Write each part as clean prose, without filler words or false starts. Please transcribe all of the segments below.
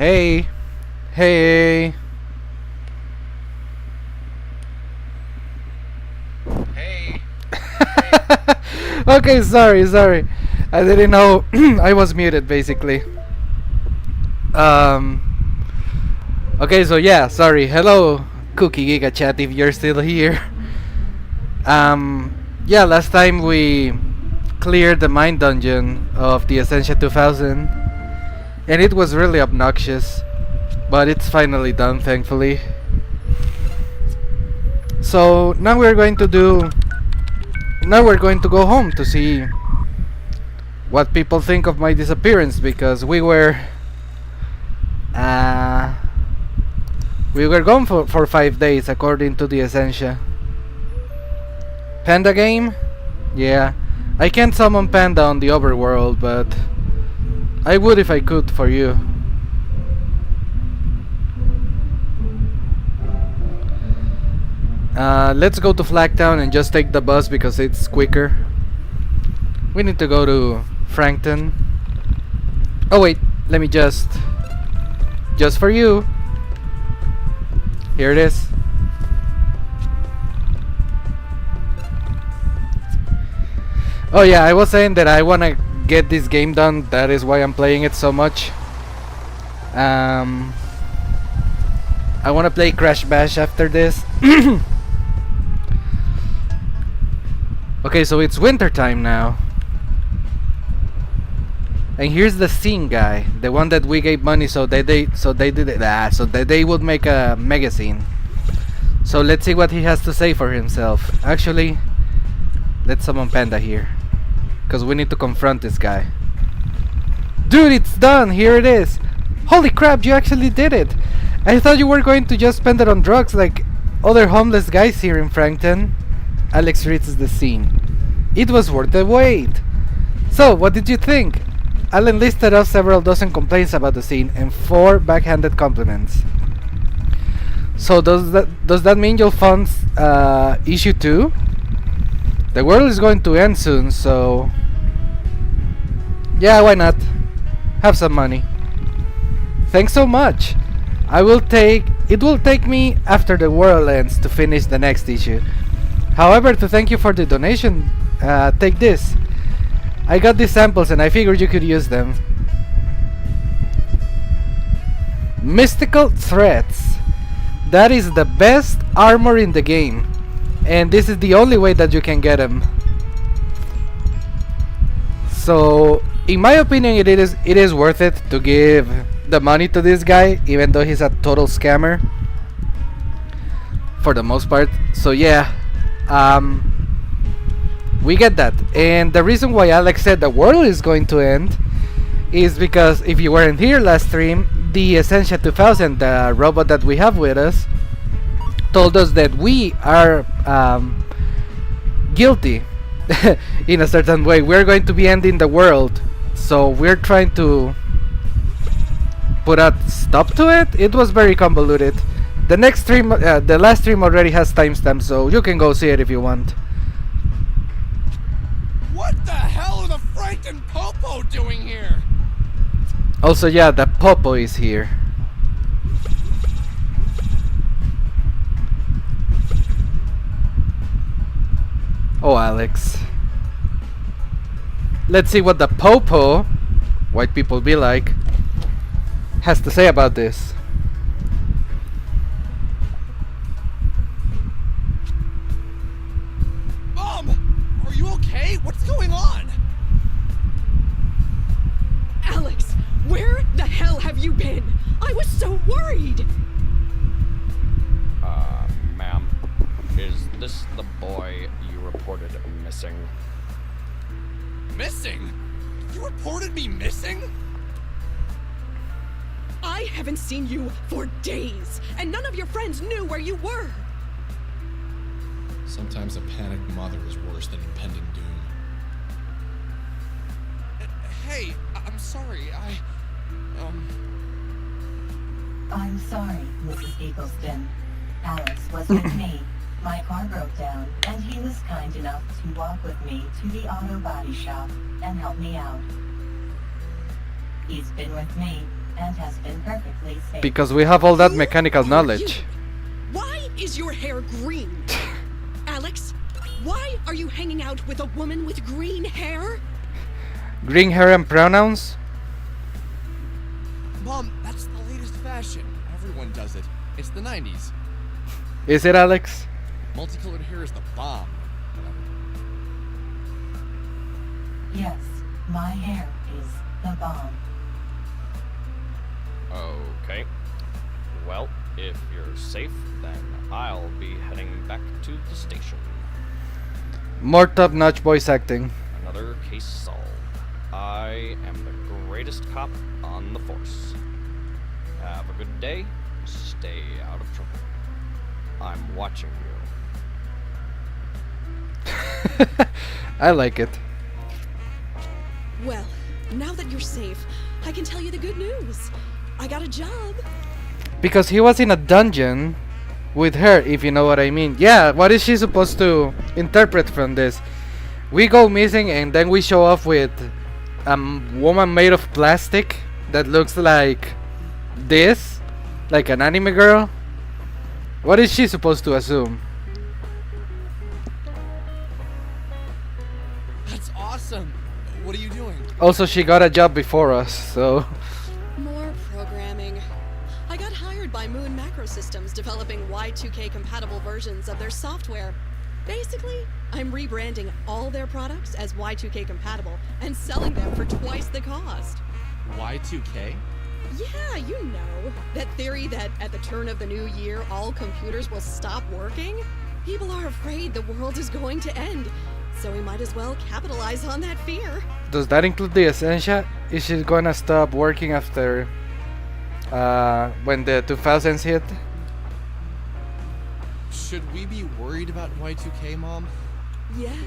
Hey, hey, Hey. okay, sorry. I didn't know I was muted basically. Um. Okay, so yeah, sorry. Hello, Cookie Giga Chat, if you're still here. Yeah, last time we cleared the mine dungeon of the Essentia 2000, and it was really obnoxious, but it's finally done, thankfully. So now we're going to go home to see what people think of my disappearance, because we were gone for 5 days according to the Essentia. Panda game? Yeah, I can't summon Panda on the overworld, but I would if I could for you. Let's go to Flagtown and just take the bus because it's quicker. We need to go to Frankton. Oh wait, let me just for you. Here it is. Oh yeah, I was saying that I wanna get this game done. That is why I'm playing it so much. I wanna play Crash Bash after this. Okay, so it's winter time now. And here's the scene guy, the one that we gave money so they would make a magazine. So let's see what he has to say for himself. Actually, let's summon Panda here, because we need to confront this guy. Dude, it's done! Here it is! Holy crap, you actually did it! I thought you were going to just spend it on drugs like other homeless guys here in Frankton. Alex reads the scene. It was worth the wait! So, what did you think? Alan listed off several dozen complaints about the scene and 4 backhanded compliments. So does that mean you'll fund issue 2? The world is going to end soon, so yeah, why not? Have some money. Thanks so much. It will take me after the world ends to finish the next issue. However, to thank you for the donation, take this. I got these samples and I figured you could use them. Mystical threats. That is the best armor in the game, and this is the only way that you can get them. So, in my opinion, it is worth it to give the money to this guy, even though he's a total scammer for the most part. So yeah, we get that. And the reason why Alex said the world is going to end is because, if you weren't here last stream, the Essentia 2000, the robot that we have with us, told us that we are guilty in a certain way. We're going to be ending the world, so we're trying to put a stop to it. It was very convoluted. The next stream, the last stream already has timestamps, so you can go see it if you want. What the hell are the Frankton POPO doing here? Also, yeah, the POPO is here. Oh, Alex. Let's see what the POPO, white people be like, has to say about this. Mom! Are you okay? What's going on? Alex, where the hell have you been? I was so worried! Ma'am, is this the boy you reported missing? Missing? You reported me missing? I haven't seen you for days, and none of your friends knew where you were. Sometimes a panicked mother is worse than impending doom. Hey, I'm sorry, I'm sorry, Mrs. Eagleston. Alex was with me. My car broke down, and he was kind enough to walk with me to the auto body shop and help me out. He's been with me and has been perfectly safe. Because we have all that Who mechanical are knowledge. you? Why is your hair green? Alex, why are you hanging out with a woman with green hair? Green hair and pronouns? Mom, that's the latest fashion. Everyone does it. It's the 90s. Is it, Alex? Multicolored hair is the bomb. Yes, my hair is the bomb. Okay. Well, if you're safe, then I'll be heading back to the station. More top-notch voice acting. Another case solved. I am the greatest cop on the force. Have a good day. Stay out of trouble. I'm watching you. I like it. Well, now that you're safe, I can tell you the good news. I got a job. Because he was in a dungeon with her, if you know what I mean. Yeah, what is she supposed to interpret from this? We go missing and then we show off with a woman made of plastic that looks like this, like an anime girl. What is she supposed to assume? That's awesome. What are you doing? Also, she got a job before us, so... More programming. I got hired by Moon Macro Systems developing Y2K compatible versions of their software. Basically, I'm rebranding all their products as Y2K compatible and selling them for twice the cost. Y2K? Yeah, you know, that theory that at the turn of the new year all computers will stop working? People are afraid the world is going to end, so we might as well capitalize on that fear. Does that include the Essentia? Is she gonna stop working after when the 2000s hit? Should we be worried about Y2K, Mom? Yes,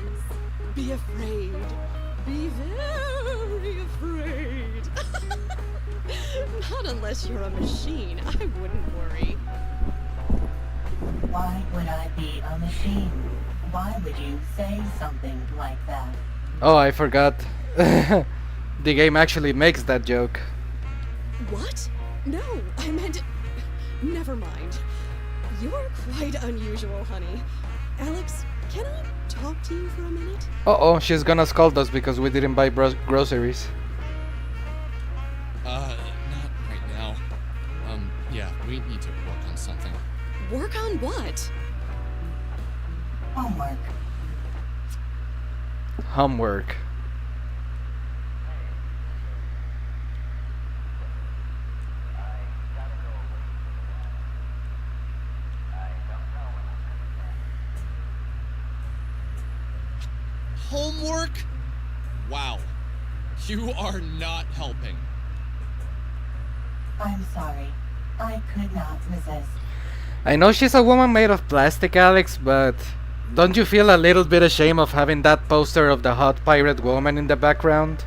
be afraid. Be very afraid. Not unless you're a machine, I wouldn't worry. Why would I be a machine? Why would you say something like that? Oh, I forgot. The game actually makes that joke. What? No, I meant... Never mind. You're quite unusual, honey. Alex, can I talk to you for a minute? Uh-oh, she's gonna scold us because we didn't buy groceries. Not right now. Yeah, we need to work on something. Work on what? Homework. Homework. Homework? Wow. You are not helping. I'm sorry. I could not resist. I know she's a woman made of plastic, Alex, but don't you feel a little bit ashamed of having that poster of the hot pirate woman in the background?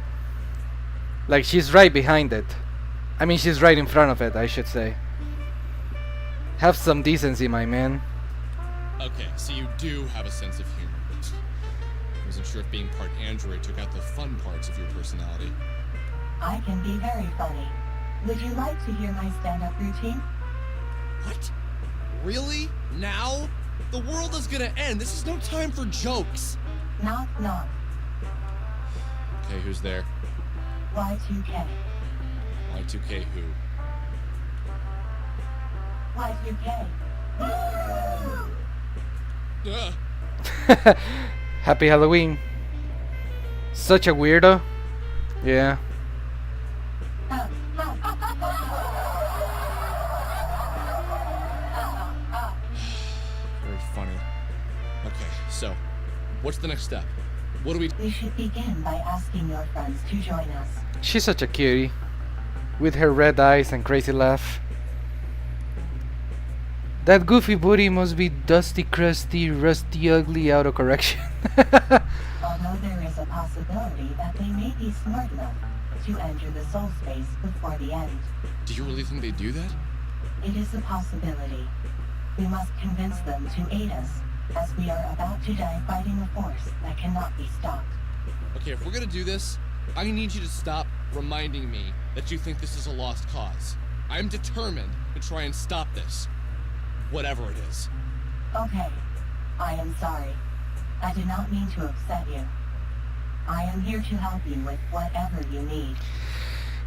Like, she's right behind it. I mean, she's right in front of it, I should say. Have some decency, my man. Okay, so you do have a sense of humor. I wasn't sure if being part android took out the fun parts of your personality. I can be very funny. Would you like to hear my stand-up routine? What? Really? Now? The world is gonna end. This is no time for jokes. Knock, knock. Okay, who's there? Y2K. Y2K who? Y2K. Happy Halloween. Such a weirdo. Yeah. Very funny. Okay, so, what's the next step? What do we... We should begin by asking your friends to join us. She's such a cutie. With her red eyes and crazy laugh. That goofy booty must be dusty, crusty, rusty, ugly, autocorrection. Although there is a possibility that they may be smart enough to enter the soul space before the end. Do you really think they do that? It is a possibility. We must convince them to aid us, as we are about to die fighting a force that cannot be stopped. Okay, if we're gonna do this, I need you to stop reminding me that you think this is a lost cause. I'm determined to try and stop this. Whatever it is. Okay. I am sorry. I did not mean to upset you. I am here to help you with whatever you need.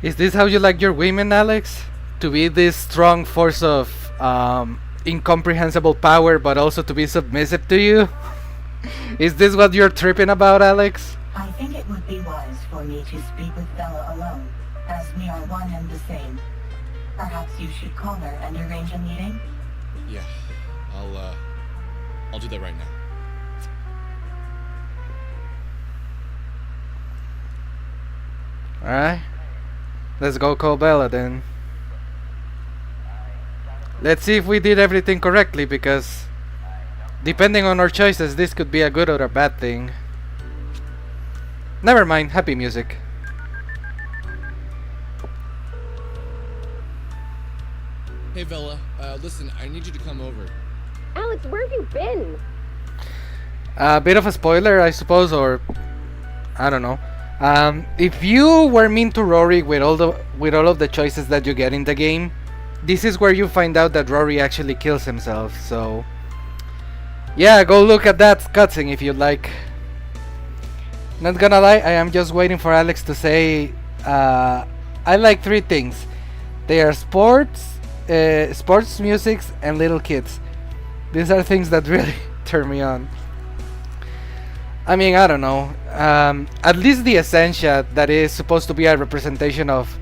Is this how you like your women, Alex? To be this strong force of incomprehensible power, but also to be submissive to you? Is this what you're tripping about, Alex? I think it would be wise for me to speak with Vella alone, as we are one and the same. Perhaps you should call her and arrange a meeting? Yeah, I'll do that right now. Alright. Let's go call Vella then. Let's see if we did everything correctly, because depending on our choices, this could be a good or a bad thing. Never mind, happy music. Hey Vella, listen, I need you to come over. Alex, where have you been? A bit of a spoiler, I suppose, or I don't know. If you were mean to Rory with all of the choices that you get in the game, this is where you find out that Rory actually kills himself. So yeah, go look at that cutscene if you'd like. Not gonna lie, I am just waiting for Alex to say I like 3 things. They are sports, music, and little kids. These are things that really turn me on. I mean, I don't know. At least the Essentia, that is supposed to be a representation of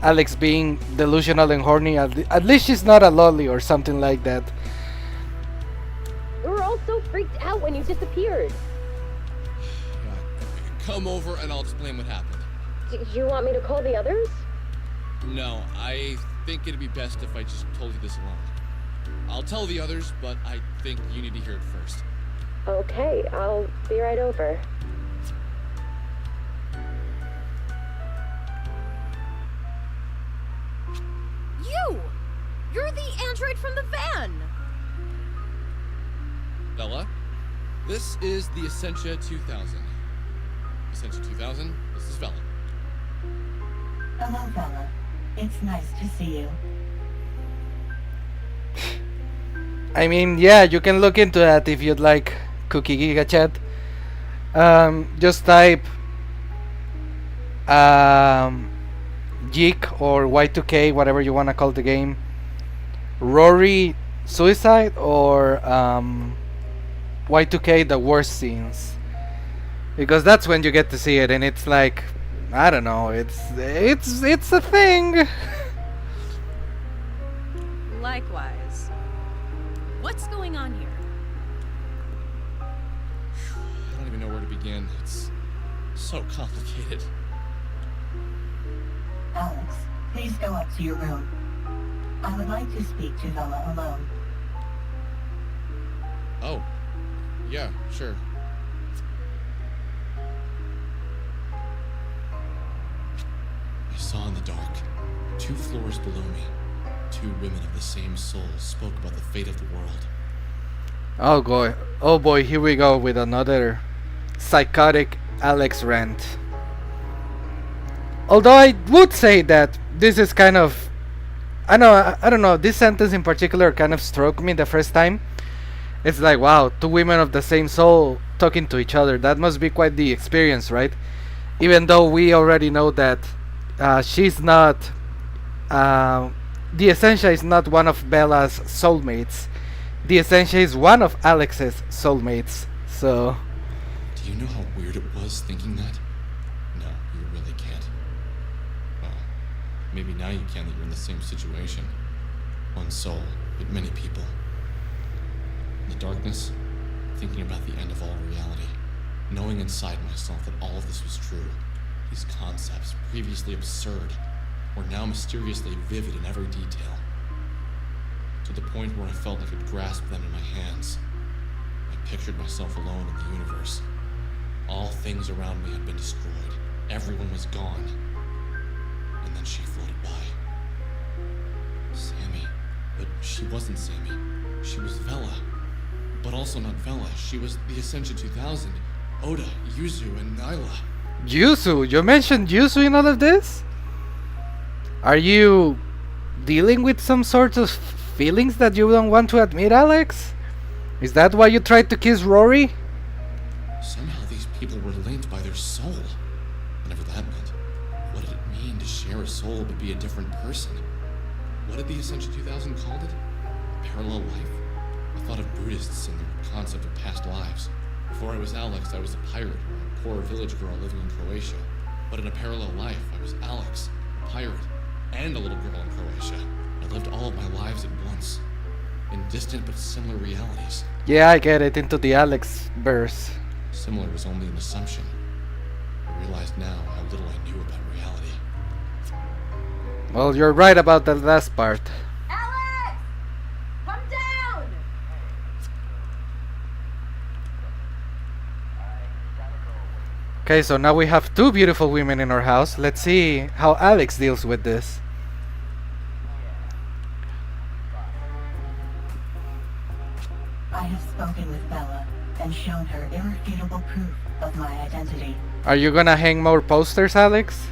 Alex being delusional and horny, at least she's not a lolly or something like that. We were all so freaked out when you disappeared. Come over and I'll explain what happened. Did you want me to call the others? No, I think it'd be best if I just told you this alone. I'll tell the others, but I think you need to hear it first. Okay, I'll be right over. You're the android from the van! Vella, this is the Essentia 2000. Essentia 2000, this is Vella. Hello, Vella. It's nice to see you. I mean, yeah, you can look into that if you'd like, Cookie Giga Chat. Just type Yiik or Y2K, whatever you want to call the game, Rory suicide, or Y2K the worst scenes, because that's when you get to see it, and it's like, I don't know, it's a thing. Likewise. What's going on here? I don't even know where to begin. It's so complicated. Alex, please go up to your room. I would like to speak to Vella alone. Oh, yeah, sure. I saw in the dark, 2 floors below me, 2 women of the same soul spoke about the fate of the world. Oh boy, here we go with another psychotic Alex rant. Although I would say that this is kind of, I don't know, this sentence in particular kind of struck me the first time. It's like, wow, 2 women of the same soul talking to each other. That must be quite the experience, right? Even though we already know that she's not, the Essentia is not one of Bella's soulmates. The Essentia is one of Alex's soulmates, so... Do you know how weird it was thinking that? No, you really can't. Well, maybe now you can that you're in the same situation. One soul, but many people. In the darkness, thinking about the end of all reality, knowing inside myself that all of this was true. These concepts, previously absurd, were now mysteriously vivid in every detail. To the point where I felt I could grasp them in my hands. I pictured myself alone in the universe. All things around me had been destroyed. Everyone was gone. And then she floated by. Sammy. But she wasn't Sammy. She was Vella. But also not Vella. She was the Essentia 2000. Oda, Yuzu, and Nyla. Yuzu, you mentioned Yuzu in all of this? Are you dealing with some sort of feelings that you don't want to admit, Alex? Is that why you tried to kiss Rory? Somehow these people were linked by their soul. Whatever that meant. What did it mean to share a soul but be a different person? What did the Essentia 2000 called it? Parallel life? I thought of Buddhists and their concept of past lives. Before I was Alex, I was a pirate, a poor village girl living in Croatia. But in a parallel life, I was Alex, a pirate, and a little girl in Croatia. I lived all of my lives at once, in distant but similar realities. Yeah, I get it, into the Alex verse. Similar was only an assumption. I realized now how little I knew about reality. Well, you're right about the last part. Alex! Come down! Okay, so now we have two beautiful women in our house. Let's see how Alex deals with this. I have spoken with Vella and shown her irrefutable proof of my identity. Are you gonna hang more posters, Alex?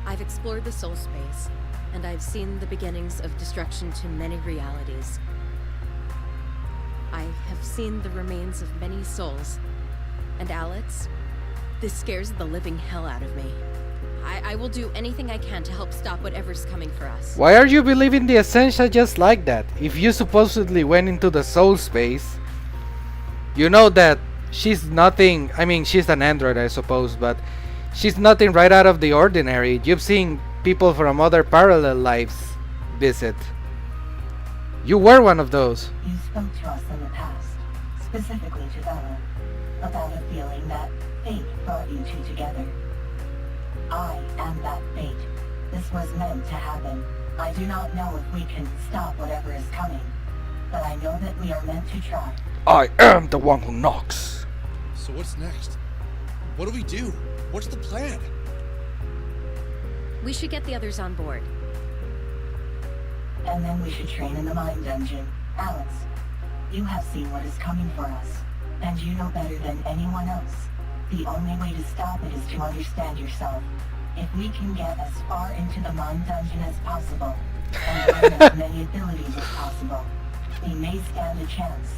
I've explored the soul space, and I've seen the beginnings of destruction to many realities. I have seen the remains of many souls. And Alex, this scares the living hell out of me. I will do anything I can to help stop whatever's coming for us. Why are you believing the Essentia just like that? If you supposedly went into the soul space, you know that she's nothing. I mean, she's an android, I suppose, but she's nothing right out of the ordinary. You've seen people from other parallel lives visit. You were one of those. You spoke to us in the past, specifically to Vella, about a feeling that fate brought you two together. I am that fate. This was meant to happen. I do not know if we can stop whatever is coming, but I know that we are meant to try. I am the one who knocks. So what's next? What do we do? What's the plan? We should get the others on board. And then we should train in the mine dungeon. Alex, you have seen what is coming for us, and you know better than anyone else. The only way to stop it is to understand yourself. If we can get as far into the mine dungeon as possible, and learn as many abilities as possible, we may stand a chance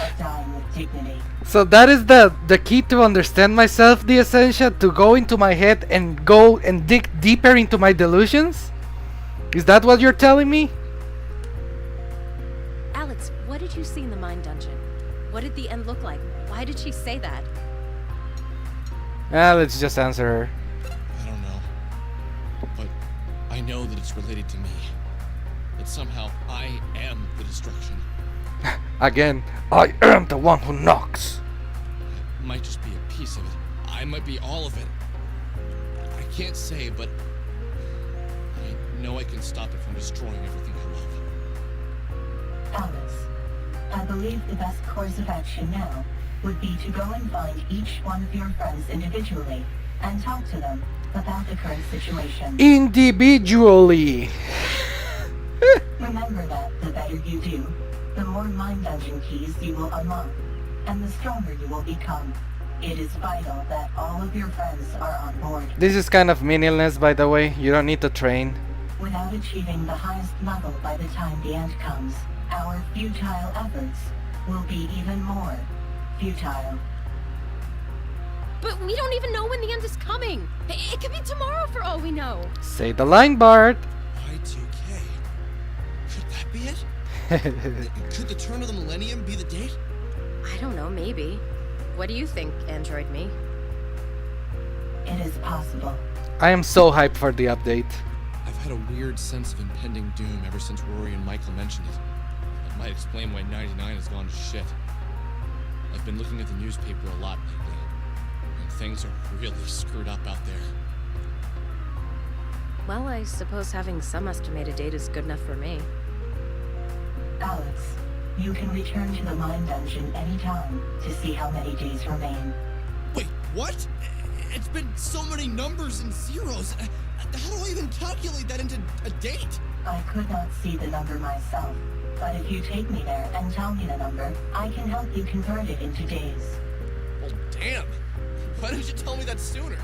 of dying with dignity. So that is the key to understand myself, the Essentia, to go into my head and go and dig deeper into my delusions? Is that what you're telling me? Alex, what did you see in the mine dungeon? What did the end look like? Why did she say that? Let's just answer her. I don't know. But I know that it's related to me. That somehow I am the destruction. Again, I am the one who knocks. It might just be a piece of it. I might be all of it. I can't say, but I know I can stop it from destroying everything I love. Alex, I believe the best course of action now would be to go and find each one of your friends individually and talk to them about the current situation. Individually. Remember that the better you do, the more mine dungeon keys you will unlock, and the stronger you will become. It is vital that all of your friends are on board. This is kind of meaningless, by the way. You don't need to train. Without achieving the highest level by the time the end comes, our futile efforts will be even more futile. But we don't even know when the end is coming. It could be tomorrow for all we know. Say the line, Bart. Y2K. Could that be it? Could the turn of the millennium be the date? I don't know, maybe. What do you think, Android me? It is possible. I am so hyped for the update. I've had a weird sense of impending doom ever since Rory and Michael mentioned it. That might explain why 99 has gone to shit. I've been looking at the newspaper a lot lately, and things are really screwed up out there. Well, I suppose having some estimated date is good enough for me. Alex, you can return to the mine dungeon anytime to see how many days remain. Wait, what? It's been so many numbers and zeros. How do I even calculate that into a date? I could not see the number myself, but if you take me there and tell me the number, I can help you convert it into days. Damn. Why didn't you tell me that sooner?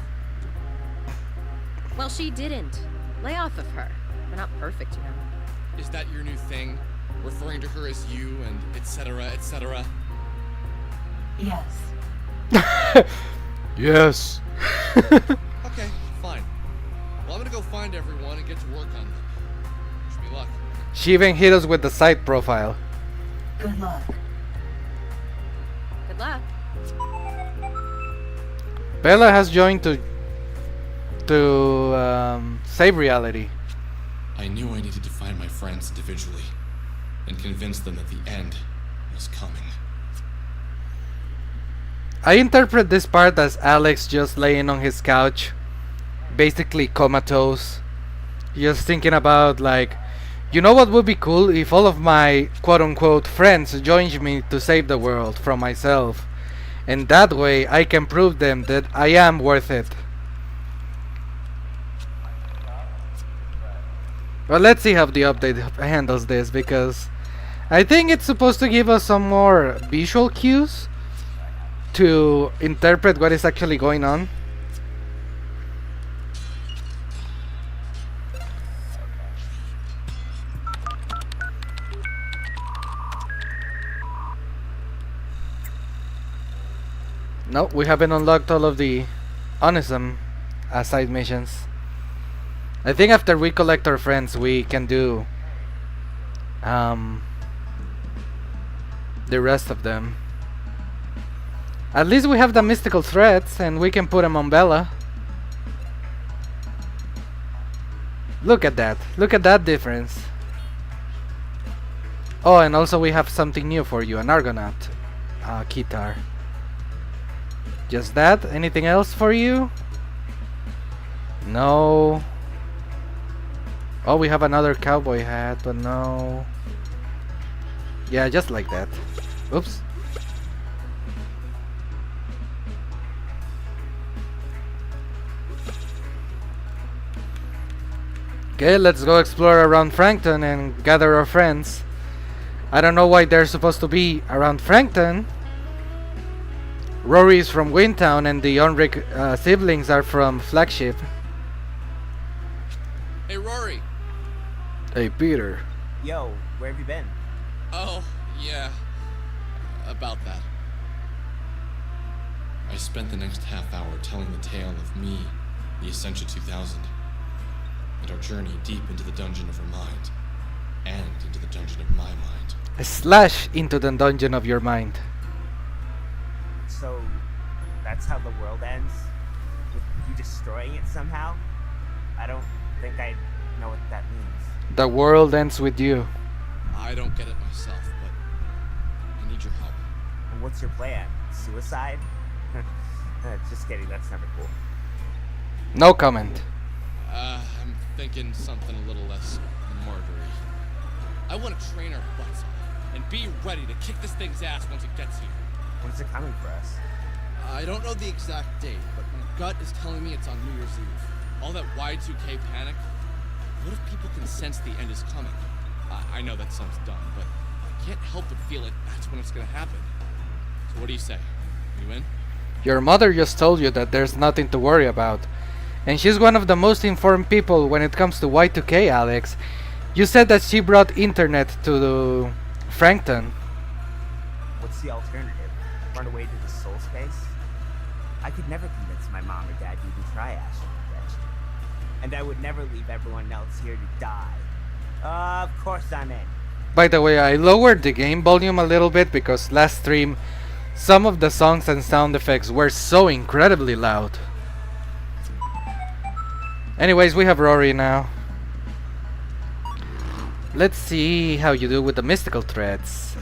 Well, she didn't. Lay off of her. We're not perfect, you know. Is that your new thing? Referring to her as you and etc., etc.? Yes. Yes. Okay, fine. Well, I'm gonna go find everyone and get to work on them. Wish me luck. She even hit us with the side profile. Good luck. Good luck. Vella has joined to save reality. I knew I needed to find my friends individually and convince them that the end was coming. I interpret this part as Alex just laying on his couch, basically comatose, just thinking about like, you know what would be cool if all of my quote-unquote friends joined me to save the world from myself, and that way I can prove them that I am worth it. Well, let's see how the update handles this, because I think it's supposed to give us some more visual cues to interpret what is actually going on. No, we haven't unlocked all of the ONISM side missions. I think after we collect our friends, we can do the rest of them. At least we have the mystical threads, and we can put them on Vella. Look at that. Look at that difference. Oh, and also we have something new for you, an Argonaut guitar. Just that? Anything else for you? No. Oh, we have another cowboy hat, but no. Yeah, just like that. Oops. Okay, let's go explore around Frankton and gather our friends. I don't know why they're supposed to be around Frankton. Rory is from Windtown and the Ulrich siblings are from Flagship. Hey, Rory. Hey, Peter. Yo, where have you been? Oh, yeah. About that. I spent the next half hour telling the tale of me, the Essentia 2000, and our journey deep into the dungeon of her mind, and into the dungeon of my mind. Slash into the dungeon of your mind. So, that's how the world ends? With you destroying it somehow? I don't think I know what that means. The world ends with you. I don't get it myself, but I need your help. And what's your plan? Suicide? Just kidding, that's never cool. No comment. I'm thinking something a little less murdery. I want to train our butts off and be ready to kick this thing's ass once it gets here. When's it coming for us? I don't know the exact date, but my gut is telling me it's on New Year's Eve. All that Y2K panic. What if people can sense the end is coming? I know that sounds dumb, but I can't help but feel like that's when it's gonna happen. So what do you say? You in? Your mother just told you that there's nothing to worry about. And she's one of the most informed people when it comes to Y2K, Alex. You said that she brought internet to Frankton. What's the alternative? Run away to the soul space? I could never convince my mom or dad to even try Astral Projection. And I would never leave everyone else here to die. Of course I'm in. By the way, I lowered the game volume a little bit because last stream some of the songs and sound effects were so incredibly loud. Anyways, we have Rory now. Let's see how you do with the mystical threads.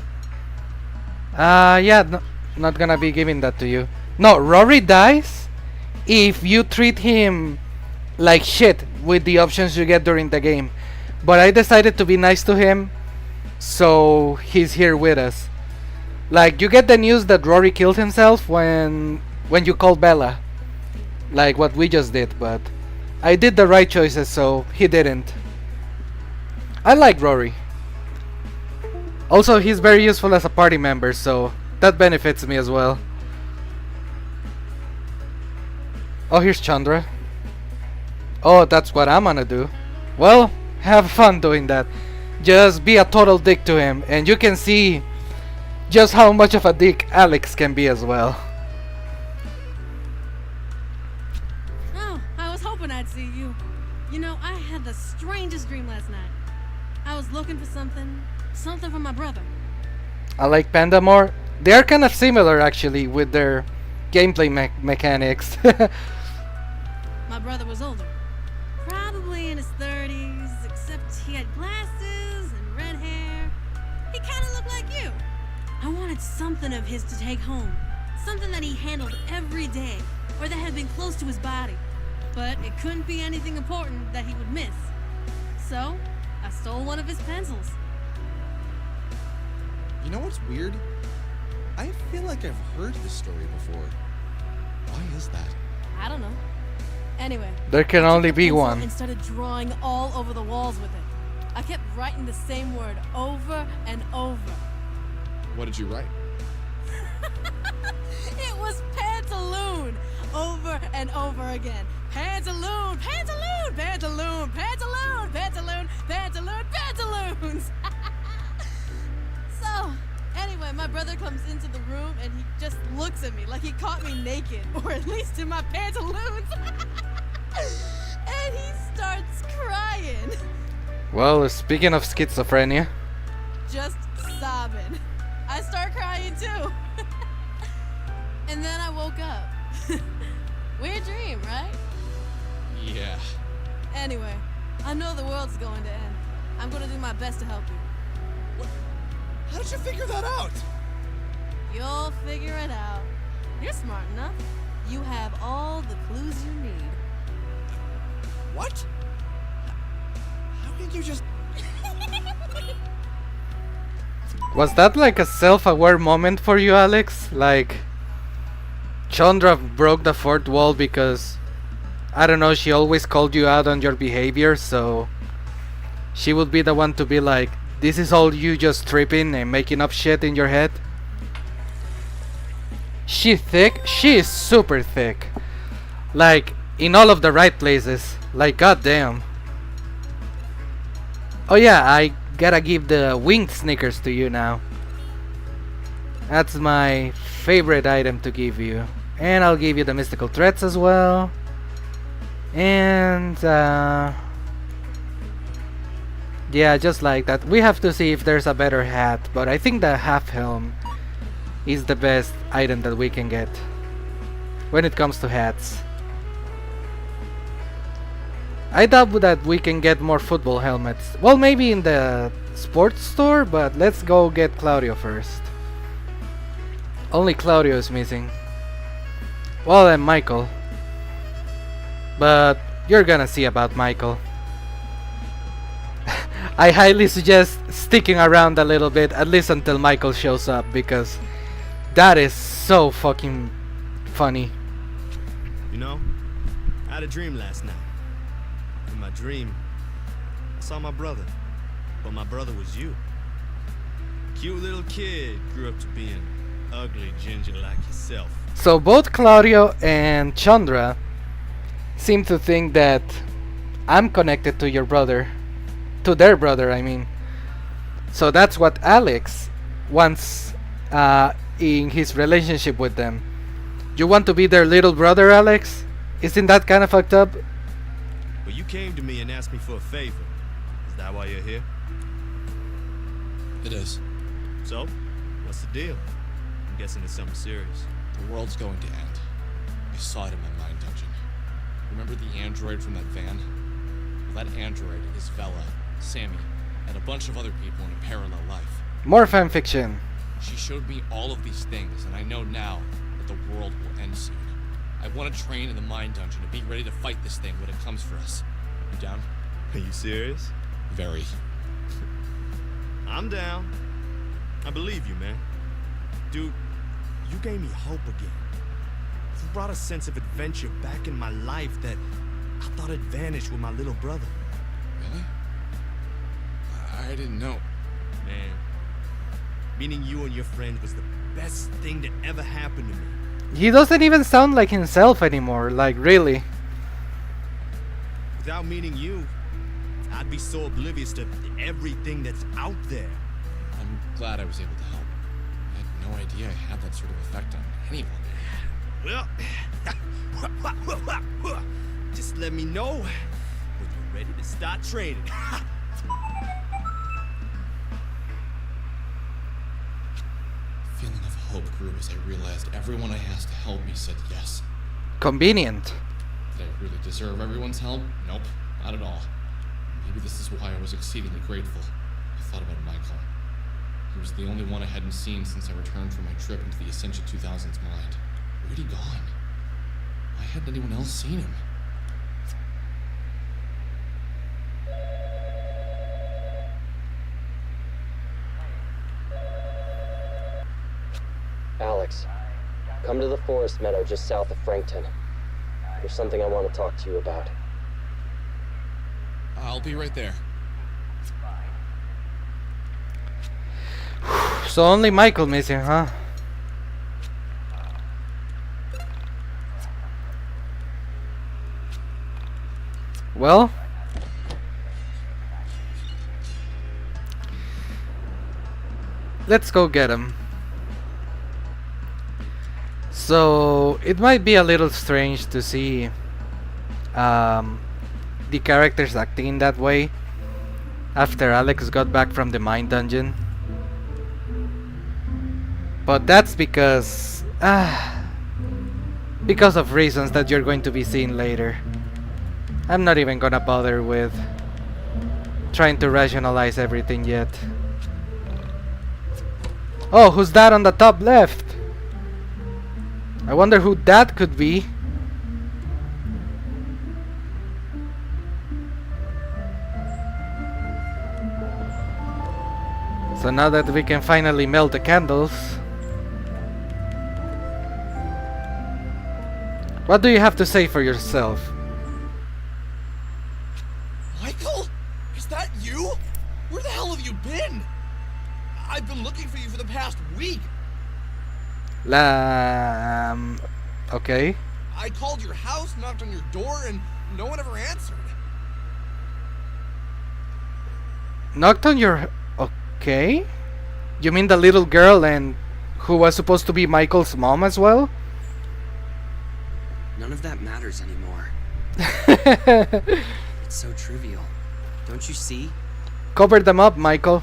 Yeah, not gonna be giving that to you. No, Rory dies if you treat him like shit with the options you get during the game. But I decided to be nice to him, so he's here with us. Like, you get the news that Rory killed himself when you call Vella, like what we just did, but I did the right choices, so he didn't. I like Rory. Also, he's very useful as a party member, so that benefits me as well. Oh, here's Chondra. Oh, that's what I'm gonna do. Well, have fun doing that. Just be a total dick to him, and you can see just how much of a dick Alex can be as well. Oh, I was hoping I'd see you. You know, I had the strangest dream last night. I was looking for something for my brother. I like Panda more. They are kind of similar actually with their gameplay mechanics. My brother was older. Probably in his 30s, except he had glasses and red hair. He kind of looked like you. I wanted something of his to take home. Something that he handled every day, or that had been close to his body. But it couldn't be anything important that he would miss. So, I stole one of his pencils. You know what's weird? I feel like I've heard this story before. Why is that? I don't know. Anyway, There can I took only the be pencil one. and started drawing all over the walls with it. I kept writing the same word over and over. What did you write? It was Pantaloon, over and over again. Pantaloon, Pantaloon, Pantaloon, Pantaloon, Pantaloon, Pantaloon, Pantaloons. So, anyway, my brother comes into the room and he just looks at me like he caught me naked, or at least in my pantaloons. And he starts crying. Well, speaking of schizophrenia, Just sobbing. I start crying too. And then I woke up. Weird dream, right? Yeah. Anyway, I know the world's going to end. I'm gonna do my best to help you. What? How did you figure that out? You'll figure it out. You're smart enough. You have all the clues you need. What? How did you just... was that like a self-aware moment for you, Alex? Like, Chondra broke the fourth wall because, I don't know, she always called you out on your behavior, so she would be the one to be like, this is all you just tripping and making up shit in your head? She thick? She is super thick. Like, in all of the right places. Like, goddamn. Oh yeah, I gotta give the winged Snickers to you now. That's my favorite item to give you. And I'll give you the mystical threats as well. And yeah, just like that. We have to see if there's a better hat, but I think the half helm is the best item that we can get when it comes to hats. I doubt that we can get more football helmets. Well, maybe in the sports store, but let's go get Claudio first. Only Claudio is missing. Well, and Michael. But you're gonna see about Michael. I highly suggest sticking around a little bit, at least until Michael shows up, because that is so fucking funny. You know, I had a dream last night. In my dream, I saw my brother, but my brother was you. Cute little kid grew up to be an ugly ginger like yourself. So both Claudio and Chondra seem to think that I'm connected to your brother. To their brother, I mean. So that's what Alex wants in his relationship with them. You want to be their little brother, Alex? Isn't that kind of fucked up? But you came to me and asked me for a favor. Is that why you're here? It is. So, what's the deal? I'm guessing it's something serious. The world's going to end. I saw it in my mind dungeon. Remember the android from that van? Well, that android is Vella, Sammy, and a bunch of other people in a parallel life. More fanfiction. She showed me all of these things, and I know now that the world will end soon. I want to train in the mind dungeon and be ready to fight this thing when it comes for us. You down? Are you serious? Very. I'm down. I believe you, man. Dude, you gave me hope again. You brought a sense of adventure back in my life that I thought had vanished with my little brother. Really? I didn't know. Man, meeting you and your friends was the best thing that ever happened to me. He doesn't even sound like himself anymore, like really. Without meeting you, I'd be so oblivious to everything that's out there. I'm glad I was able to help. I had no idea I had that sort of effect on anyone. Well, just let me know when you're ready to start trading. Feeling of hope grew as I realized everyone I asked to help me said yes. Convenient. Did I really deserve everyone's help? Nope, not at all. Maybe this is why I was exceedingly grateful. I thought about Michael. He was the only one I hadn't seen since I returned from my trip into the Essentia 2000's mind. Where'd he gone? Why hadn't anyone else seen him? Alex, come to the forest meadow just south of Frankton. There's something I want to talk to you about. I'll be right there. So only Michael missing, huh? Well, let's go get him. So it might be a little strange to see the characters acting in that way after Alex got back from the mine dungeon, but that's because of reasons that you're going to be seeing later. I'm not even gonna bother with trying to rationalize everything yet. Oh, who's that on the top left? I wonder who that could be. So now that we can finally melt the candles, what do you have to say for yourself? Michael? Is that you? Where the hell have you been? I've been looking for you for the past week. Okay. I called your house, knocked on your door, and no one ever answered. Knocked on your... Okay. You mean the little girl and who was supposed to be Michael's mom as well? None of that matters anymore. It's so trivial. Don't you see? Cover them up, Michael.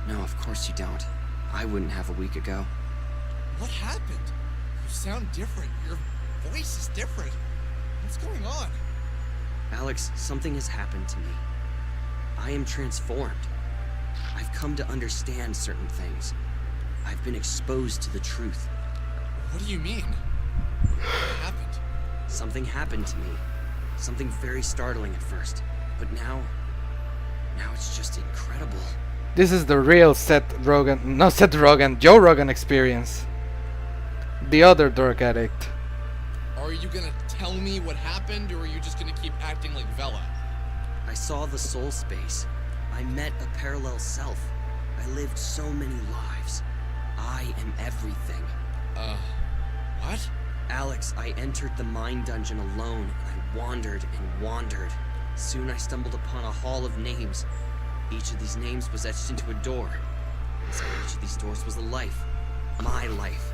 No, of course you don't. I wouldn't have a week ago. What happened? You sound different. Your voice is different. What's going on? Alex, something has happened to me. I am transformed. I've come to understand certain things. I've been exposed to the truth. What do you mean? What happened? Something happened to me. Something very startling at first. But now it's just incredible. This is the real Joe Rogan experience. The other dork addict. Are you gonna tell me what happened, or are you just gonna keep acting like Vella? I saw the soul space. I met a parallel self. I lived so many lives. I am everything. What? Alex, I entered the mine dungeon alone, and I wandered and wandered. Soon I stumbled upon a hall of names. Each of these names was etched into a door. Inside each of these doors was a life. My life.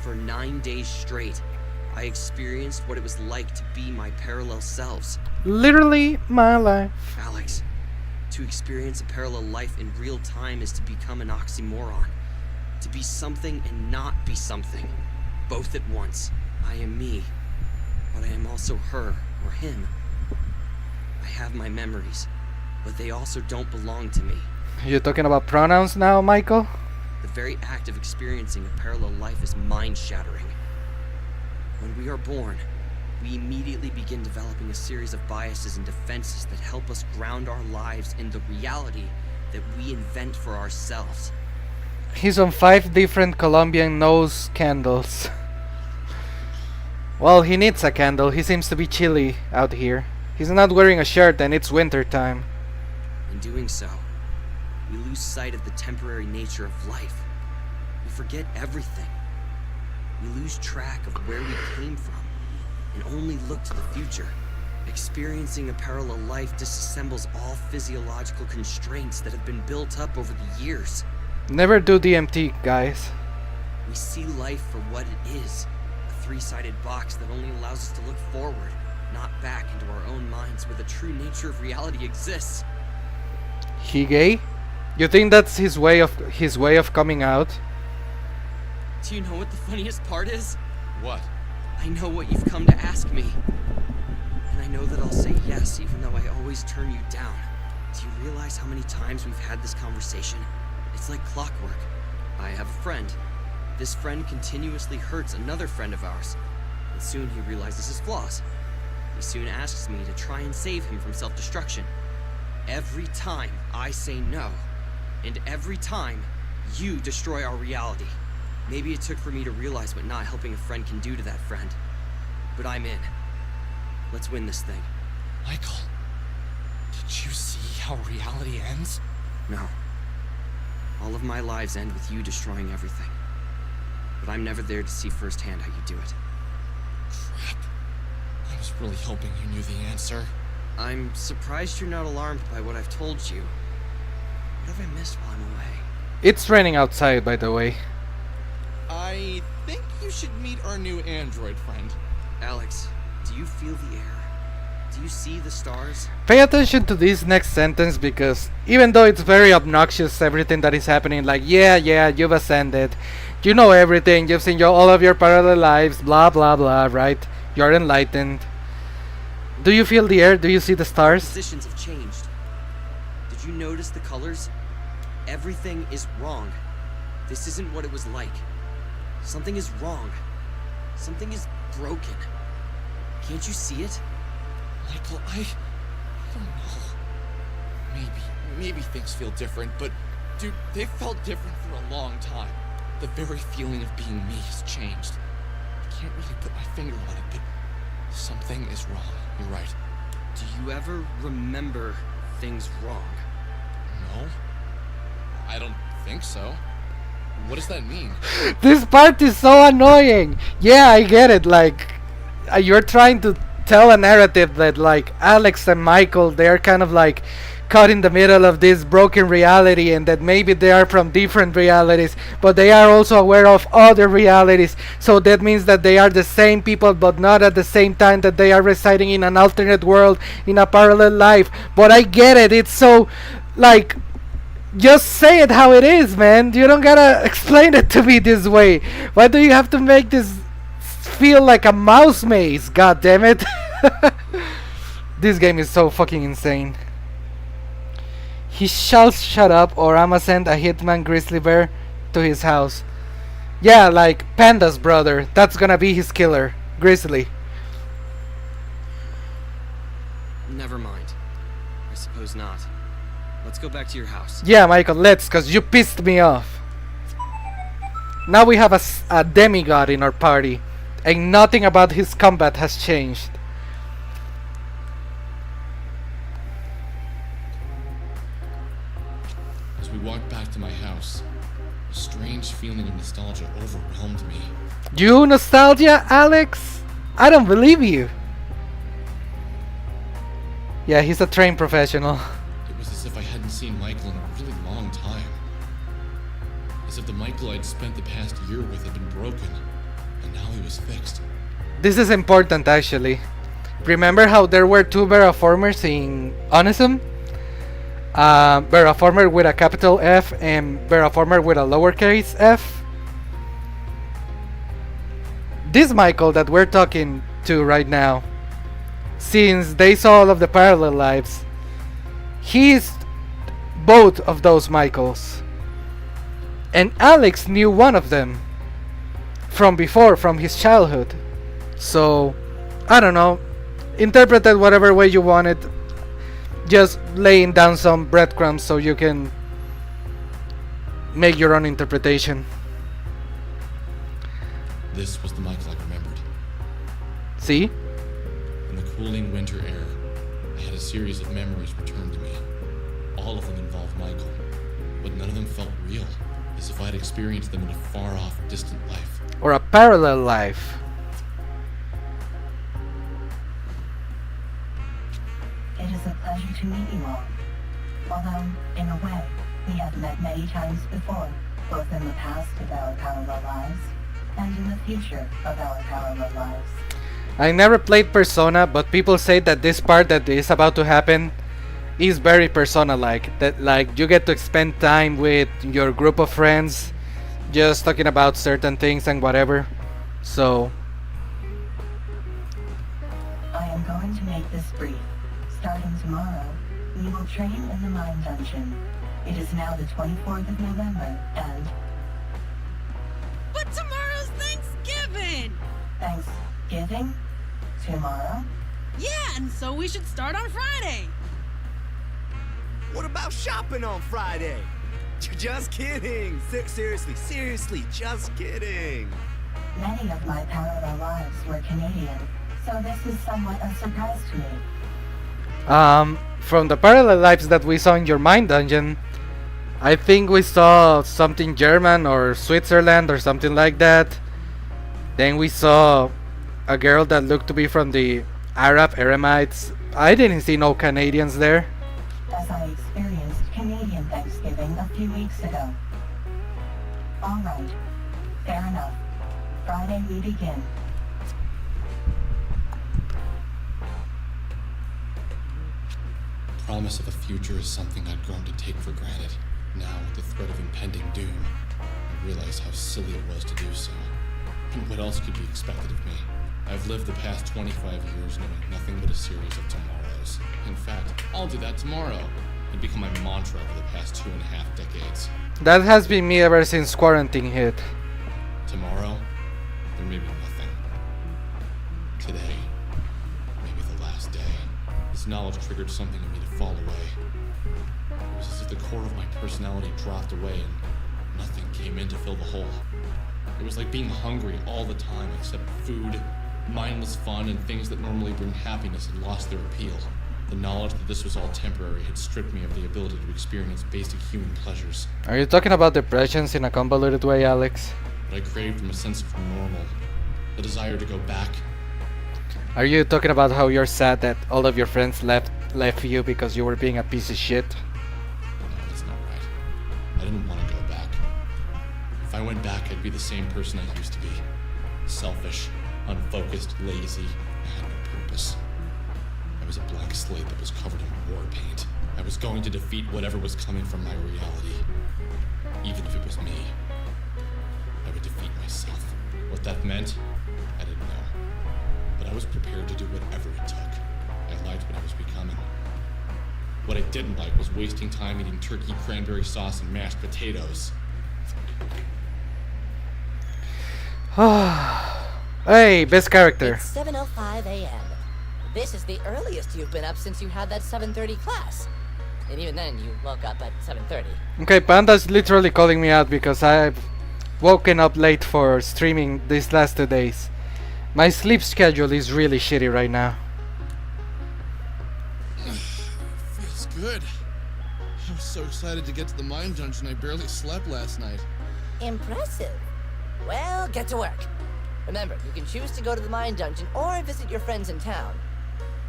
For 9 days straight, I experienced what it was like to be my parallel selves. Literally my life. Alex, to experience a parallel life in real time is to become an oxymoron. To be something and not be something. Both at once. I am me, but I am also her or him. I have my memories, but they also don't belong to me. You're talking about pronouns now, Michael? The very act of experiencing a parallel life is mind-shattering. When we are born, we immediately begin developing a series of biases and defenses that help us ground our lives in the reality that we invent for ourselves. He's on 5 different Colombian nose candles. Well, he needs a candle. He seems to be chilly out here. He's not wearing a shirt and it's winter time. In doing so, we lose sight of the temporary nature of life. We forget everything. We lose track of where we came from and only look to the future. Experiencing a parallel life disassembles all physiological constraints that have been built up over the years. Never do DMT, guys. We see life for what it is, a three-sided box that only allows us to look forward, not back into our own minds where the true nature of reality exists. He gay? You think that's his way of coming out? Do you know what the funniest part is? What? I know what you've come to ask me. And I know that I'll say yes, even though I always turn you down. Do you realize how many times we've had this conversation? It's like clockwork. I have a friend. This friend continuously hurts another friend of ours. And soon he realizes his flaws. He soon asks me to try and save him from self-destruction. Every time I say no, and every time you destroy our reality. Maybe it took for me to realize what not helping a friend can do to that friend. But I'm in. Let's win this thing. Michael, did you see how reality ends? No. All of my lives end with you destroying everything. But I'm never there to see firsthand how you do it. Crap. I was really hoping you knew the answer. I'm surprised you're not alarmed by what I've told you. What have I missed while I'm away? It's raining outside, by the way. I think you should meet our new android friend. Alex, do you feel the air? Do you see the stars? Pay attention to this next sentence, because even though it's very obnoxious, everything that is happening, like, yeah, you've ascended, you know everything, you've seen all of your parallel lives, blah, blah, blah, right? You're enlightened. Do you feel the air? Do you see the stars? Positions have changed. Did you notice the colors? Everything is wrong. This isn't what it was like. Something is wrong. Something is broken. Can't you see it? Michael, I don't know. Maybe things feel different, but dude, they've felt different for a long time. The very feeling of being me has changed. I can't really put my finger on it, but something is wrong. You're right. Do you ever remember things wrong? No. I don't think so. What does that mean? This part is so annoying. Yeah, I get it. Like, you're trying to tell a narrative that, like, Alex and Michael, they're kind of like caught in the middle of this broken reality, and that maybe they are from different realities, but they are also aware of other realities. So that means that they are the same people, but not at the same time, that they are residing in an alternate world, in a parallel life. But I get it. It's so, like, just say it how it is, man. You don't gotta explain it to me this way. Why do you have to make this feel like a mouse maze? God damn it. This game is so fucking insane. He shall shut up, or I'ma send a hitman grizzly bear to his house. Yeah, like Panda's brother. That's gonna be his killer. Grizzly. Never mind. I suppose not. Let's go back to your house. Yeah, Michael, let's, cause you pissed me off. Now we have a demigod in our party, and nothing about his combat has changed. As we walked back to my house, a strange feeling of nostalgia overwhelmed me. You nostalgia, Alex? I don't believe you. Yeah, he's a trained professional. It was as if I hadn't seen Michael in a really long time. As if the Michael I'd spent the past year with had been broken, and now he was fixed. This is important, actually. Remember how there were two Verraformers in Onism? Verraformer with a capital F and Verraformer with a lowercase f? This Michael that we're talking to right now, since they saw all of the parallel lives, he's both of those Michaels. And Alex knew one of them from before, from his childhood. So, I don't know, interpret it whatever way you want it. Just laying down some breadcrumbs so you can make your own interpretation. This was the Michael I remembered. See? In the cooling winter air, I had a series of memories returned to me. All of them involved Michael, but none of them felt real, as if I'd experienced them in a far-off, distant life. or a parallel life. It is a pleasure to meet you all. Although, in a way, we have met many times before, both in the past of our parallel lives, and in the future of our parallel lives. I never played Persona, but people say that this part that is about to happen is very Persona-like. That like you get to spend time with your group of friends, just talking about certain things and whatever. So I am going to make this brief. Starting tomorrow, we will train in the Mine Dungeon. It is now the 24th of November, and... But tomorrow's Thanksgiving! Thanksgiving? Tomorrow? Yeah, and so we should start on Friday. What about shopping on Friday? Just kidding. Seriously, just kidding. Many of my parallel lives were Canadian, so this is somewhat a surprise to me. From the parallel lives that we saw in your Mind Dungeon, I think we saw something German or Switzerland or something like that. Then we saw a girl that looked to be from the Aramites. I didn't see no Canadians there. As I experienced Canadian Thanksgiving a few weeks ago. Alright, fair enough. Friday we begin. Promise of a future is something I'd grown to take for granted. Now, with the threat of impending doom, I realize how silly it was to do so. And what else could be expected of me? I've lived the past 25 years knowing nothing but a series of tomorrows. In fact, I'll do that tomorrow. It become my mantra over the past 2.5 decades. That has been me ever since quarantine hit. Tomorrow, there may be nothing. Today, maybe the last day. This knowledge triggered something in me to fall away. It was as if the core of my personality dropped away and nothing came in to fill the hole. It was like being hungry all the time except food, mindless fun, and things that normally bring happiness had lost their appeal. The knowledge that this was all temporary had stripped me of the ability to experience basic human pleasures. Are you talking about depressions in a convoluted way, Alex? What I craved from a sense of normal, the desire to go back. Are you talking about how you're sad that all of your friends left you because you were being a piece of shit? No, that's not right. I didn't want to go back. If I went back, I'd be the same person I used to be. Selfish, unfocused, lazy. I had no purpose. I was a blank slate that was covered in war paint. I was going to defeat whatever was coming from my reality. Even if it was me. I would defeat myself. What that meant, I didn't know. But I was prepared to do whatever it took. I liked what I was becoming. What I didn't like was wasting time eating turkey, cranberry sauce, and mashed potatoes. Hey, best character. It's 7:05 a.m. This is the earliest you've been up since you had that 7:30 class. And even then, you woke up at 7:30. Okay, Panda's literally calling me out because I've woken up late for streaming these last 2 days. My sleep schedule is really shitty right now. Feels good. I was so excited to get to the mine dungeon I barely slept last night. Impressive. Well, get to work. Remember, you can choose to go to the mine dungeon or visit your friends in town.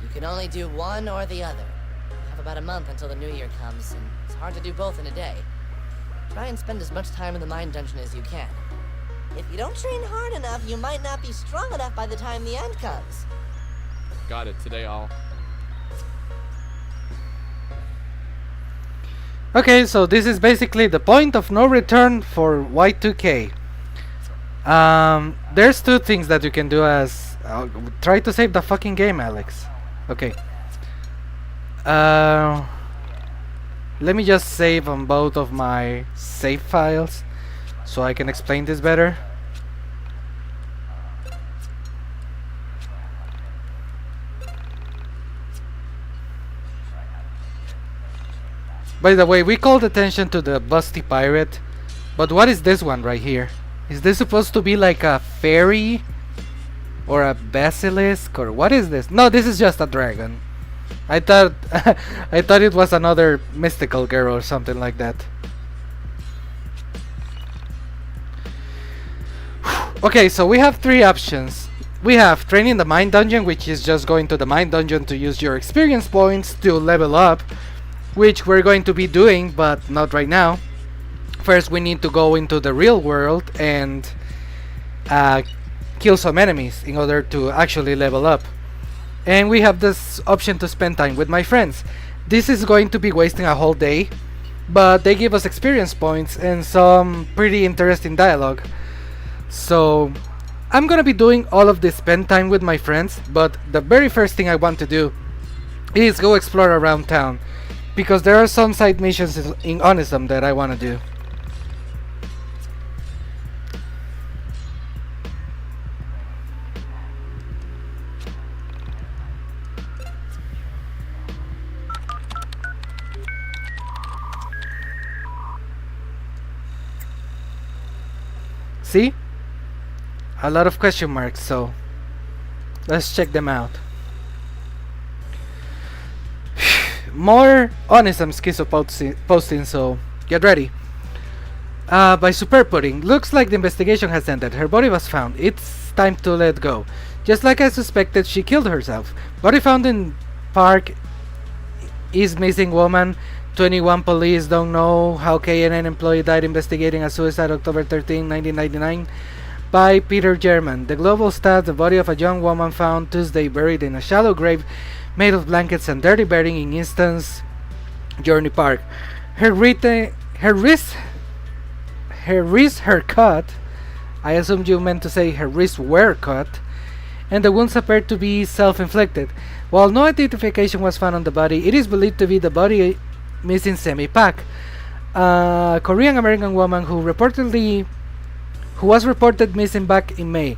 You can only do one or the other. You have about a month until the new year comes, and it's hard to do both in a day. Try and spend as much time in the mine dungeon as you can. If you don't train hard enough, you might not be strong enough by the time the end comes. Got it. Today I'll... Okay, so this is basically the point of no return for Y2K. There's 2 things that you can do as... try to save the fucking game, Alex. Okay. Let me just save on both of my save files so I can explain this better. By the way, we called attention to the busty pirate, but what is this one right here? Is this supposed to be like a fairy? Or a basilisk? Or what is this? No, this is just a dragon. I thought I thought it was another mystical girl or something like that. Okay, so we have three options. We have training the mine dungeon, which is just going to the mine dungeon to use your experience points to level up, which we're going to be doing, but not right now. First, we need to go into the real world and kill some enemies in order to actually level up. And we have this option to spend time with my friends. This is going to be wasting a whole day, but they give us experience points and some pretty interesting dialogue. So I'm gonna be doing all of this spend time with my friends, but the very first thing I want to do is go explore around town, because there are some side missions in Onism that I want to do. See? A lot of question marks, so let's check them out. More Onism schizoposting, so get ready. By Super Pudding. Looks like the investigation has ended. Her body was found. It's time to let go. Just like I suspected, she killed herself. Body found in park is missing woman. 21 police don't know how KNN employee died investigating a suicide October 13, 1999 by Peter German. The global stats, the body of a young woman found Tuesday buried in a shallow grave made of blankets and dirty bedding in Instance Journey Park. Her wrists cut. I assume you meant to say her wrists were cut, and the wounds appeared to be self-inflicted. While no identification was found on the body, it is believed to be the body missing Semi-Pack, a Korean-American woman who was reported missing back in May.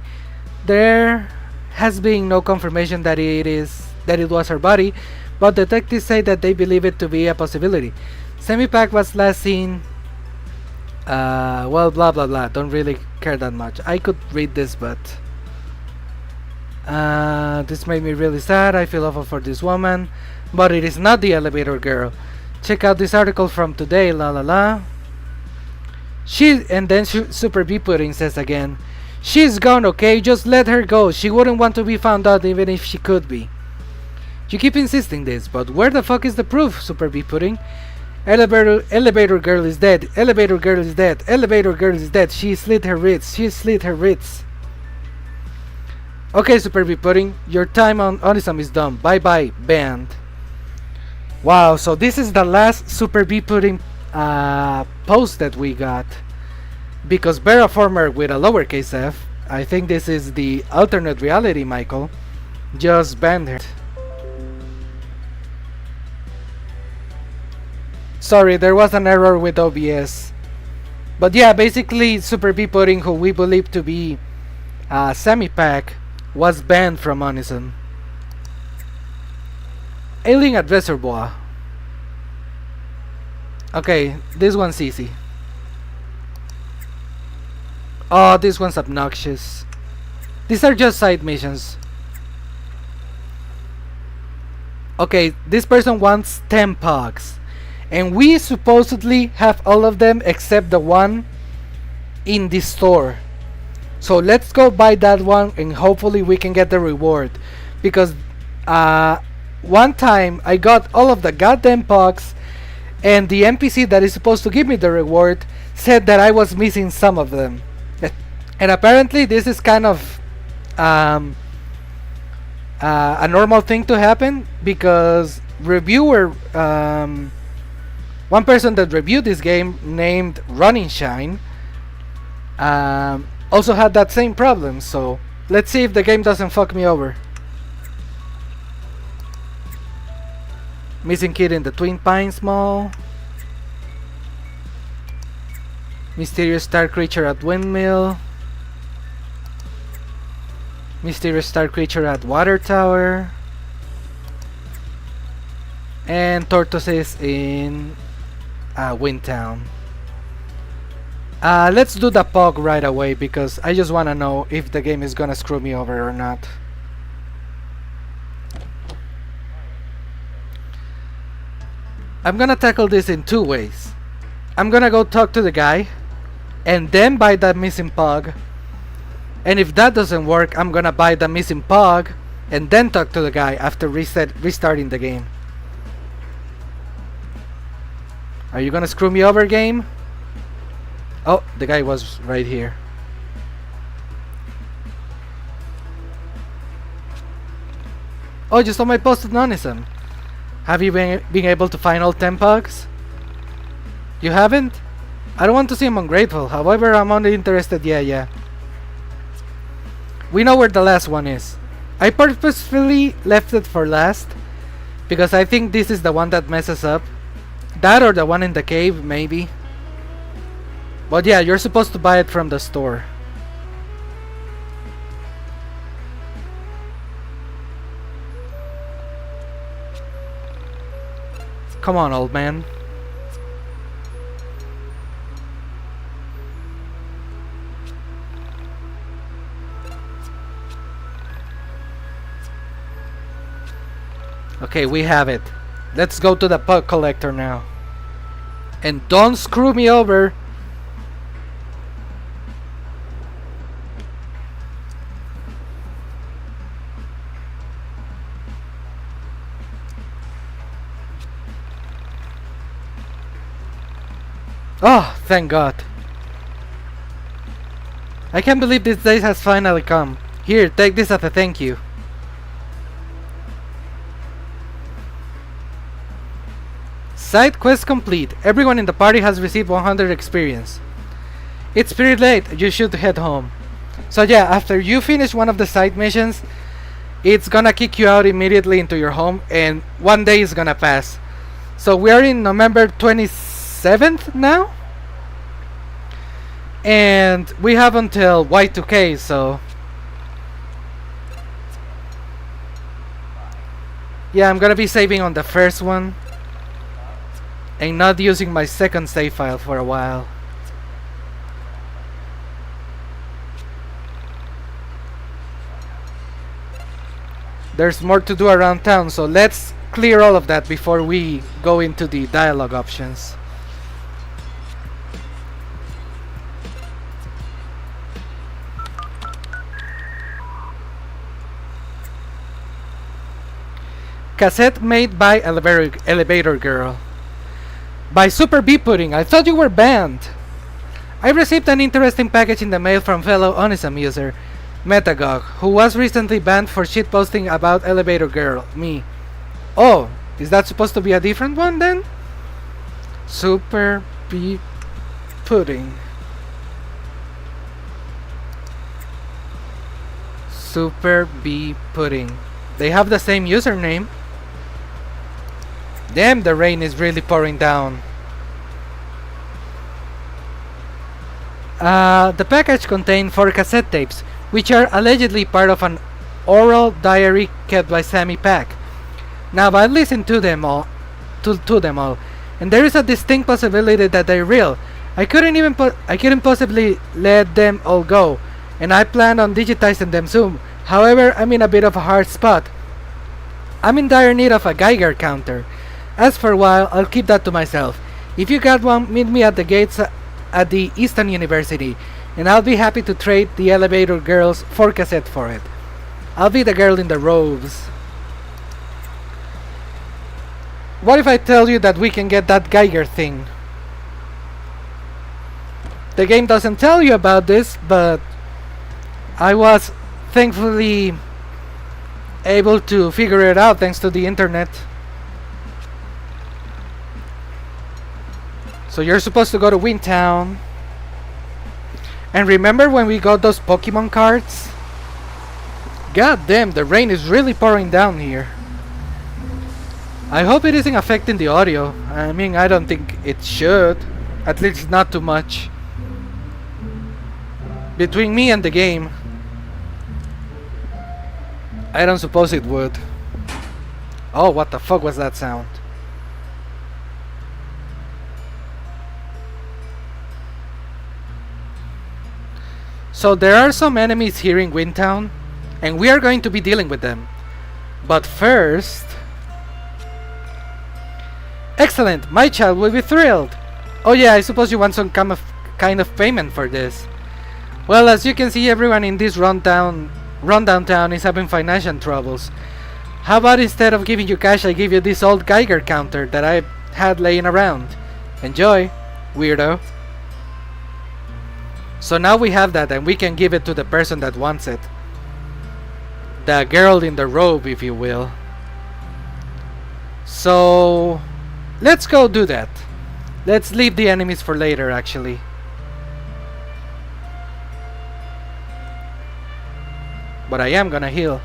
There has been no confirmation that it was her body, but detectives say that they believe it to be a possibility. Semi-Pack was last seen well, blah blah blah, don't really care that much. I could read this, but this made me really sad. I feel awful for this woman, but it is not the elevator girl. Check out this article from today, la la la. Super B Pudding says again, she's gone, okay? Just let her go. She wouldn't want to be found out even if she could be. You keep insisting this, but where the fuck is the proof, Super B Pudding? Elevator girl is dead. Elevator girl is dead. Elevator girl is dead. She slit her wrists. She slit her wrists. Okay, Super B Pudding, your time on Onism is done. Bye bye, banned. Wow, so this is the last Super B Pudding post that we got, because Beraformer with a lowercase f, I think this is the alternate reality Michael, just banned her. Sorry, there was an error with OBS. But yeah, basically Super B Pudding, who we believe to be Semi-Pack, was banned from Onism. Alien at Reservoir. Okay, this one's easy. Oh, this one's obnoxious. These are just side missions. Okay, this person wants 10 pogs, and we supposedly have all of them except the one in the store. So let's go buy that one and hopefully we can get the reward, because one time I got all of the goddamn pogs, and the NPC that is supposed to give me the reward said that I was missing some of them. And apparently this is kind of a normal thing to happen, because reviewer, one person that reviewed this game named Running Shine, also had that same problem. So let's see if the game doesn't fuck me over. Missing kid in the Twin Pines Mall. Mysterious star creature at Windmill. Mysterious star creature at Water Tower. And tortoises in Windtown. Let's do the POG right away, because I just want to know if the game is gonna screw me over or not. I'm gonna tackle this in two ways. I'm gonna go talk to the guy and then buy that missing pug, And if that doesn't work, I'm gonna buy the missing pog and then talk to the guy after restarting the game. Are you gonna screw me over, game? Oh, the guy was right here. Oh, you saw my posted ONISM. Have you been able to find all 10 pugs? You haven't? I don't want to seem ungrateful, however I'm only interested. Yeah. We know where the last one is. I purposefully left it for last because I think this is the one that messes up. That or the one in the cave, maybe. But yeah, you're supposed to buy it from the store. Come on, old man. Okay, we have it. Let's go to the pug collector now. And don't screw me over. Oh, thank God. I can't believe this day has finally come. Here, take this as a thank you. Side quest complete. Everyone in the party has received 100 experience. It's pretty late. You should head home. So yeah, after you finish one of the side missions, it's gonna kick you out immediately into your home, and one day is gonna pass. So we are in November 27th now, and we have until Y2K, so yeah, I'm gonna be saving on the first one and not using my second save file for a while. There's more to do around town, so let's clear all of that before we go into the dialogue options. Cassette made by Elevator Girl. By Super B Pudding, I thought you were banned. I received an interesting package in the mail from fellow ONISM user, Metagog, who was recently banned for shitposting about Elevator Girl, me. Oh, is that supposed to be a different one then? Super B Pudding. Super B Pudding. They have the same username. Damn, the rain is really pouring down. The package contained 4 cassette tapes, which are allegedly part of an oral diary kept by Sammy Pack. Now, I listened to them all, and there is a distinct possibility that they're real. I couldn't possibly let them all go, and I plan on digitizing them soon. However, I'm in a bit of a hard spot. I'm in dire need of a Geiger counter. As for a while, I'll keep that to myself. If you got one, meet me at the gates at the Eastern University, and I'll be happy to trade the Elevator Girl's 4 cassette for it. I'll be the girl in the robes. What if I tell you that we can get that Geiger thing? The game doesn't tell you about this, but I was thankfully able to figure it out thanks to the internet. So you're supposed to go to Windtown. And remember when we got those Pokemon cards? God damn, the rain is really pouring down here. I hope it isn't affecting the audio. I mean, I don't think it should. At least not too much. Between me and the game, I don't suppose it would. Oh, what the fuck was that sound? So there are some enemies here in Windtown, and we are going to be dealing with them. But first... Excellent! My child will be thrilled! Oh yeah, I suppose you want some kind of payment for this. Well, as you can see, everyone in this rundown town is having financial troubles. How about instead of giving you cash, I give you this old Geiger counter that I had laying around. Enjoy, weirdo. So now we have that, and we can give it to the person that wants it. The girl in the robe, if you will. So let's go do that. Let's leave the enemies for later, actually. But I am gonna heal.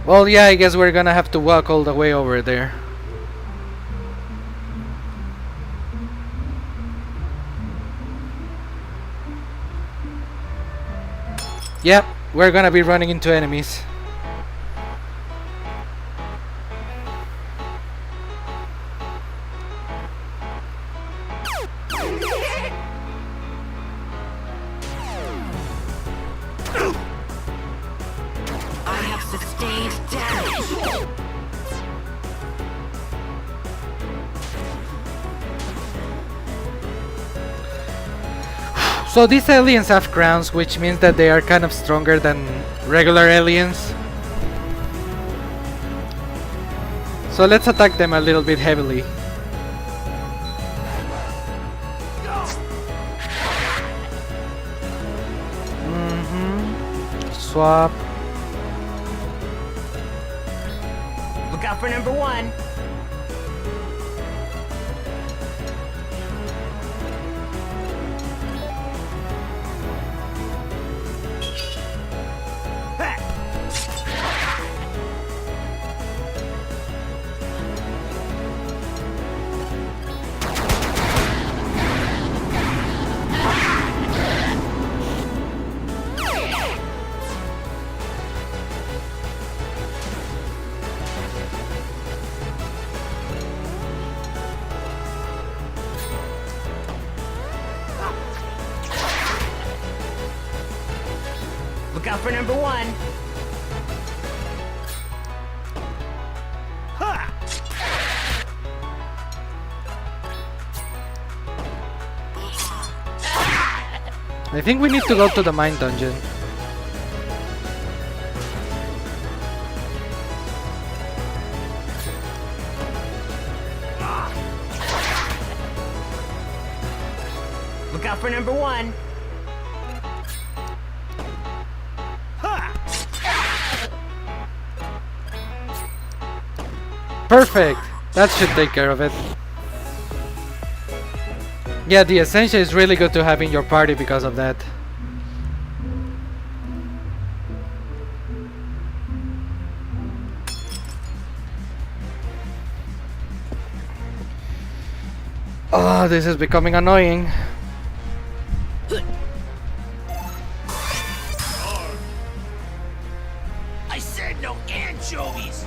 Well, yeah, I guess we're gonna have to walk all the way over there. Yep, we're gonna be running into enemies. So these aliens have crowns, which means that they are kind of stronger than regular aliens. So let's attack them a little bit heavily. Swap. Look out for number one. Look out for number one. I think we need to go to the mine dungeon. Look out for number one. Perfect! That should take care of it. Yeah, the Essentia is really good to have in your party because of that. Oh, this is becoming annoying. I said no anchovies.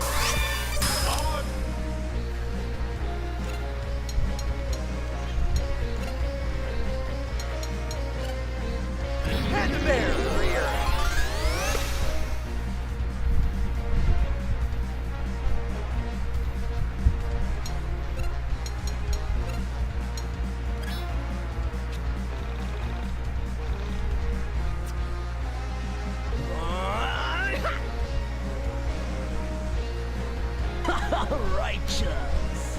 Righteous.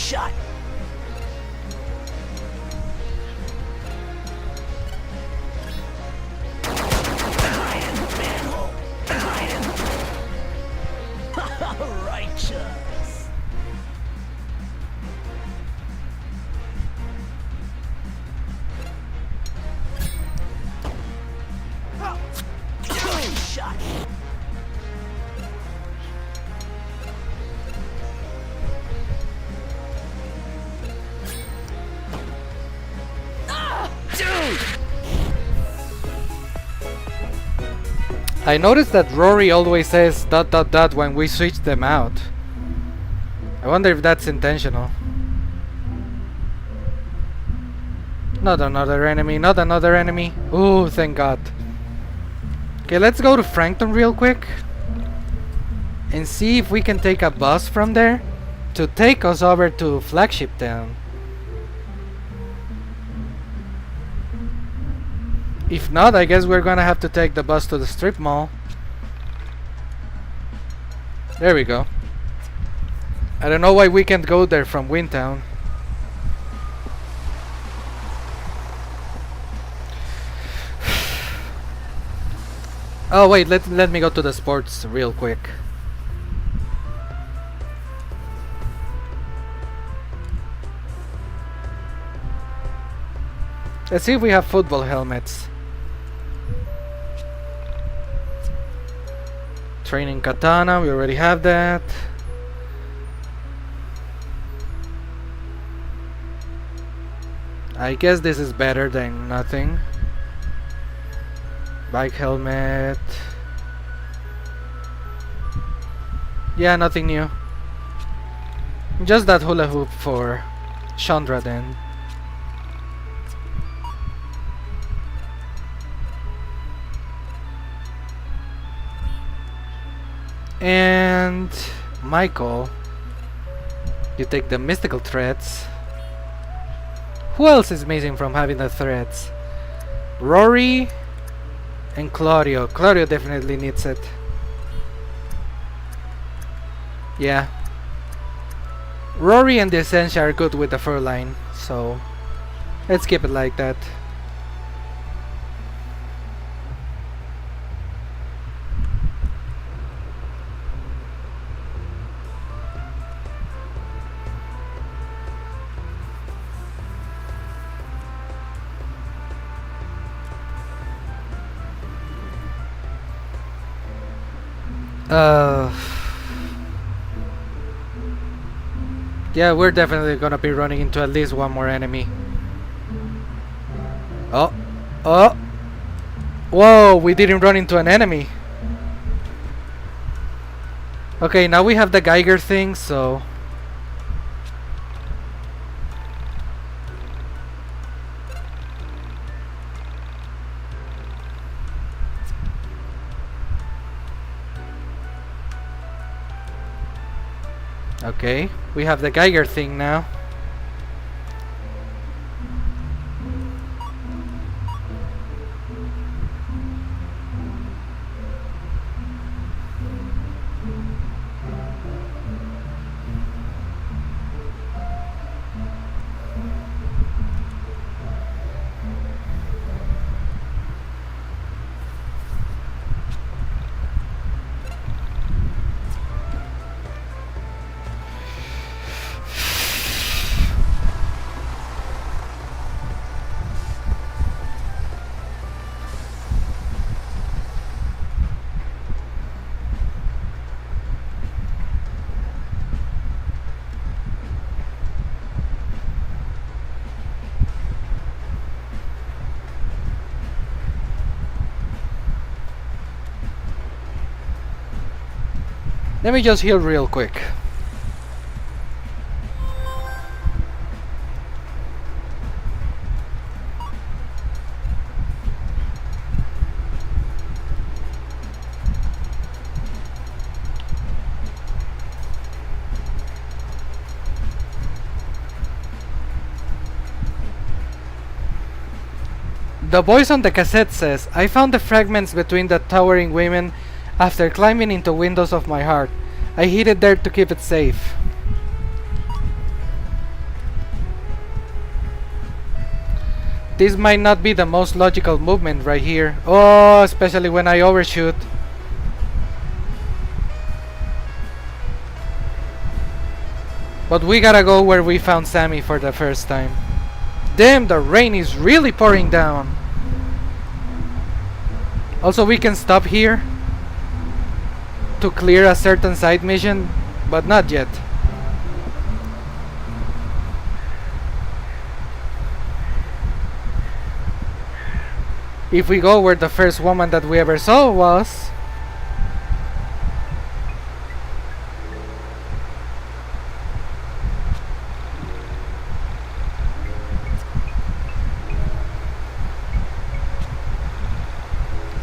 shut. Righteous. Shut. I noticed that Rory always says ... when we switch them out. I wonder if that's intentional. Not another enemy, not another enemy. Ooh, thank God. Okay, let's go to Frankton real quick and see if we can take a bus from there to take us over to Flagship Town. If not, I guess we're gonna have to take the bus to the strip mall. There we go. I don't know why we can't go there from Windtown. Oh wait, let me go to the sports real quick. Let's see if we have football helmets. Training katana, we already have that. I guess this is better than nothing. Bike helmet. Yeah, nothing new. Just that hula hoop for Chondra then. And Michael, you take the mystical threads. Who else is missing from having the threads? Rory and Claudio. Claudio definitely needs it. Yeah. Rory and the Essentia are good with the fur line, so let's keep it like that. Yeah, we're definitely gonna be running into at least one more enemy. Oh, oh, whoa, we didn't run into an enemy. Okay, now we have the Geiger thing, so okay, we have the Geiger thing now. Let me just heal real quick. The voice on the cassette says, I found the fragments between the towering women after climbing into windows of my heart. I hid it there to keep it safe. This might not be the most logical movement right here. Oh, especially when I overshoot. But we gotta go where we found Sammy for the first time. Damn, the rain is really pouring down. Also, we can stop here to clear a certain side mission, but not yet. If we go where the first woman that we ever saw was,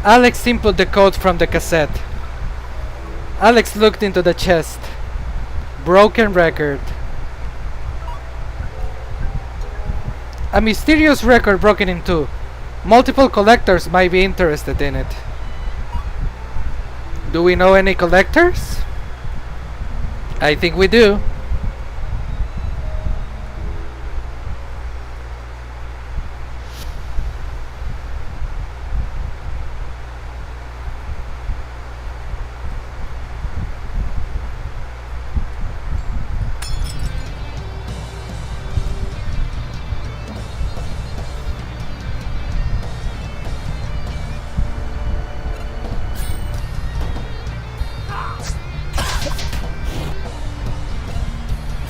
Alex input the code from the cassette. Alex looked into the chest. Broken record. A mysterious record broken in two. Multiple collectors might be interested in it. Do we know any collectors? I think we do.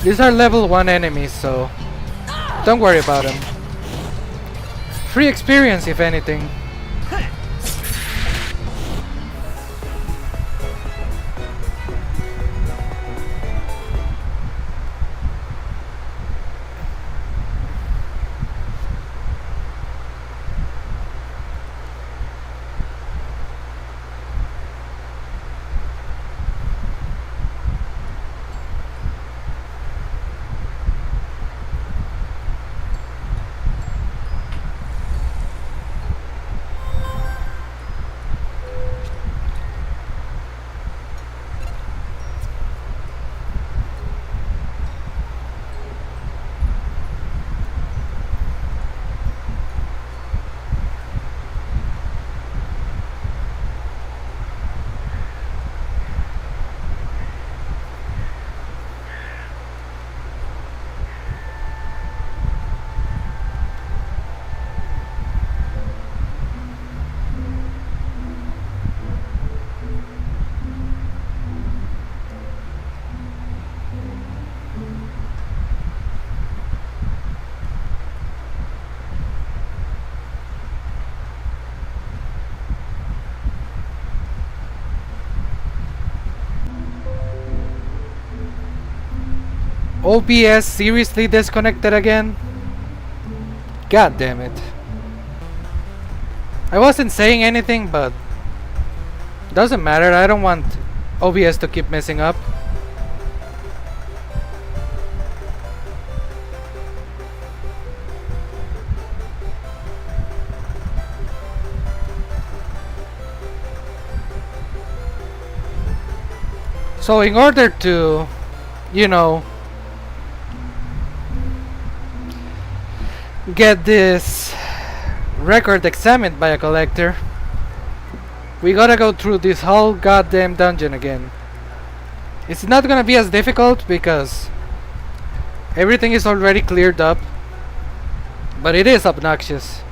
These are level 1 enemies, so don't worry about them. Free experience, if anything. OBS seriously disconnected again? God damn it. I wasn't saying anything, but doesn't matter. I don't want OBS to keep messing up. So in order to, you know, get this record examined by a collector, we gotta go through this whole goddamn dungeon again. It's not gonna be as difficult because everything is already cleared up, but it is obnoxious.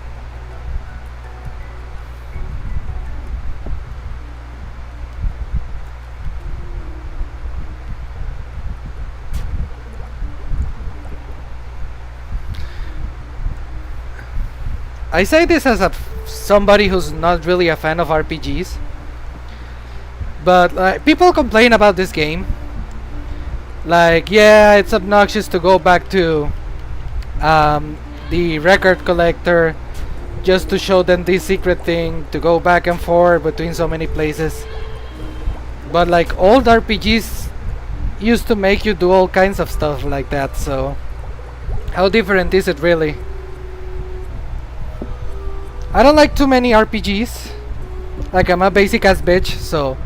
I say this as somebody who's not really a fan of RPGs, but people complain about this game. Like, yeah, it's obnoxious to go back to the record collector just to show them this secret thing, to go back and forth between so many places. But like, old RPGs used to make you do all kinds of stuff like that, so how different is it really? I don't like too many RPGs. Like, I'm a basic ass bitch, so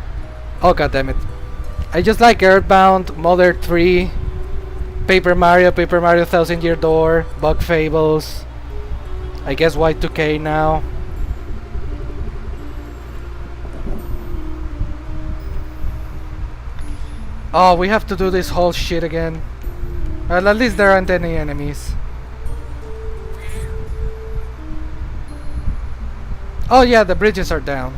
oh god damn it. I just like Earthbound, Mother 3, Paper Mario, Paper Mario Thousand Year Door, Bug Fables, I guess Y2K now. Oh, we have to do this whole shit again. Well, at least there aren't any enemies. Oh yeah, the bridges are down.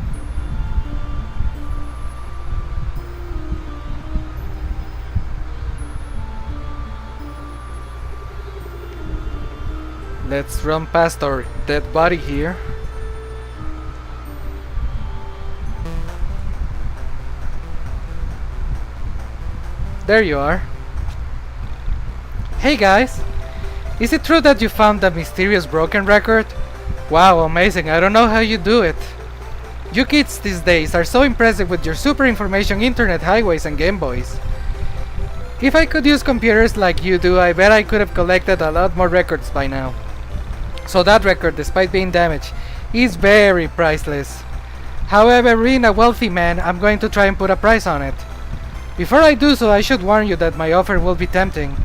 Let's run past our dead body here. There you are. Hey guys! Is it true that you found the mysterious broken record? Wow, amazing. I don't know how you do it. You kids these days are so impressive with your super information internet highways and Game Boys. If I could use computers like you do, I bet I could have collected a lot more records by now. So that record, despite being damaged, is very priceless. However, being a wealthy man, I'm going to try and put a price on it. Before I do so, I should warn you that my offer will be tempting.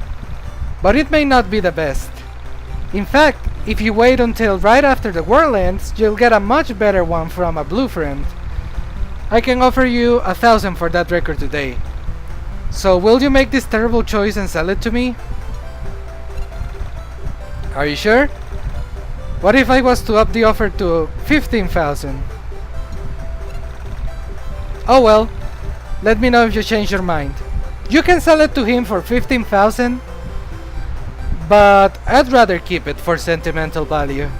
But it may not be the best. In fact, if you wait until right after the world ends, you'll get a much better one from a blue friend. I can offer you 1,000 for that record today. So will you make this terrible choice and sell it to me? Are you sure? What if I was to up the offer to 15,000? Oh well, let me know if you change your mind. You can sell it to him for 15,000, but I'd rather keep it for sentimental value.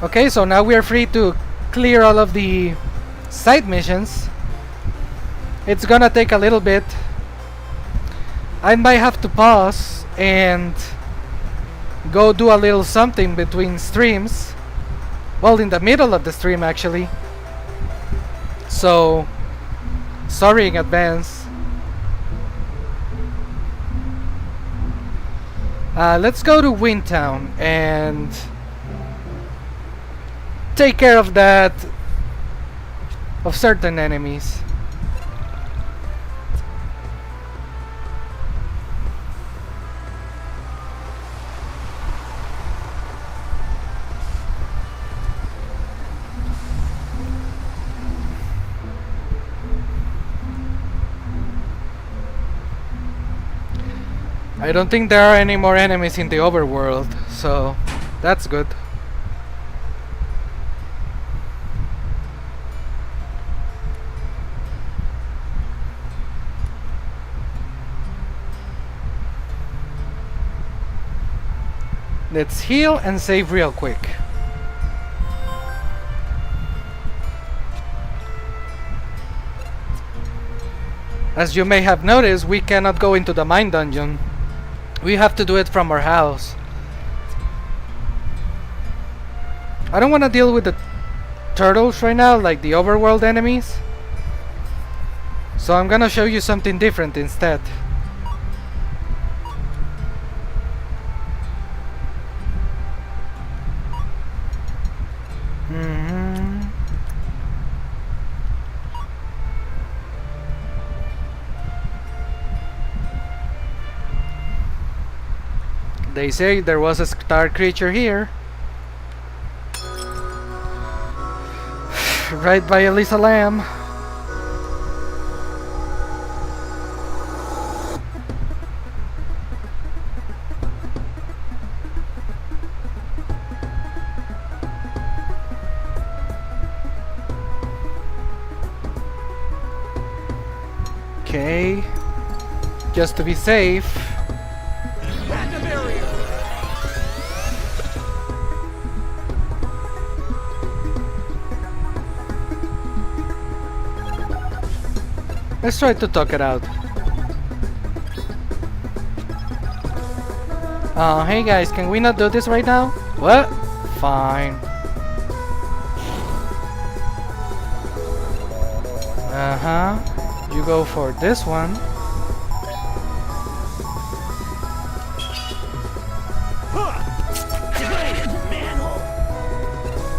Okay, so now we are free to clear all of the side missions. It's gonna take a little bit. I might have to pause and go do a little something between streams. Well, in the middle of the stream actually. So, sorry in advance. Let's go to Windtown and take care of that, of certain enemies. I don't think there are any more enemies in the overworld, so that's good. Let's heal and save real quick. As you may have noticed, we cannot go into the mine dungeon. We have to do it from our house. I don't want to deal with the turtles right now, like the overworld enemies. So I'm gonna show you something different instead. They say there was a star creature here. Right by Elisa Lamb. Okay. Just to be safe. Let's try to talk it out. Hey guys, can we not do this right now? What? Fine. You go for this one.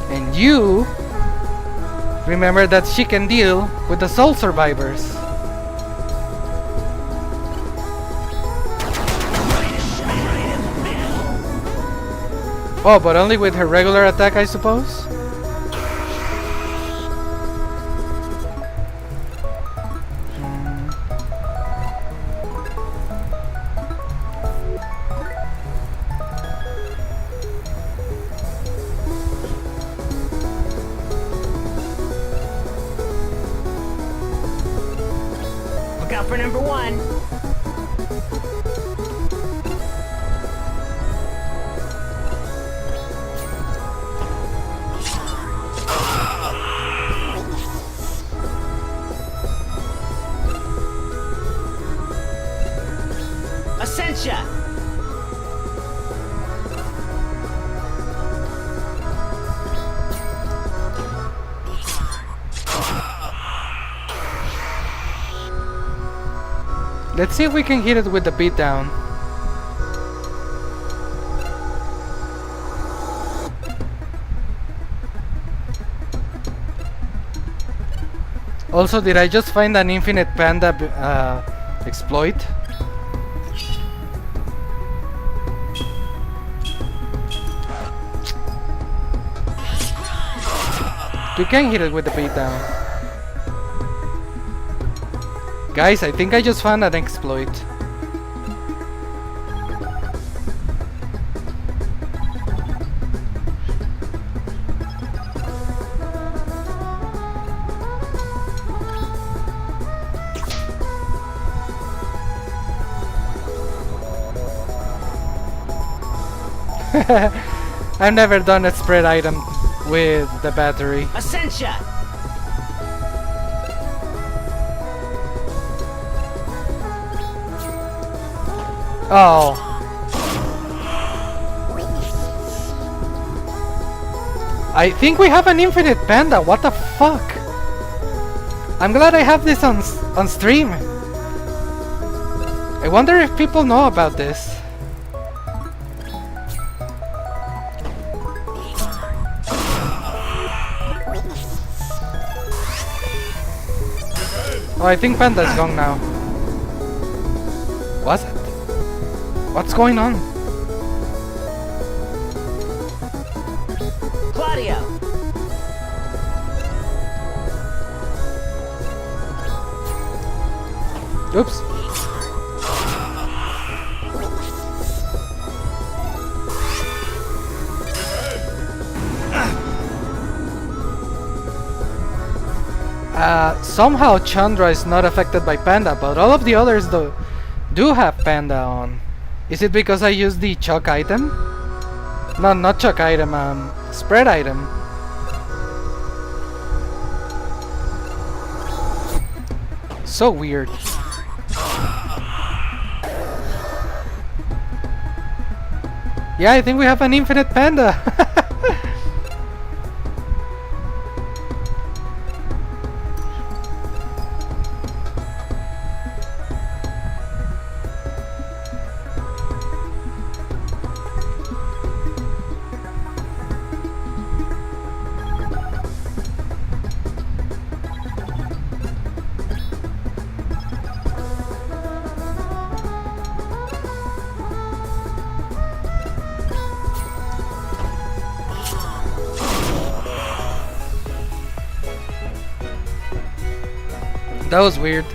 And you remember that she can deal with the soul survivors. Oh, but only with her regular attack, I suppose? Look out for number one. Essentia! Let's see if we can hit it with the beatdown. Also, did I just find an infinite panda exploit? You can hit it with the beatdown. Guys, I think I just found an exploit. I've never done a spread item with the battery. Essentia! Oh. I think we have an infinite panda. What the fuck? I'm glad I have this on stream. I wonder if people know about this. Oh, I think Panda's gone now. Was it? What's going on? Claudio! Oops. Somehow Chondra is not affected by Panda, but all of the others do have Panda on. Is it because I used the chuck item? No, not chuck item, spread item. So weird. Yeah, I think we have an infinite panda. That was weird.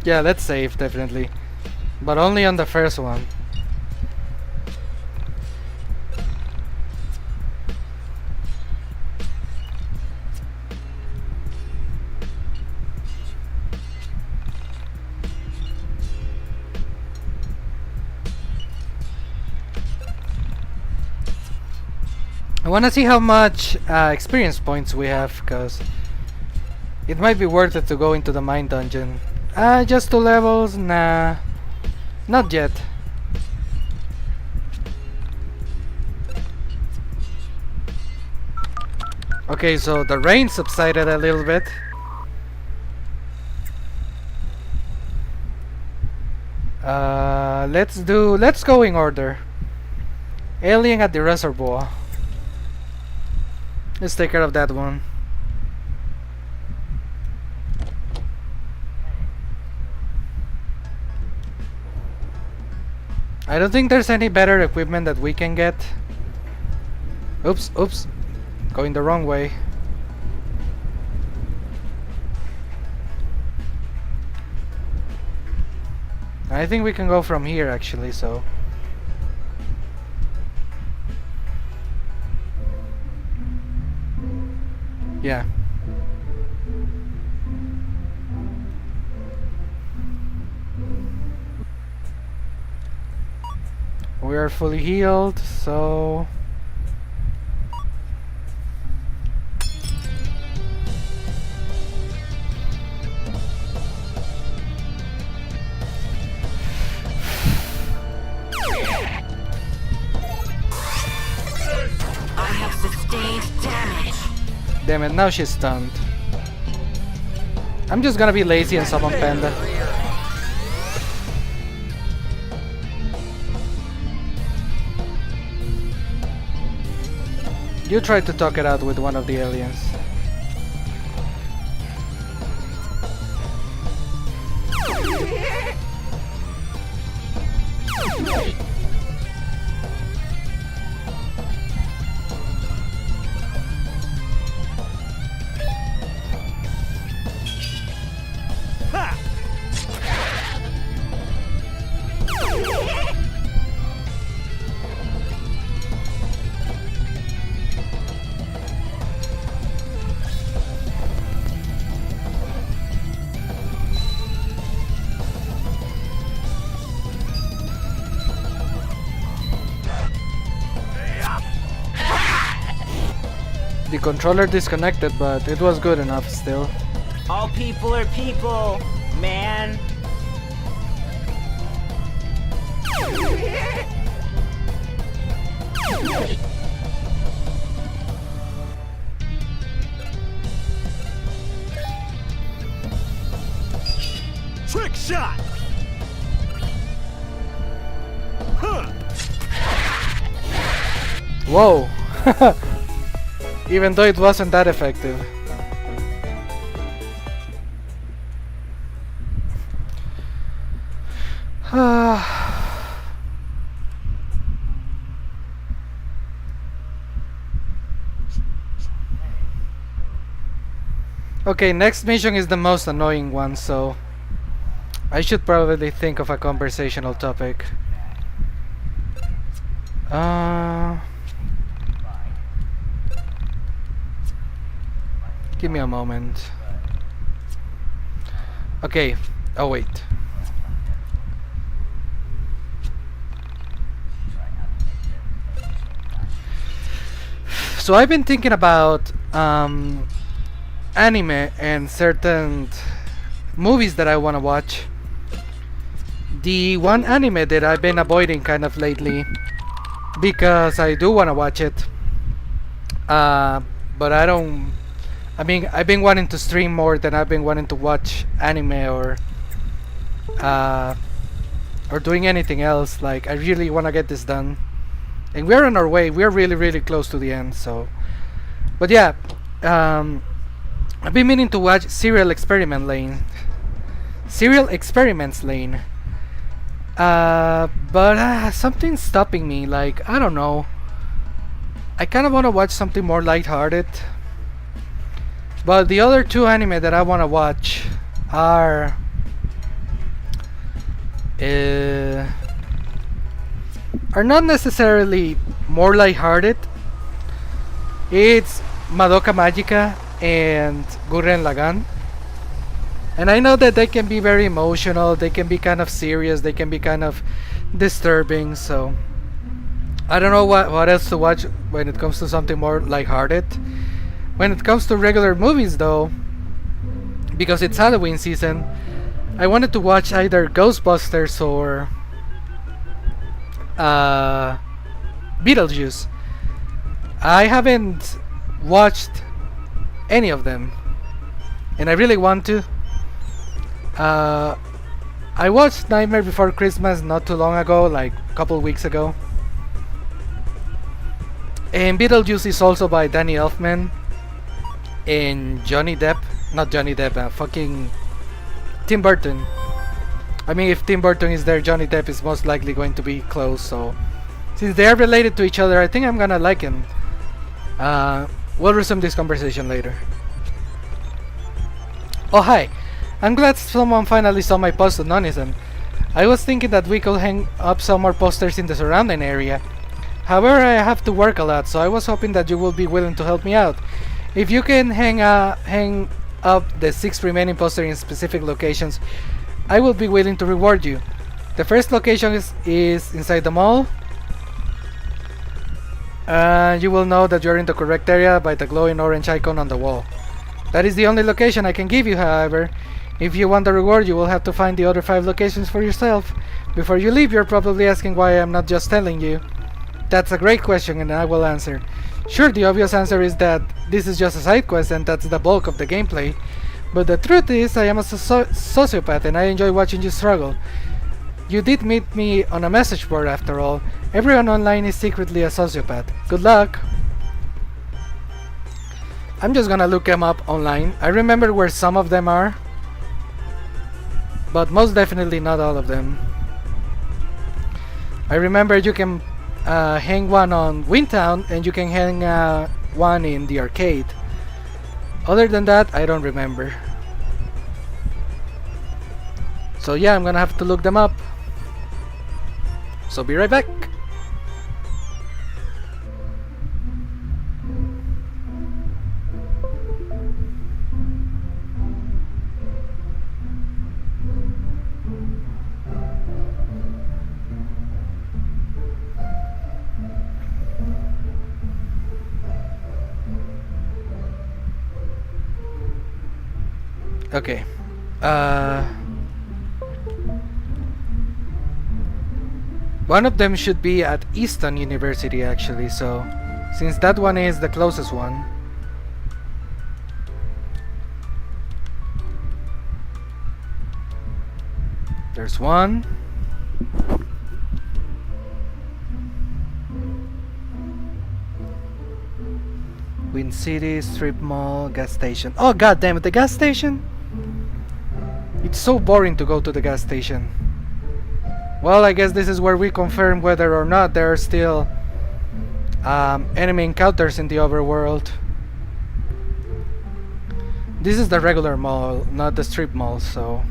Yeah, let's save, definitely. But only on the first one. I want to see how much experience points we have, because it might be worth it to go into the mine dungeon. Just 2 levels? Nah, not yet. Okay, so the rain subsided a little bit. Let's go in order. Alien at the reservoir. Let's take care of that one. I don't think there's any better equipment that we can get. Oops, oops. Going the wrong way. I think we can go from here actually, so. Yeah. We are fully healed, so. I have sustained damage. Damn it, now she's stunned. I'm just gonna be lazy and summon Panda. You try to talk it out with one of the aliens. The controller disconnected, but it was good enough still. All people are people, man. Trick shot! Huh. Whoa! Even though it wasn't that effective. Okay, next mission is the most annoying one, so I should probably think of a conversational topic. Give me a moment. Okay. Oh wait. So I've been thinking about anime and certain movies that I want to watch. The one anime that I've been avoiding kind of lately, because I do want to watch it, but I don't. I mean, I've been wanting to stream more than I've been wanting to watch anime or doing anything else. Like, I really want to get this done, and we're on our way. We're really close to the end. So, but yeah, I've been meaning to watch Serial Experiments Lane, but something's stopping me. Like, I don't know. I kind of want to watch something more lighthearted. But the other 2 anime that I want to watch are not necessarily more lighthearted. It's Madoka Magica and Gurren Lagann. And I know that they can be very emotional, they can be kind of serious, they can be kind of disturbing, so I don't know what else to watch when it comes to something more lighthearted. When it comes to regular movies, though, because it's Halloween season, I wanted to watch either Ghostbusters or Beetlejuice. I haven't watched any of them, and I really want to. I watched Nightmare Before Christmas not too long ago, like a couple weeks ago. And Beetlejuice is also by Danny Elfman and Johnny Depp. Not Johnny Depp, fucking Tim Burton. I mean, if Tim Burton is there, Johnny Depp is most likely going to be close, so since they are related to each other, I think I'm gonna like him. We'll resume this conversation later. Oh, hi. I'm glad someone finally saw my post on ONISM. I was thinking that we could hang up some more posters in the surrounding area. However, I have to work a lot, so I was hoping that you would be willing to help me out. If you can hang up the 6 remaining posters in specific locations, I will be willing to reward you. The first location is inside the mall. You will know that you're in the correct area by the glowing orange icon on the wall. That is the only location I can give you, however. If you want the reward, you will have to find the other 5 locations for yourself. Before you leave, you're probably asking why I'm not just telling you. That's a great question, and I will answer. Sure, the obvious answer is that this is just a side quest and that's the bulk of the gameplay. But the truth is, I am a sociopath and I enjoy watching you struggle. You did meet me on a message board after all. Everyone online is secretly a sociopath. Good luck! I'm just gonna look them up online. I remember where some of them are, but most definitely not all of them. I remember you can hang one on Windtown and you can hang one in the arcade. Other than that, I don't remember. So yeah, I'm gonna have to look them up. So be right back. Okay. One of them should be at Easton University actually, so since that one is the closest one. There's one. Wind City, Strip Mall, gas station. Oh god damn it, the gas station? It's so boring to go to the gas station. Well, I guess this is where we confirm whether or not there are still enemy encounters in the overworld. This is the regular mall, not the strip mall, so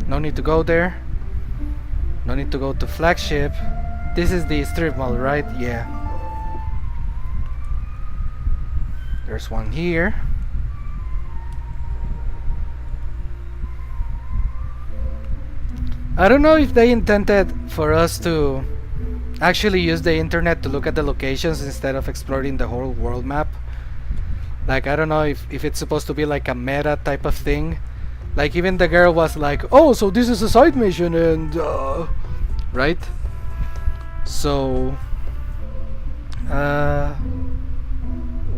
no need to go there. No need to go to Flagship. This is the strip mall, right? Yeah. There's one here. I don't know if they intended for us to actually use the internet to look at the locations instead of exploring the whole world map. Like, I don't know if it's supposed to be like a meta type of thing. Like, even the girl was like, oh, so this is a side mission and right? So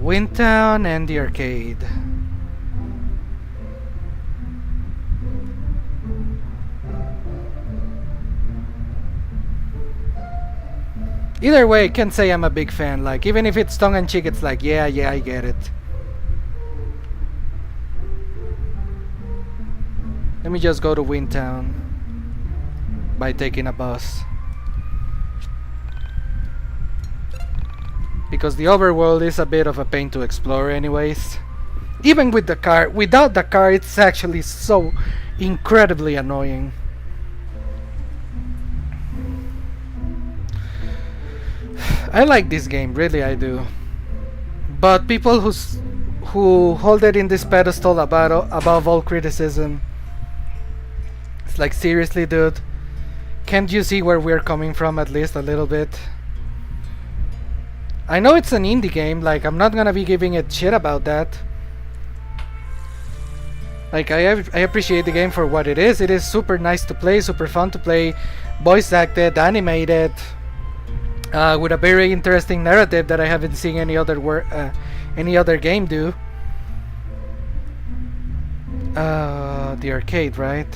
Windtown and the arcade. Either way, I can't say I'm a big fan. Like, even if it's tongue-in-cheek, it's like, yeah, I get it. Let me just go to Windtown by taking a bus. Because the overworld is a bit of a pain to explore anyways. Even with the car. Without the car, it's actually so incredibly annoying. I like this game, really I do. But people who hold it in this pedestal above all criticism, it's like, seriously dude, can't you see where we're coming from at least a little bit? I know it's an indie game, like I'm not gonna be giving it shit about that. Like I appreciate the game for what it is. It is super nice to play, super fun to play, voice acted, animated, with a very interesting narrative that I haven't seen any other game do. The arcade, right?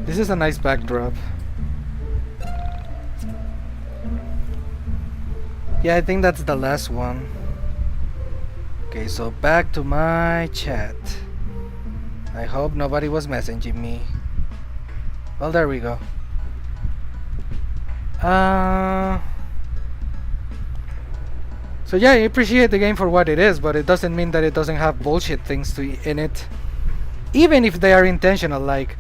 This is a nice backdrop. Yeah, I think that's the last one. Okay, so back to my chat. I hope nobody was messaging me. Well, there we go. So yeah, I appreciate the game for what it is, but it doesn't mean that it doesn't have bullshit things in it. Even if they are intentional, like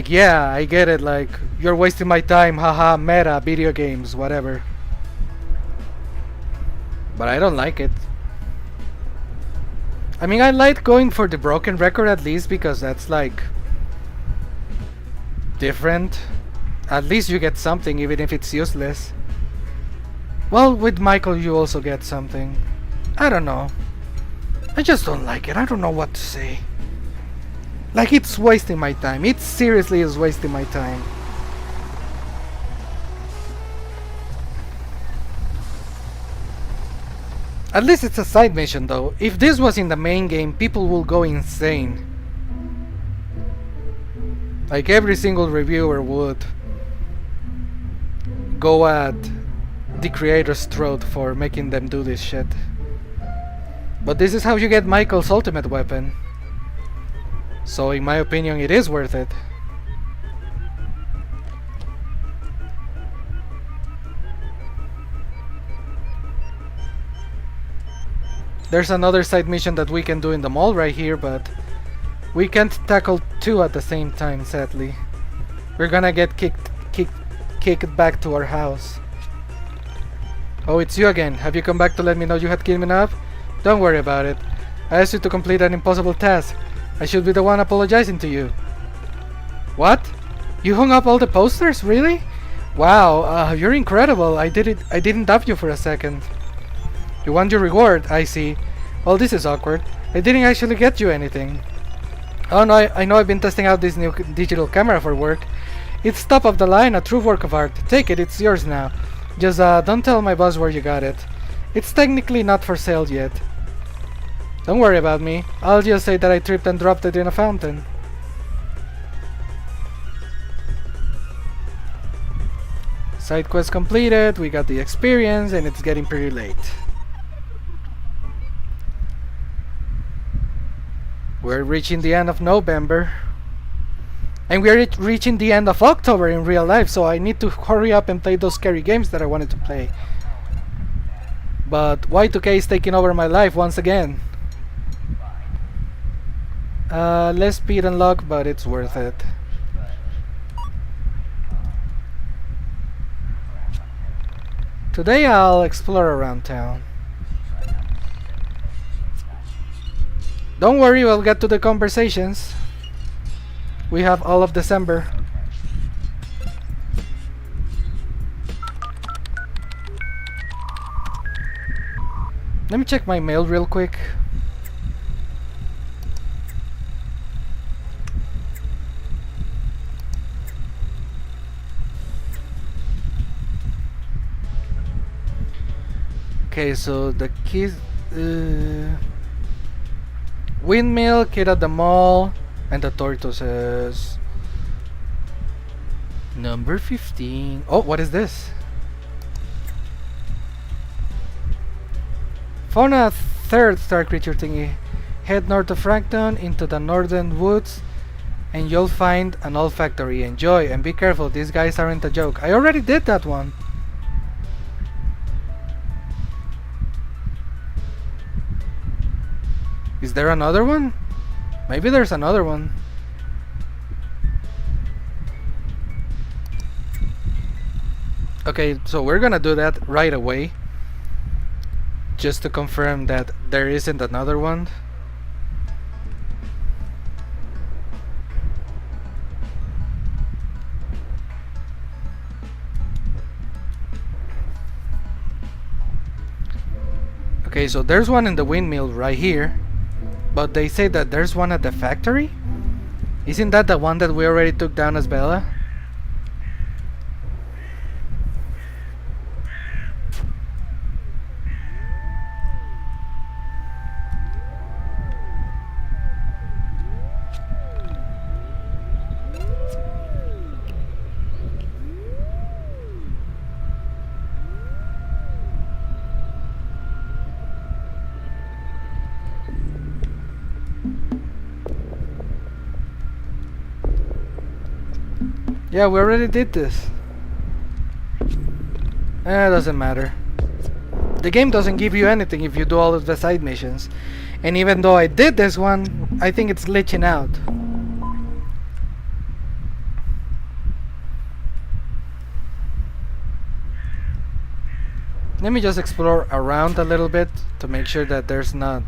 yeah, I get it, like you're wasting my time, haha, meta, video games, whatever. But I don't like it. I mean, I like going for the broken record at least, because that's like different. At least you get something, even if it's useless. Well, with Michael you also get something. I don't know. I just don't like it. I don't know what to say. Like, it's wasting my time. It seriously is wasting my time. At least it's a side mission though. If this was in the main game, people will go insane. Like, every single reviewer would go at the creator's throat for making them do this shit. But this is how you get Michael's ultimate weapon. So in my opinion, it is worth it. There's another side mission that we can do in the mall right here, but we can't tackle two at the same time, sadly. We're gonna get kicked back to our house. Oh, it's you again. Have you come back to let me know you had given up? Don't worry about it. I asked you to complete an impossible task. I should be the one apologizing to you. What? You hung up all the posters? Really? Wow, you're incredible. I didn't doubt you for a second. You want your reward, I see. Well, this is awkward. I didn't actually get you anything. Oh no, I know I've been testing out this new digital camera for work. It's top of the line, a true work of art. Take it, it's yours now. Just don't tell my boss where you got it. It's technically not for sale yet. Don't worry about me. I'll just say that I tripped and dropped it in a fountain. Side quest completed, we got the experience, and it's getting pretty late. We're reaching the end of November. And we're reaching the end of October in real life, so I need to hurry up and play those scary games that I wanted to play. But Y2K is taking over my life once again. Less speed and luck, but it's worth it. Today I'll explore around town. Don't worry, we'll get to the conversations. We have all of December. Let me check my mail real quick. Okay, so the keys, Windmill, kid at the mall, and the tortoises. Number 15. Oh, what is this? Found a third star creature thingy. Head north of Frankton into the northern woods and you'll find an olfactory. Enjoy and be careful, these guys aren't a joke. I already did that one. Is there another one? Maybe there's another one. Okay, so we're gonna do that right away. Just to confirm that there isn't another one. Okay, so there's one in the windmill right here, but they say that there's one at the factory? Isn't that the one that we already took down as Vella? Yeah, we already did this. Doesn't matter. The game doesn't give you anything if you do all of the side missions. And even though I did this one, I think it's glitching out. Let me just explore around a little bit to make sure that there's not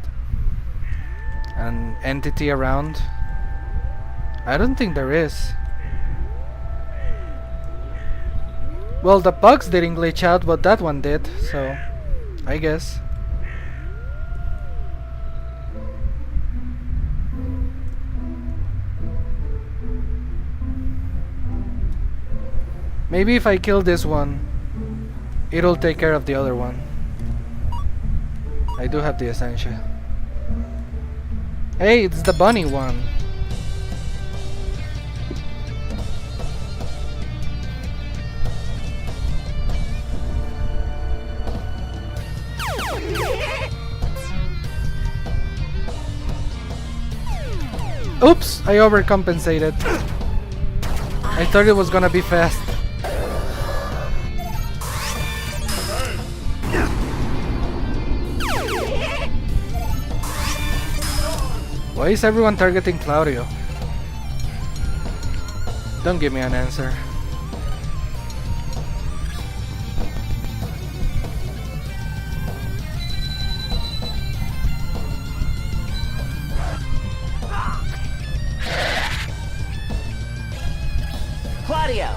an entity around. I don't think there is. Well, the pogs didn't glitch out, but that one did, so I guess. Maybe if I kill this one, it'll take care of the other one. I do have the Essentia. Hey, it's the bunny one. Oops, I overcompensated. I thought it was gonna be fast. Why is everyone targeting Claudio? Don't give me an answer. Claudio!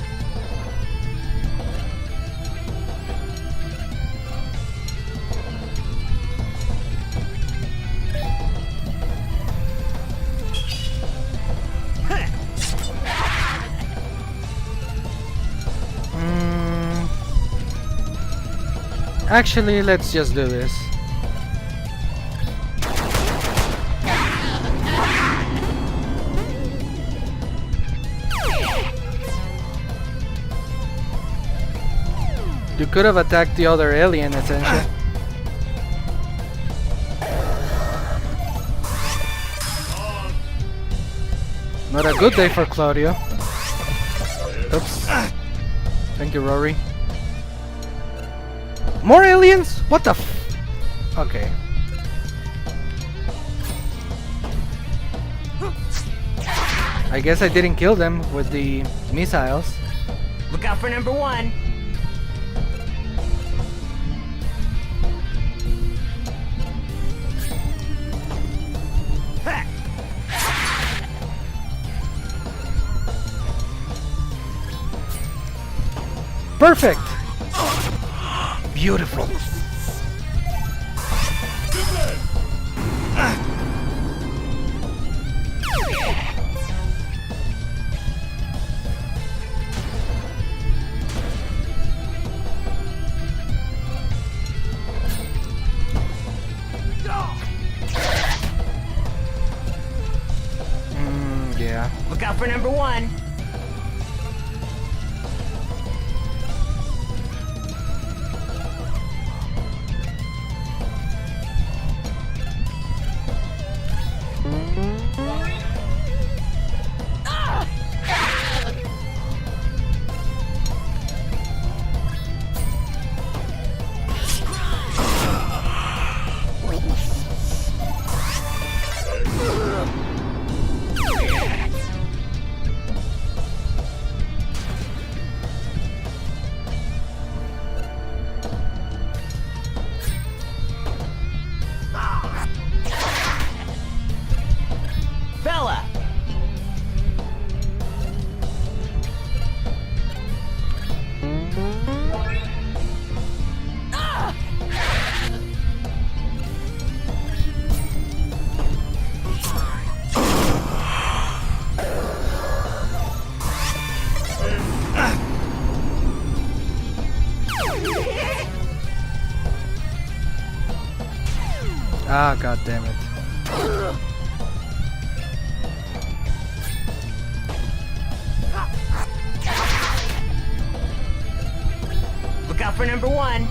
Actually, let's just do this. You could have attacked the other alien, Essentia. Not a good day for Claudio. Oops. Thank you, Rory. More aliens? What the f... Okay. I guess I didn't kill them with the missiles. Look out for number one. Perfect! Beautiful. Yeah. Look out for number one. Ah, god damn it. Look out for number 1.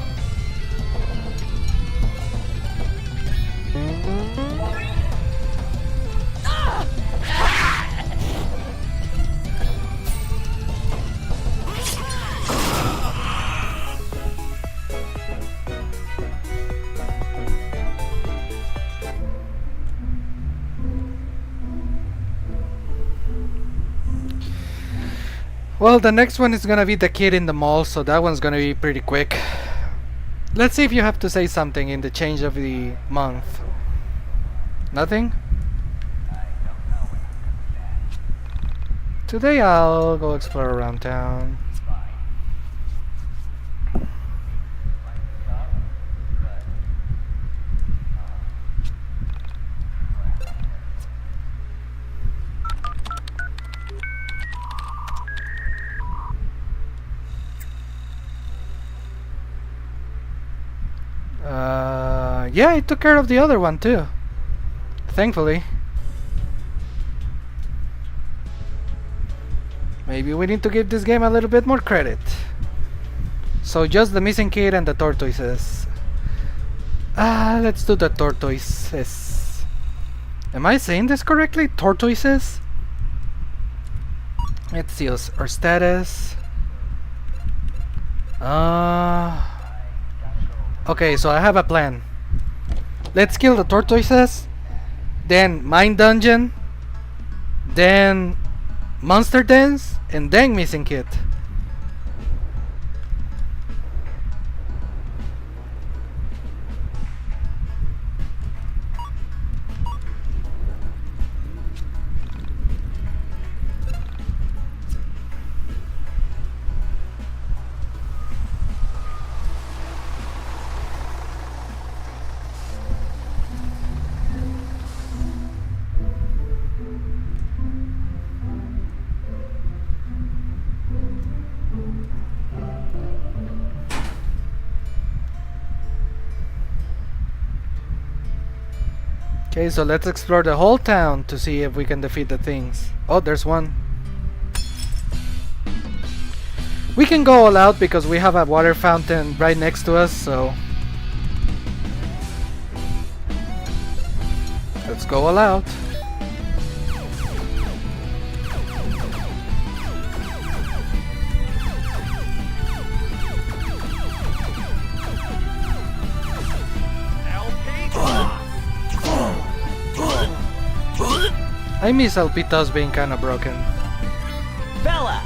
Well, the next one is gonna be the kid in the mall, so that one's gonna be pretty quick. Let's see if you have to say something in the change of the month. Nothing? Today I'll go explore around town. Yeah, I took care of the other one too. Thankfully. Maybe we need to give this game a little bit more credit. So just the missing kid and the tortoises. Let's do the tortoises. Am I saying this correctly? Tortoises? Let's see our status. Okay, so I have a plan. Let's kill the tortoises, then mine dungeon, then monster dance, and then missing kid. Okay, so let's explore the whole town to see if we can defeat the things. Oh, there's one. We can go all out because we have a water fountain right next to us, so let's go all out. I miss Alpitos being kinda broken. Vella!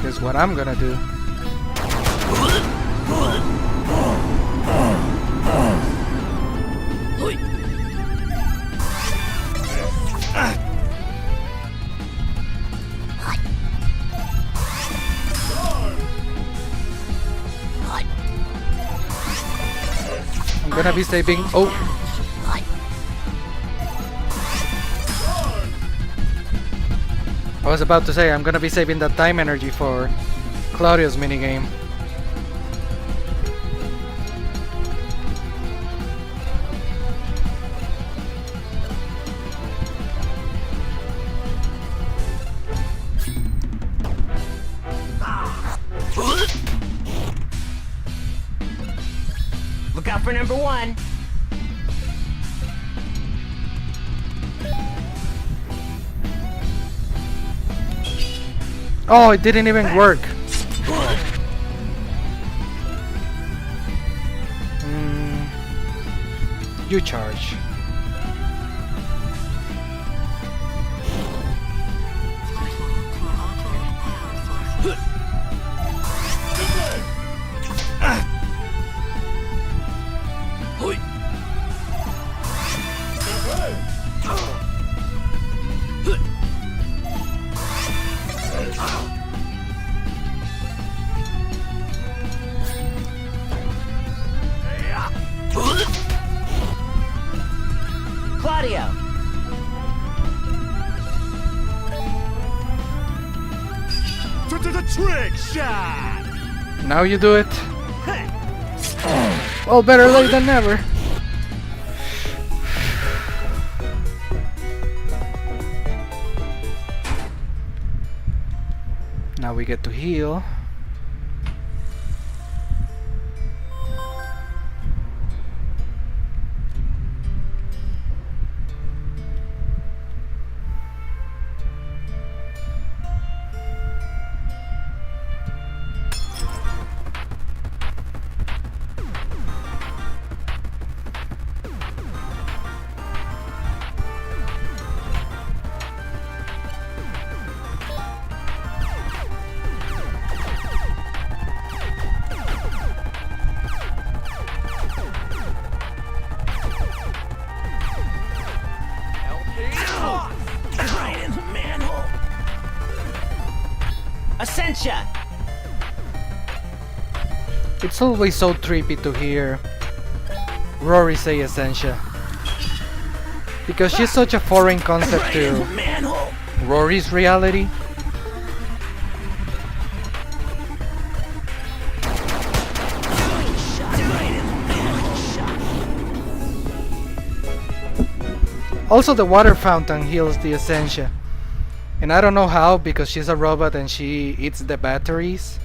Here's what I'm gonna do. I'm gonna be saving. Oh! I was about to say I'm gonna be saving that time energy for Claudio's minigame. Look out for number 1. Oh, it didn't even work. You charge. Trick shot! Now you do it. Well, better late than never. Now we get to heal. Essentia! It's always so trippy to hear Rory say Essentia, because she's such a foreign concept to Rory's reality. Also, the water fountain heals the Essentia. And I don't know how, because she's a robot and she eats the batteries.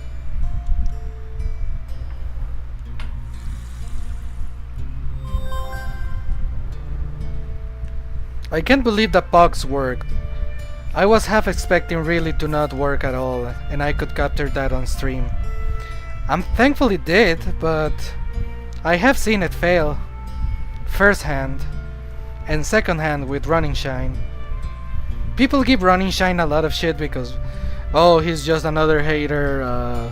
I can't believe the pogs worked. I was half expecting really to not work at all, and I could capture that on stream. I'm thankful it did, but I have seen it fail. First hand, and second hand with Running Shine. People give Running Shine a lot of shit because, oh, he's just another hater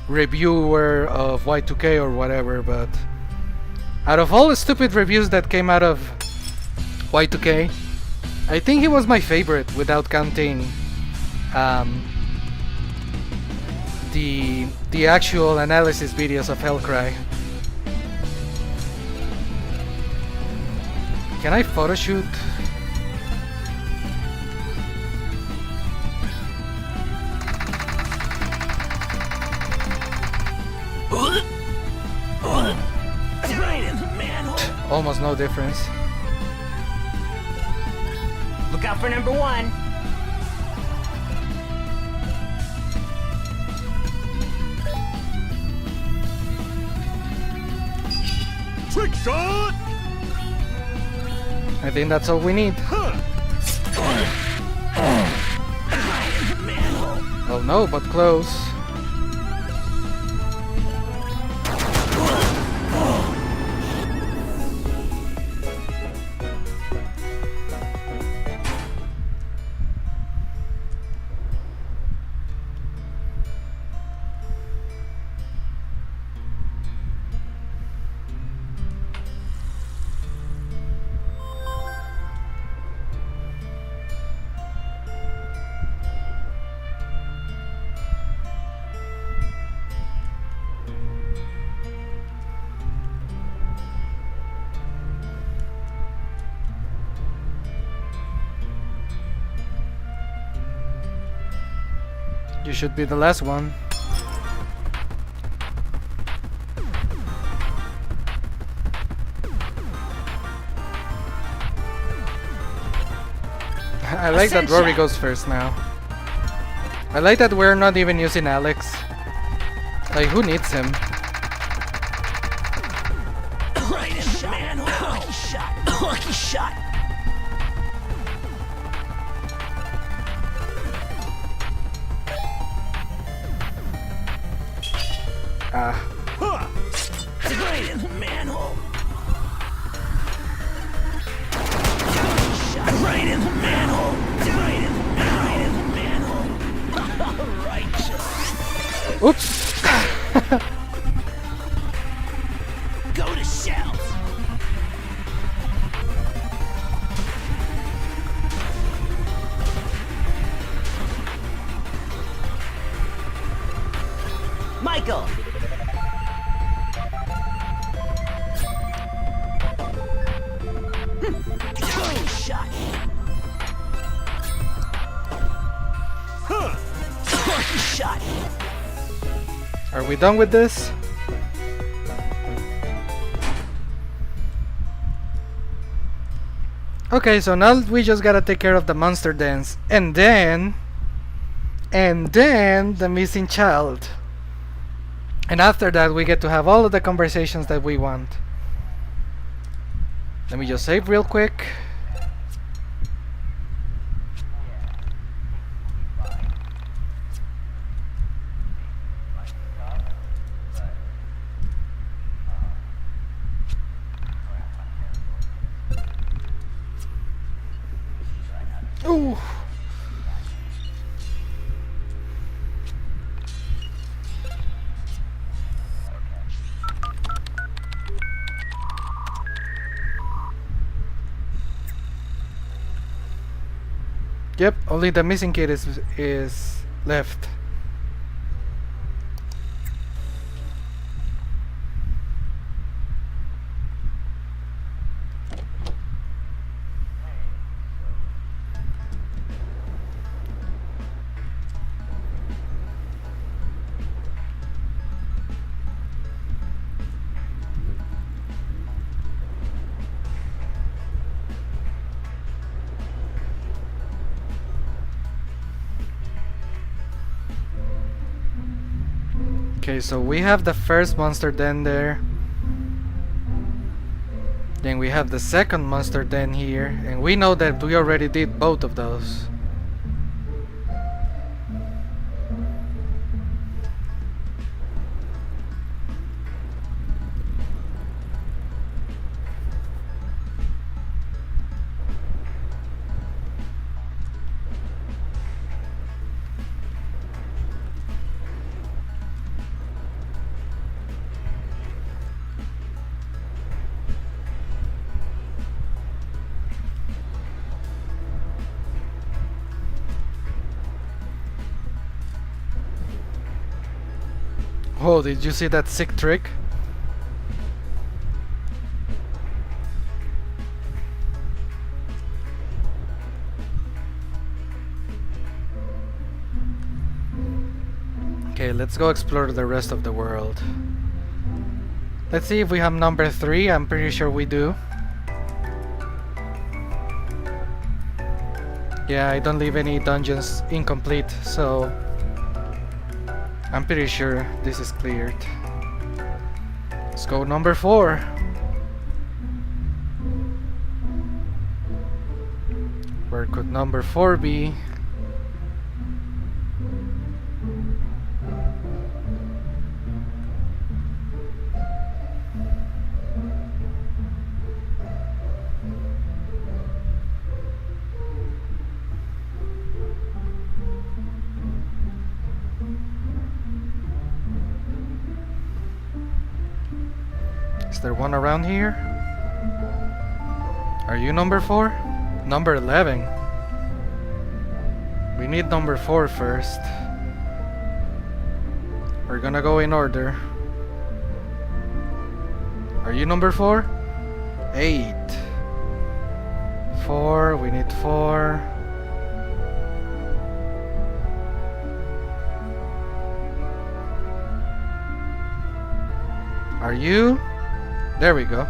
reviewer of Y2K or whatever, but out of all the stupid reviews that came out of Y2K, I think he was my favorite without counting the actual analysis videos of Hellcry. Can I photoshoot? Almost no difference. Look out for number 1. Trick shot! I think that's all we need. Oh no, but close. You should be the last one. I like that Rory goes first now. I like that we're not even using Alex. Like, who needs him? Right in the manhole. Lucky shot. Lucky shot. Right in the manhole. Right in the manhole. Right in the manhole. Right in the manhole. Oops. Go to shells. Michael. Shot. Are we done with this? Okay, so now we just gotta take care of the monster dens, and then the missing child. And after that we get to have all of the conversations that we want. Let me just save real quick. Ooh. Yep, only the missing kid is left. Okay, so we have the first monster den there. Then we have the second monster den here, and we know that we already did both of those. Oh, did you see that sick trick? Okay, let's go explore the rest of the world. Let's see if we have number 3. I'm pretty sure we do. Yeah, I don't leave any dungeons incomplete, so I'm pretty sure this is cleared. Let's go number 4. Where could number 4 be? Is there one around here? Are you number 4? Number 11. We need number 4 first. We're gonna go in order. Are you number 4? 8. 4, we need 4. Are you? There we go.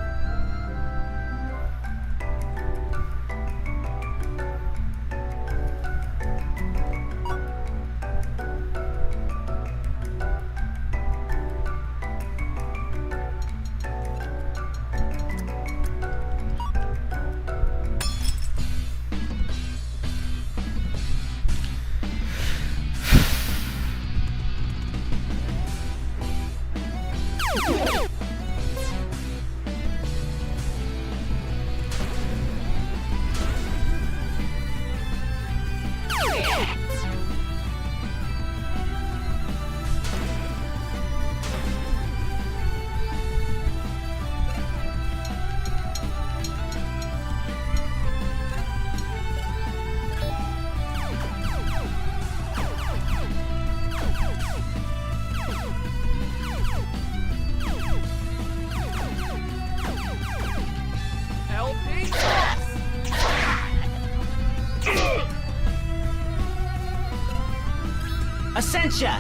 Essentia!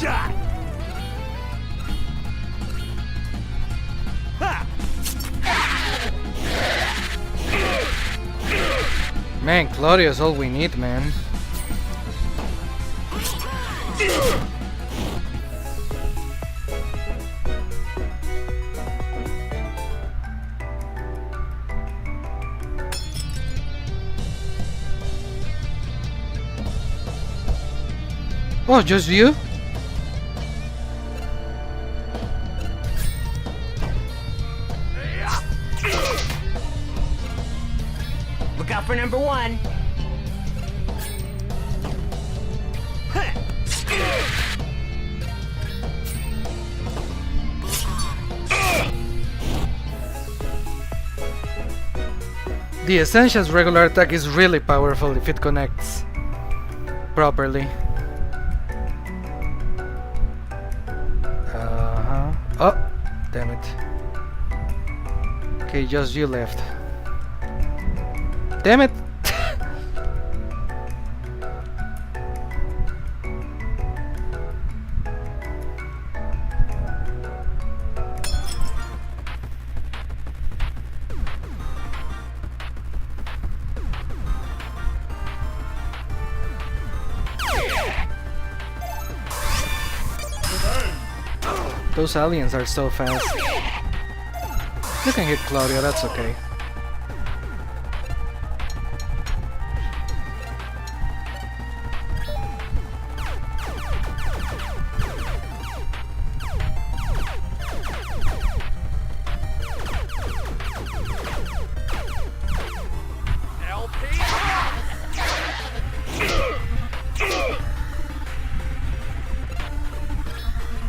shot! Man, Claudio's all we need, man. Oh, just you? Look out for number one. The Essentia's regular attack is really powerful if it connects properly. Oh, damn it. Okay, just you left. Damn it! Those aliens are so fast. You can hit Claudio, that's okay.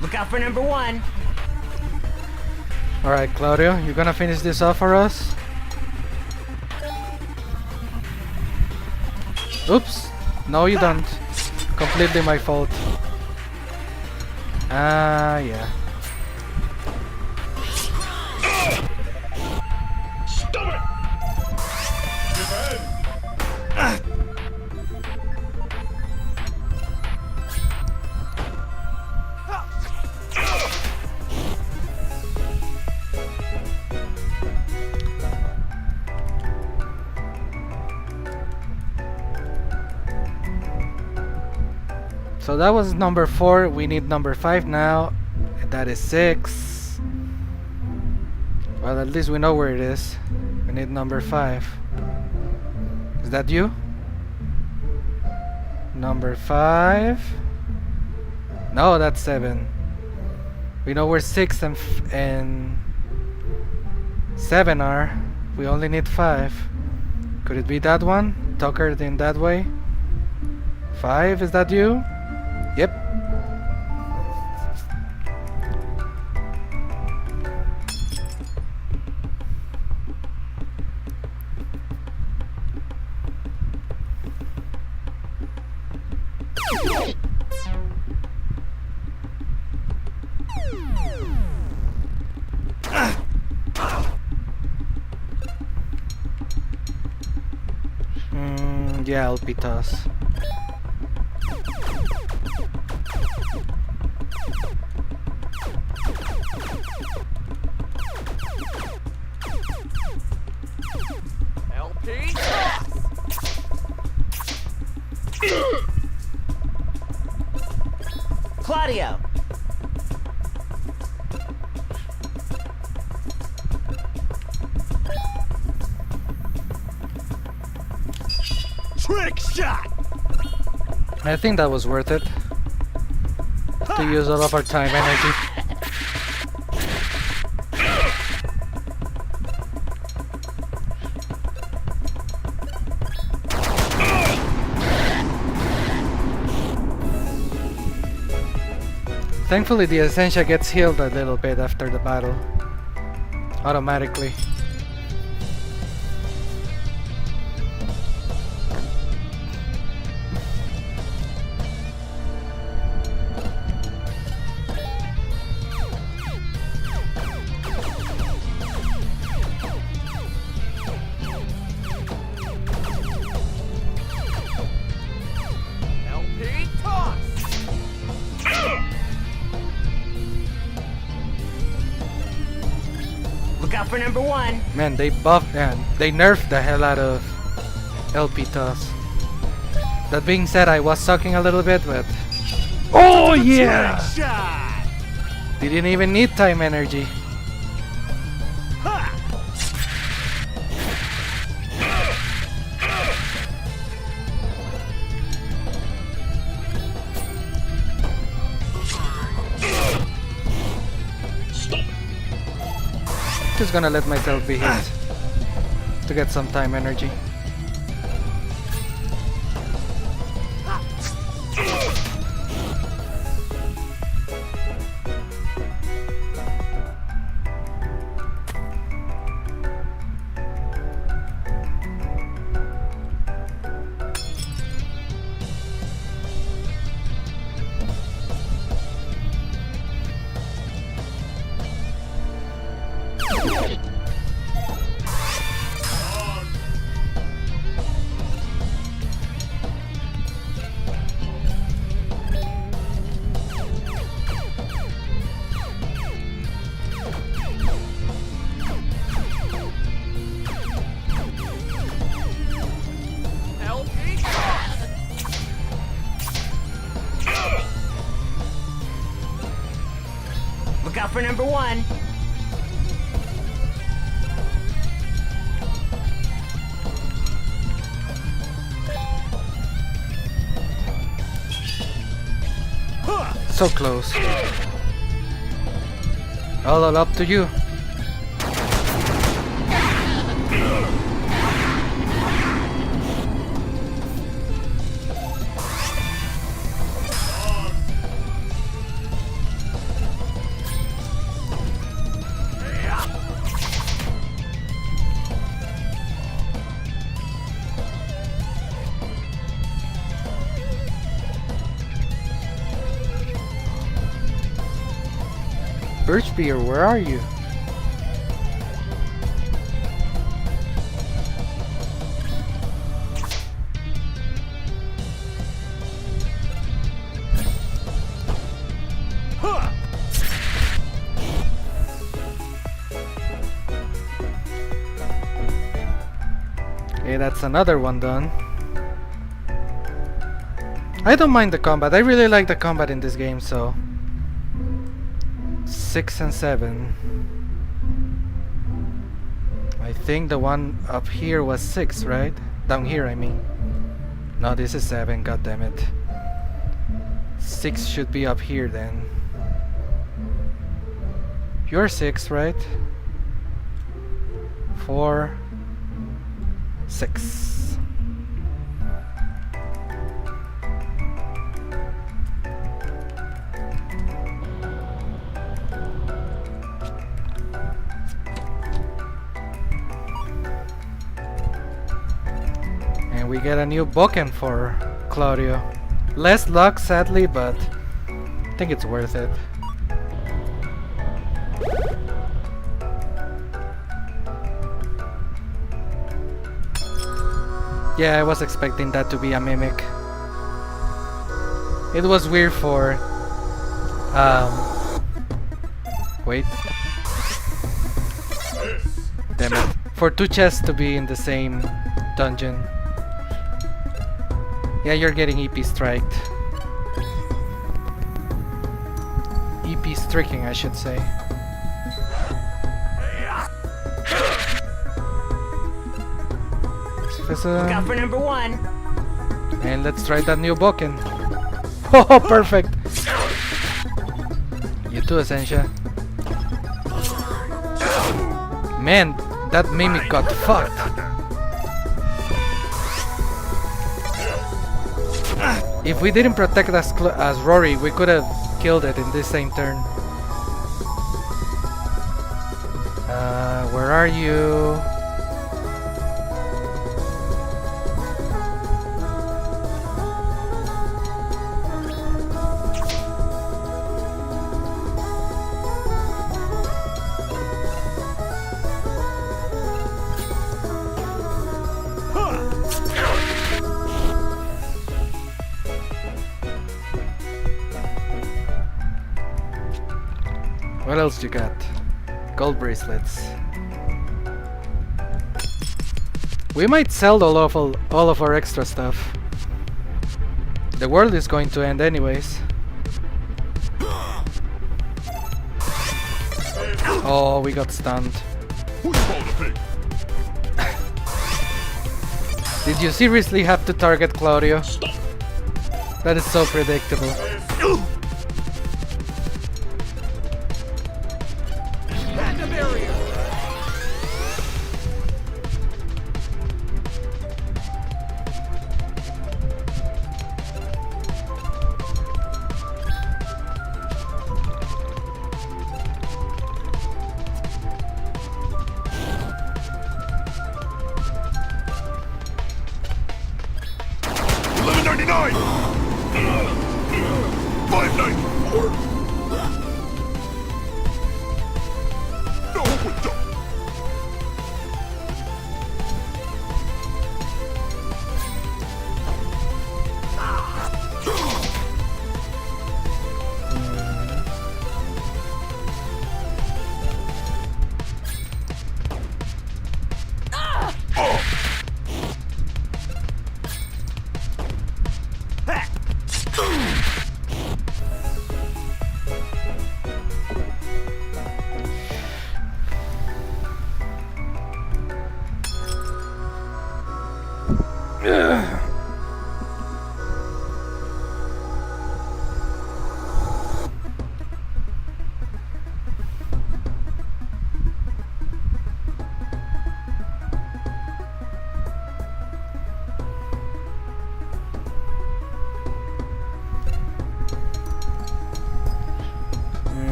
Look out for number one. Alright, Claudio, you gonna finish this off for us? Oops! No, you don't. Completely my fault. Yeah. Stop it! So that was number 4. We need number 5 now. That is 6. Well, at least we know where it is. We need number 5. Is that you? Number 5? No, that's 7. We know where 6 and 7 are. We only need 5. Could it be that one? Tuckered in that way? 5, is that you? Yep. Yeah, I'll be toss. Claudio. Trick shot. I think that was worth it. To use all of our time energy. Thankfully the Essentia gets healed a little bit after the battle. Automatically. Look out for number 1. Man, they buffed and they nerfed the hell out of LP toss. That being said, I was sucking a little bit, but oh yeah! Didn't even need time energy. Just gonna let myself be hit to get some time energy. Look out for number 1. So close. All up to you. Birch Beer, where are you? Okay, that's another one done. I don't mind the combat. I really like the combat in this game, so 6 and 7. I think the one up here was 6, right? Down here, I mean. No, this is 7, god damn it. 6 should be up here then. You're 6, right? 4, 6. And we get a new bookend for Claudio. Less luck, sadly, but I think it's worth it. Yeah, I was expecting that to be a mimic. It was weird for wait. Damn it. For two chests to be in the same dungeon. Yeah, you're getting EP striked. EP striking, I should say. Look out for number 1. And let's try that new boken. Oh, perfect. You too, Essentia. Man, that mimic got fucked. If we didn't protect as Rory, we could have killed it in this same turn. Where are you? What else you got? Gold bracelets. We might sell all of our extra stuff. The world is going to end anyways. Oh, we got stunned. Did you seriously have to target Claudio? That is so predictable.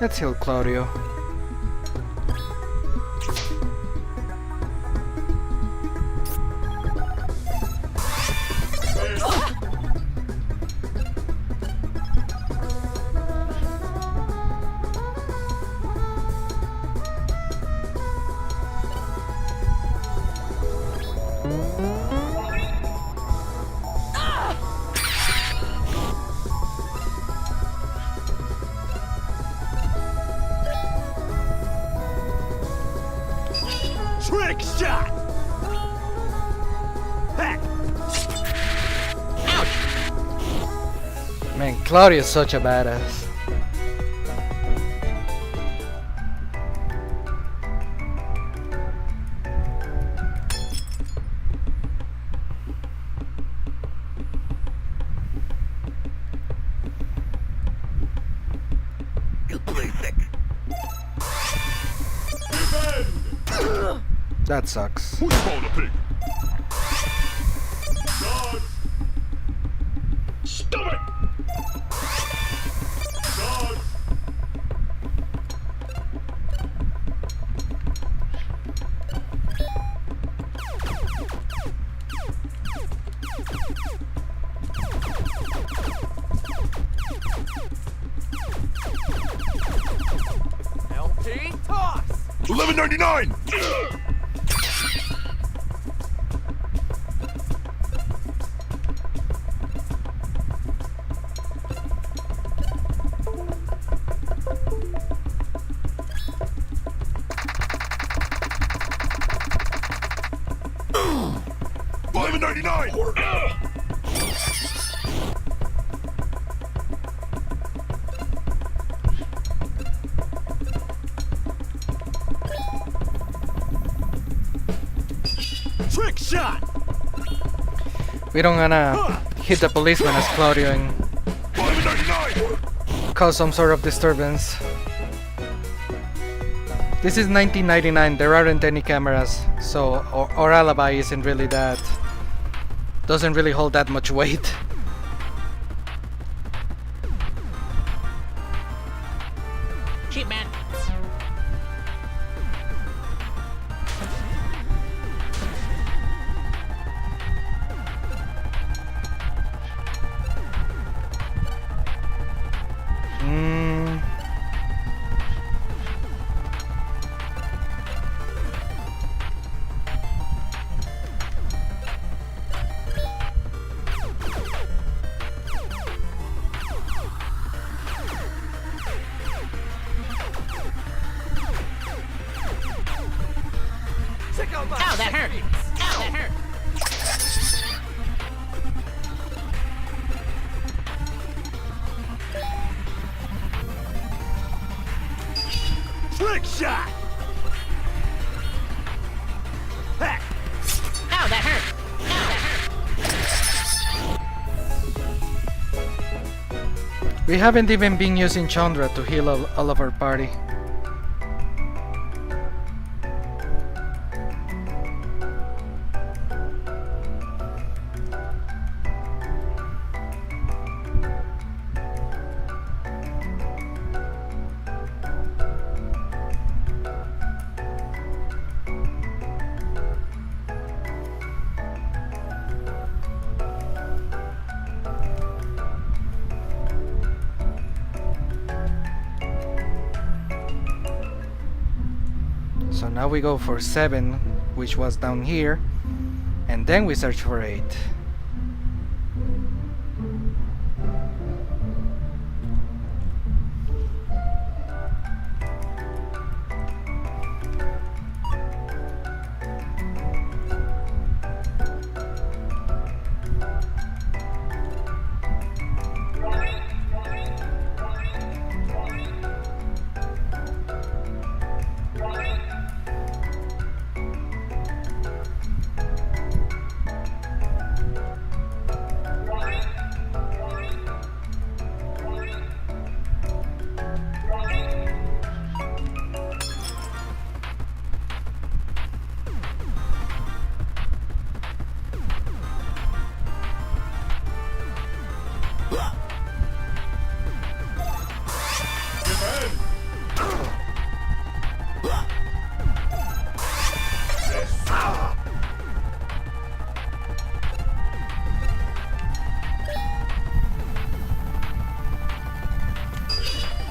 Let's heal Claudio. Trick shot! Man, Claudio's such a badass. That sucks. Who's called a pig? God. Stop it! God. LT toss! 11.99! Trick shot! We don't wanna hit the policeman as Claudio and cause some sort of disturbance. This is 1999, there aren't any cameras, so our alibi isn't really that... doesn't really hold that much weight. Cheap man. Ow, that hurt! Ow, that hurt! Trick shot! Hey. Ow, that hurt! Ow, that hurt! We haven't even been using Chondra to heal all of our party. So now we go for 7, which was down here, and then we search for 8.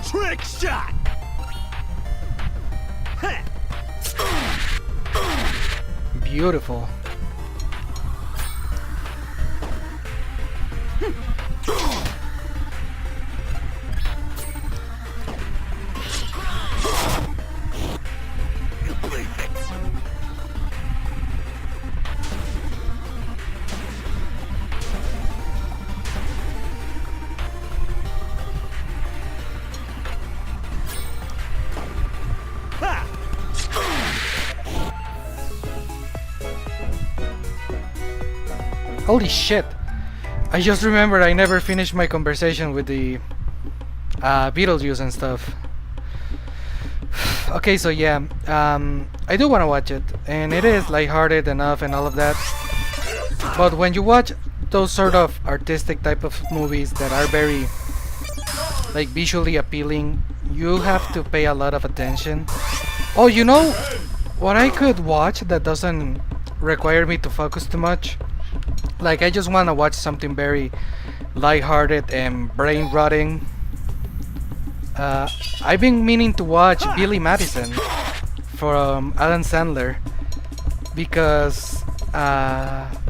Trick shot! Beautiful. Holy shit! I just remembered I never finished my conversation with the Beetlejuice and stuff. Okay, so yeah, I do want to watch it, and it is lighthearted enough and all of that. But when you watch those sort of artistic type of movies that are very like visually appealing, you have to pay a lot of attention. Oh, you know what I could watch that doesn't require me to focus too much? Like, I just want to watch something very lighthearted and brain-rotting. I've been meaning to watch Billy Madison from Adam Sandler because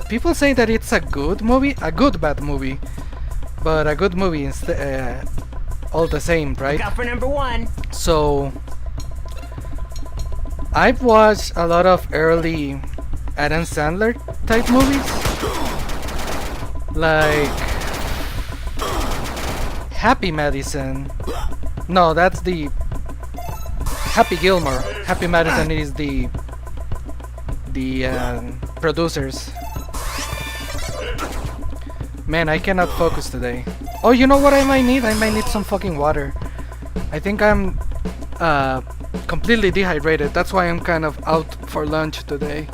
people say that it's a good movie, a good bad movie, but a good movie all the same, right? Look out for number 1. So I've watched a lot of early Adam Sandler type movies, like Happy Madison. No, that's the Happy Gilmore. Happy Madison is the producers. Man, I cannot focus today. Oh, you know what I might need? I might need some fucking water. I think I'm completely dehydrated. That's why I'm kind of out for lunch today.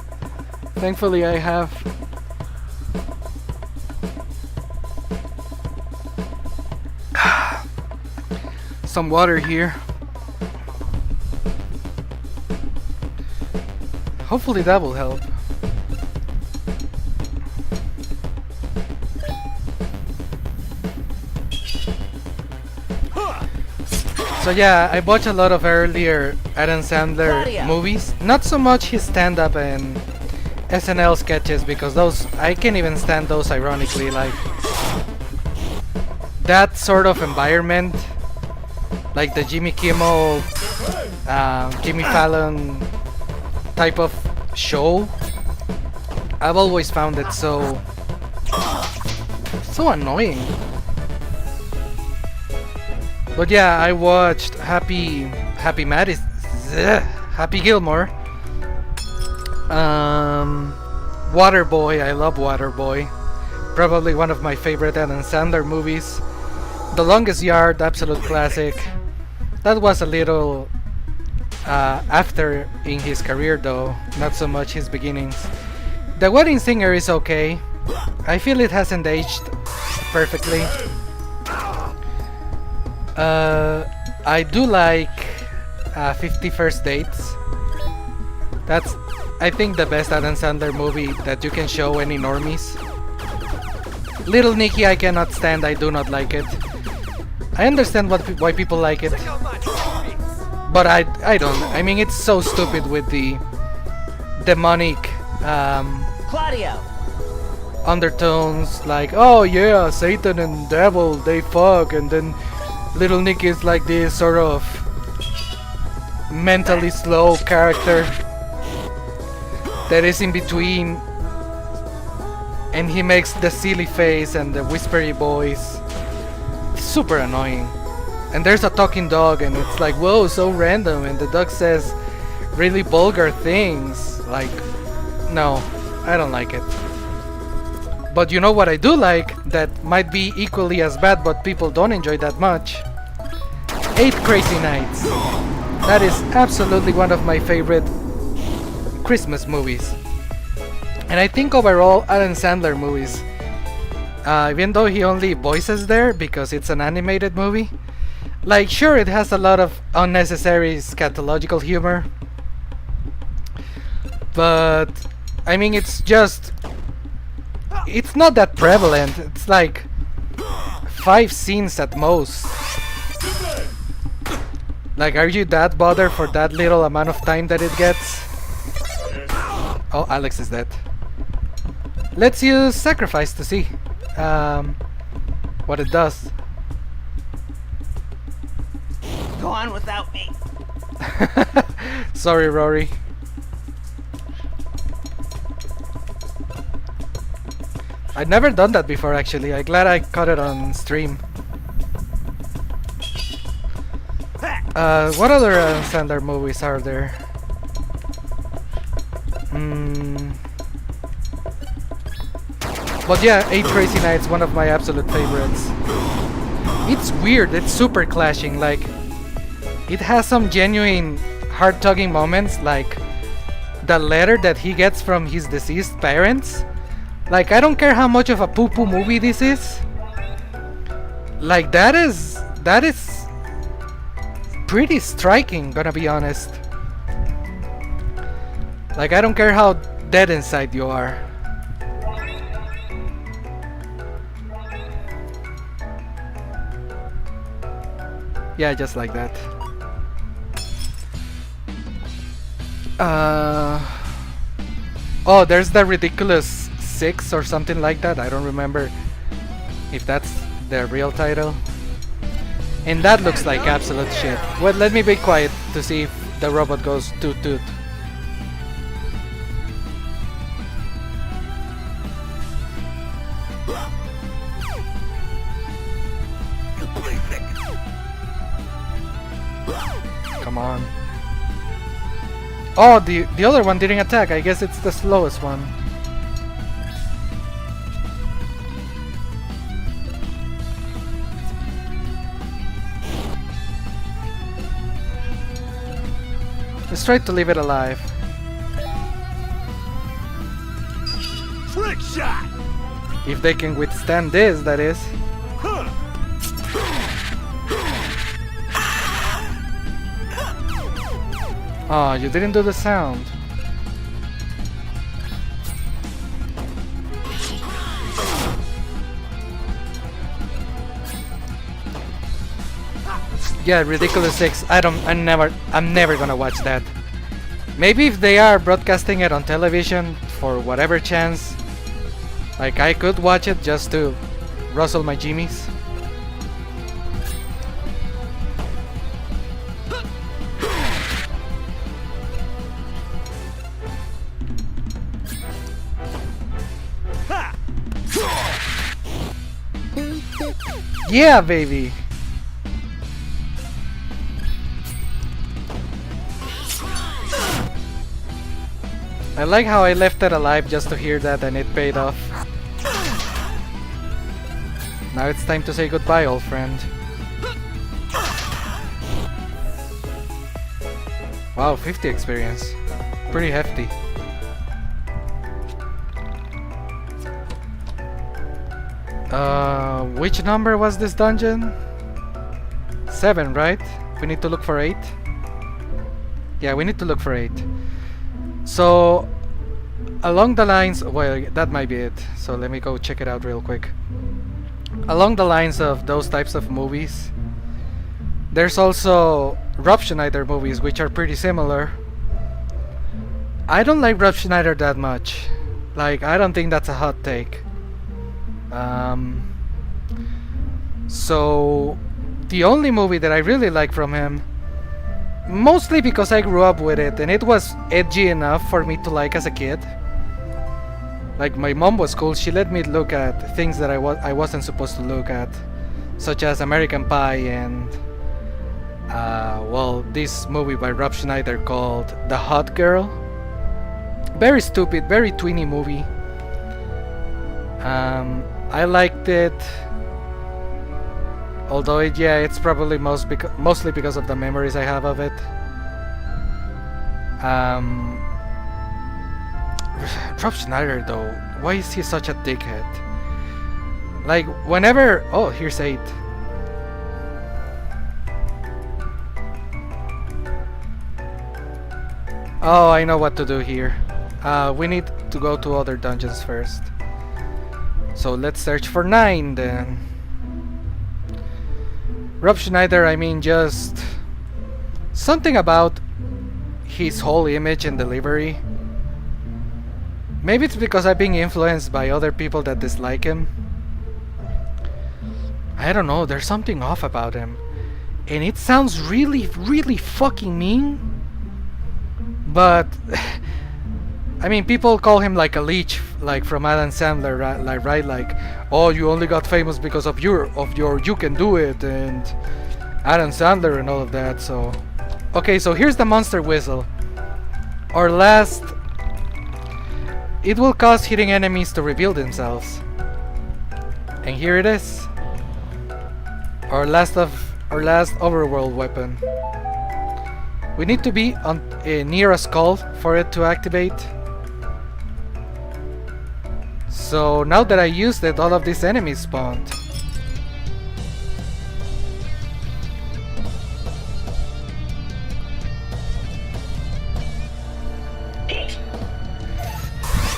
Thankfully, I have some water here. Hopefully that will help. So yeah, I watched a lot of earlier Adam Sandler movies. Not so much his stand-up and SNL sketches, because those, I can't even stand those, ironically. Like, that sort of environment, like the Jimmy Kimmel, Jimmy Fallon type of show. I've always found it so annoying. But yeah, I watched Happy Gilmore. Waterboy, I love Waterboy. Probably one of my favorite Adam Sandler movies. The Longest Yard, absolute classic. That was a little after in his career though, not so much his beginnings. The Wedding Singer is okay. I feel it hasn't aged perfectly. I do like 50 First Dates. That's, I think, the best Adam Sandler movie that you can show any normies. Little Nicky I cannot stand, I do not like it. I understand why people like it, but I don't. I mean, it's so stupid with the demonic Claudio. undertones, like, oh yeah, Satan and devil, they fuck, and then Little Nicky is like this sort of mentally slow character that is in between, and he makes the silly face and the whispery voice. Super annoying. And there's a talking dog and it's like, whoa, so random, and the dog says really vulgar things. Like, no, I don't like it. But you know what I do like that might be equally as bad but people don't enjoy that much? 8 Crazy Nights. That is absolutely one of my favorite Christmas movies. And I think overall Adam Sandler movies, even though he only voices there because it's an animated movie, like, sure, it has a lot of unnecessary scatological humor, but I mean, it's not that prevalent. It's like 5 scenes at most. Like, are you that bothered for that little amount of time that it gets? Oh, Alex is dead. Let's use Sacrifice to see what it does. Go on without me. Sorry, Rory. I'd never done that before, actually. I'm glad I caught it on stream. What other Sandler movies are there? But yeah, 8 Crazy Nights, one of my absolute favorites. It's weird, it's super clashing, like, it has some genuine heart-tugging moments, like the letter that he gets from his deceased parents. Like, I don't care how much of a poo-poo movie this is. Like, that is pretty striking, gonna be honest. Like, I don't care how dead inside you are. Yeah, just like that. Oh, there's the Ridiculous 6 or something like that. I don't remember if that's the real title. And that looks like absolute shit. Well, let me be quiet to see if the robot goes toot toot. Come on. Oh, the other one didn't attack. I guess it's the slowest one. Let's try to leave it alive. Trick shot. If they can withstand this, that is. Huh. Oh, you didn't do the sound. Yeah, Ridiculous 6. I'm never gonna watch that. Maybe if they are broadcasting it on television for whatever chance, like, I could watch it just to rustle my jimmies. Yeah, baby! I like how I left it alive just to hear that and it paid off. Now it's time to say goodbye, old friend. Wow, 50 experience. Pretty hefty. Which number was this dungeon? 7, right? We need to look for 8? Yeah, we need to look for 8. So, along the lines... Well, that might be it. So let me go check it out real quick. Along the lines of those types of movies, there's also Rob Schneider movies, which are pretty similar. I don't like Rob Schneider that much. Like, I don't think that's a hot take. So, the only movie that I really like from him, mostly because I grew up with it and it was edgy enough for me to like as a kid. Like, my mom was cool, she let me look at things that I wasn't supposed to look at, such as American Pie and well, this movie by Rob Schneider called The Hot Girl. Very stupid, very tweeny movie. I liked it, although it's probably mostly because of the memories I have of it. Rob Schneider though, why is he such a dickhead? Like, whenever... Oh, here's 8. Oh, I know what to do here. We need to go to other dungeons first. So let's search for 9 then. Rob Schneider, I mean, just something about his whole image and delivery. Maybe it's because I'm being influenced by other people that dislike him. I don't know, there's something off about him. And it sounds really, really fucking mean. But I mean, people call him like a leech, like from Adam Sandler, right? Like, oh, you only got famous because of your You Can Do It and Adam Sandler and all of that. So, okay, so here's the monster whistle. Our last. It will cause hitting enemies to reveal themselves. And here it is. Our last overworld weapon. We need to be near a skull for it to activate. So now that I used it, all of these enemies spawned.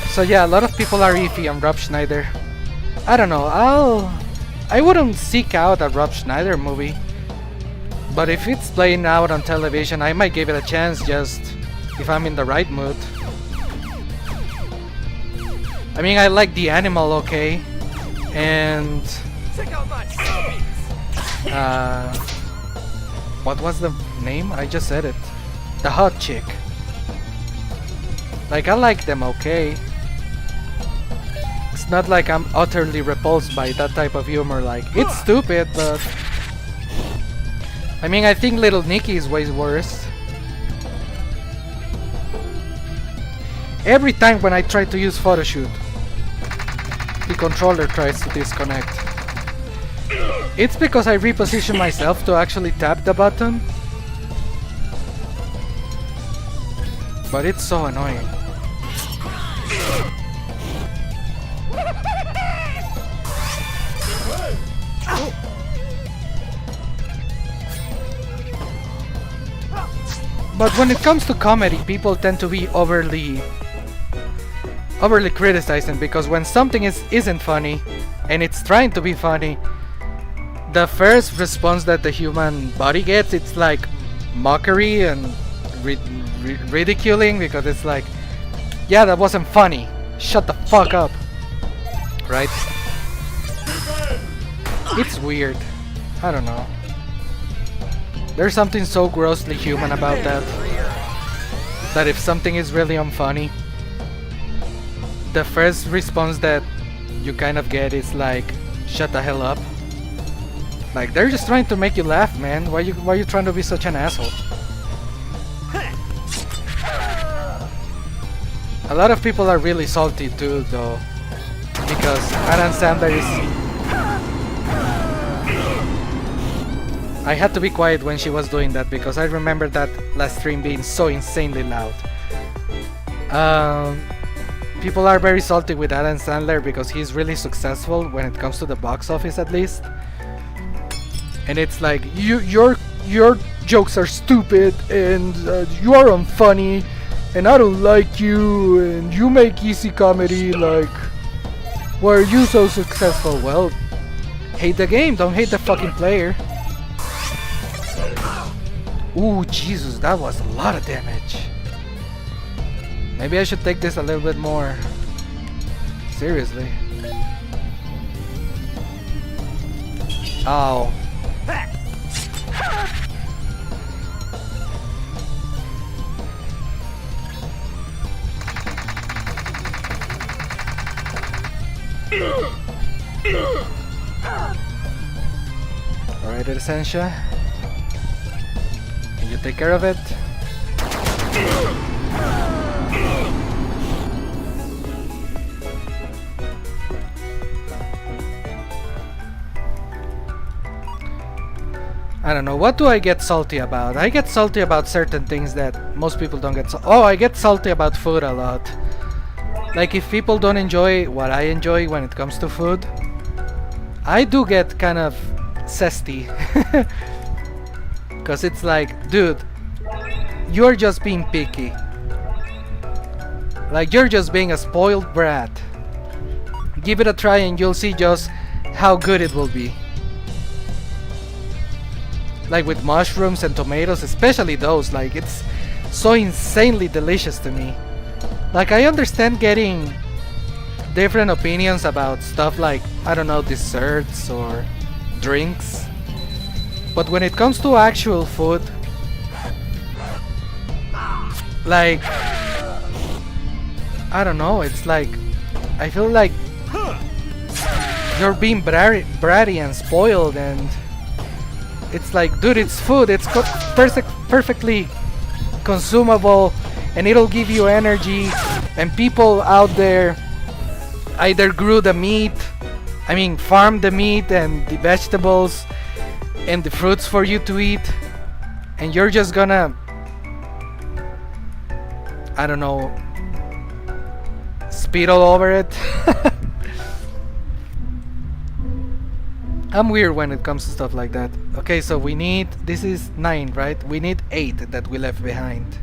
So yeah, a lot of people are iffy on Rob Schneider. I don't know, I wouldn't seek out a Rob Schneider movie. But if it's playing out on television, I might give it a chance, just if I'm in the right mood. I mean, I like The Animal, okay, and what was the name? I just said it. The Hot Chick. Like, I like them, okay. It's not like I'm utterly repulsed by that type of humor. Like, it's stupid, but I mean, I think Little Nicky is way worse. Every time when I try to use photoshoot, the controller tries to disconnect. It's because I reposition myself to actually tap the button. But it's so annoying. But when it comes to comedy, people tend to be overly criticizing, because when something isn't funny and it's trying to be funny, the first response that the human body gets, it's like mockery and ridiculing, because it's like, yeah, that wasn't funny, shut the fuck up, right? It's weird, I don't know. There's something so grossly human about that, that if something is really unfunny, the first response that you kind of get is like, shut the hell up. Like, they're just trying to make you laugh, man. Why you trying to be such an asshole? A lot of people are really salty too, though, because Adam Sandler is... I had to be quiet when she was doing that because I remember that last stream being so insanely loud. People are very salty with Adam Sandler because he's really successful when it comes to the box office, at least. And it's like, your jokes are stupid and you are unfunny and I don't like you and you make easy comedy, like, why are you so successful? Well, hate the game, don't hate the fucking player. Ooh, Jesus, that was a lot of damage. Maybe I should take this a little bit more seriously. Ow. Alright, Essentia. Can you take care of it? I don't know, what do I get salty about? I get salty about certain things that most people don't get salty. Oh, I get salty about food a lot. Like, if people don't enjoy what I enjoy when it comes to food, I do get kind of zesty. Because it's like, dude, you're just being picky. Like, you're just being a spoiled brat. Give it a try and you'll see just how good it will be. Like with mushrooms and tomatoes, especially those, like, it's so insanely delicious to me. Like, I understand getting different opinions about stuff like, I don't know, desserts or drinks, but when it comes to actual food, like, I don't know, it's like, I feel like you're being bratty and spoiled, and it's like, dude, it's food, it's perfectly consumable, and it'll give you energy, and people out there either grew the meat, farmed the meat and the vegetables and the fruits for you to eat, and you're just gonna, I don't know, spit all over it. I'm weird when it comes to stuff like that. Okay, so we need, this is 9, right? We need 8 that we left behind.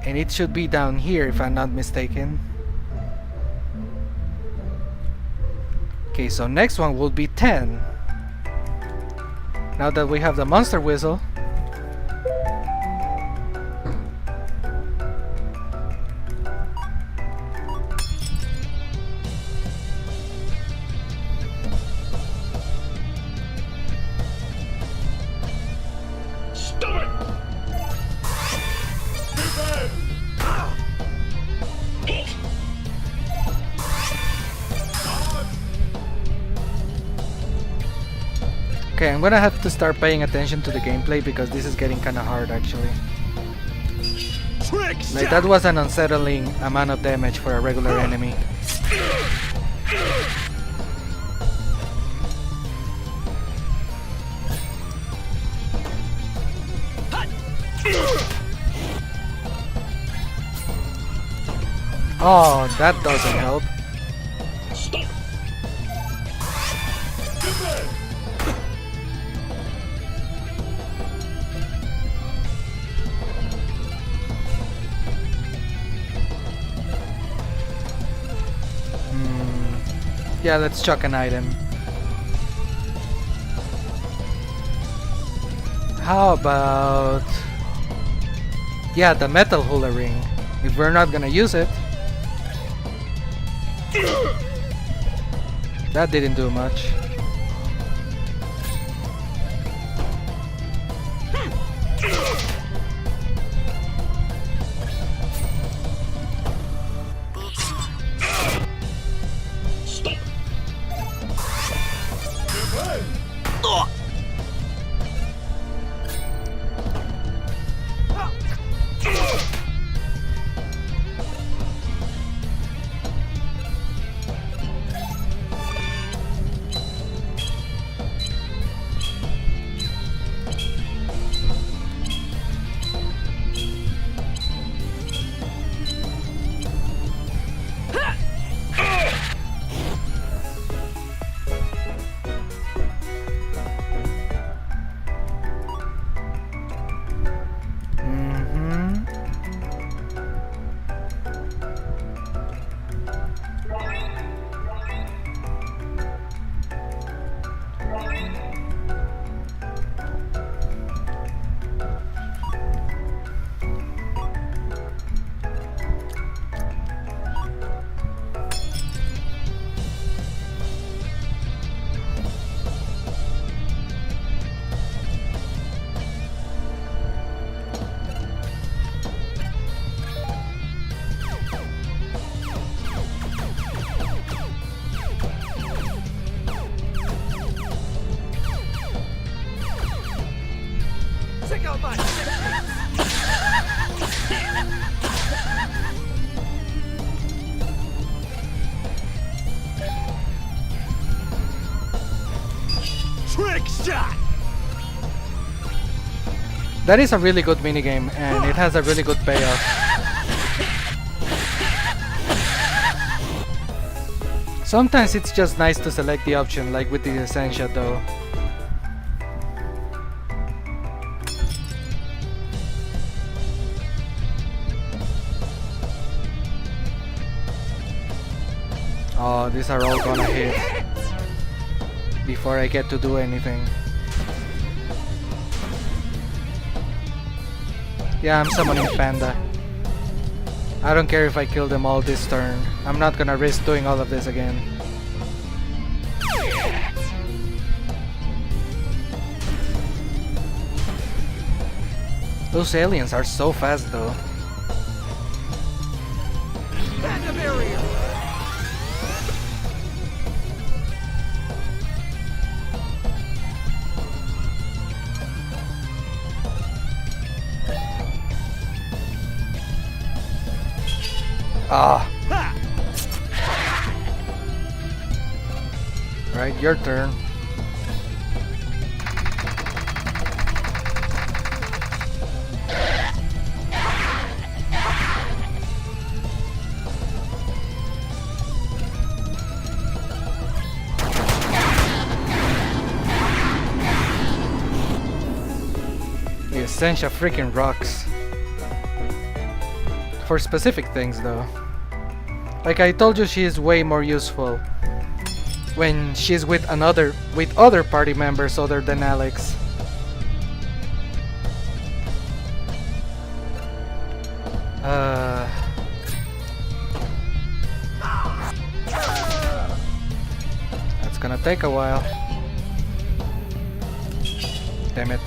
And it should be down here if I'm not mistaken. Okay, so next one will be 10. Now that we have the monster whistle. Okay, I'm gonna have to start paying attention to the gameplay because this is getting kinda hard actually. Like, that was an unsettling amount of damage for a regular enemy. Oh, that doesn't help. Yeah, let's chuck an item. How about... yeah, the metal hula ring. If we're not gonna use it. That didn't do much. Trick shot! That is a really good minigame, and it has a really good payoff. Sometimes it's just nice to select the option, like with the Essentia though. Oh, these are all gonna hit before I get to do anything. Yeah, I'm summoning Panda. I don't care if I kill them all this turn. I'm not gonna risk doing all of this again. Those aliens are so fast though. Panda barrier! Ah. Right, your turn. The Essentia freaking rocks. For specific things though. Like I told you, she is way more useful when she's with other party members other than Alex. That's gonna take a while. Damn it.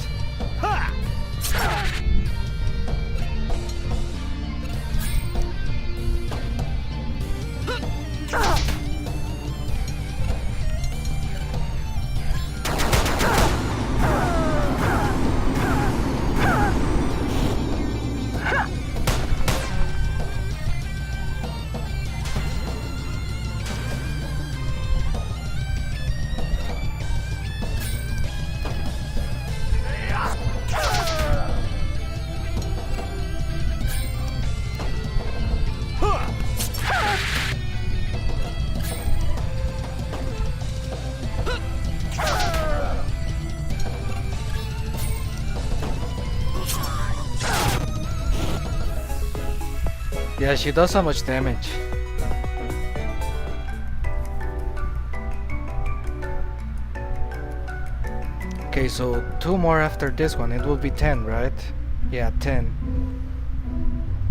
Yeah, she does so much damage. Okay, so 2 more after this one. It will be 10, right? Yeah, 10.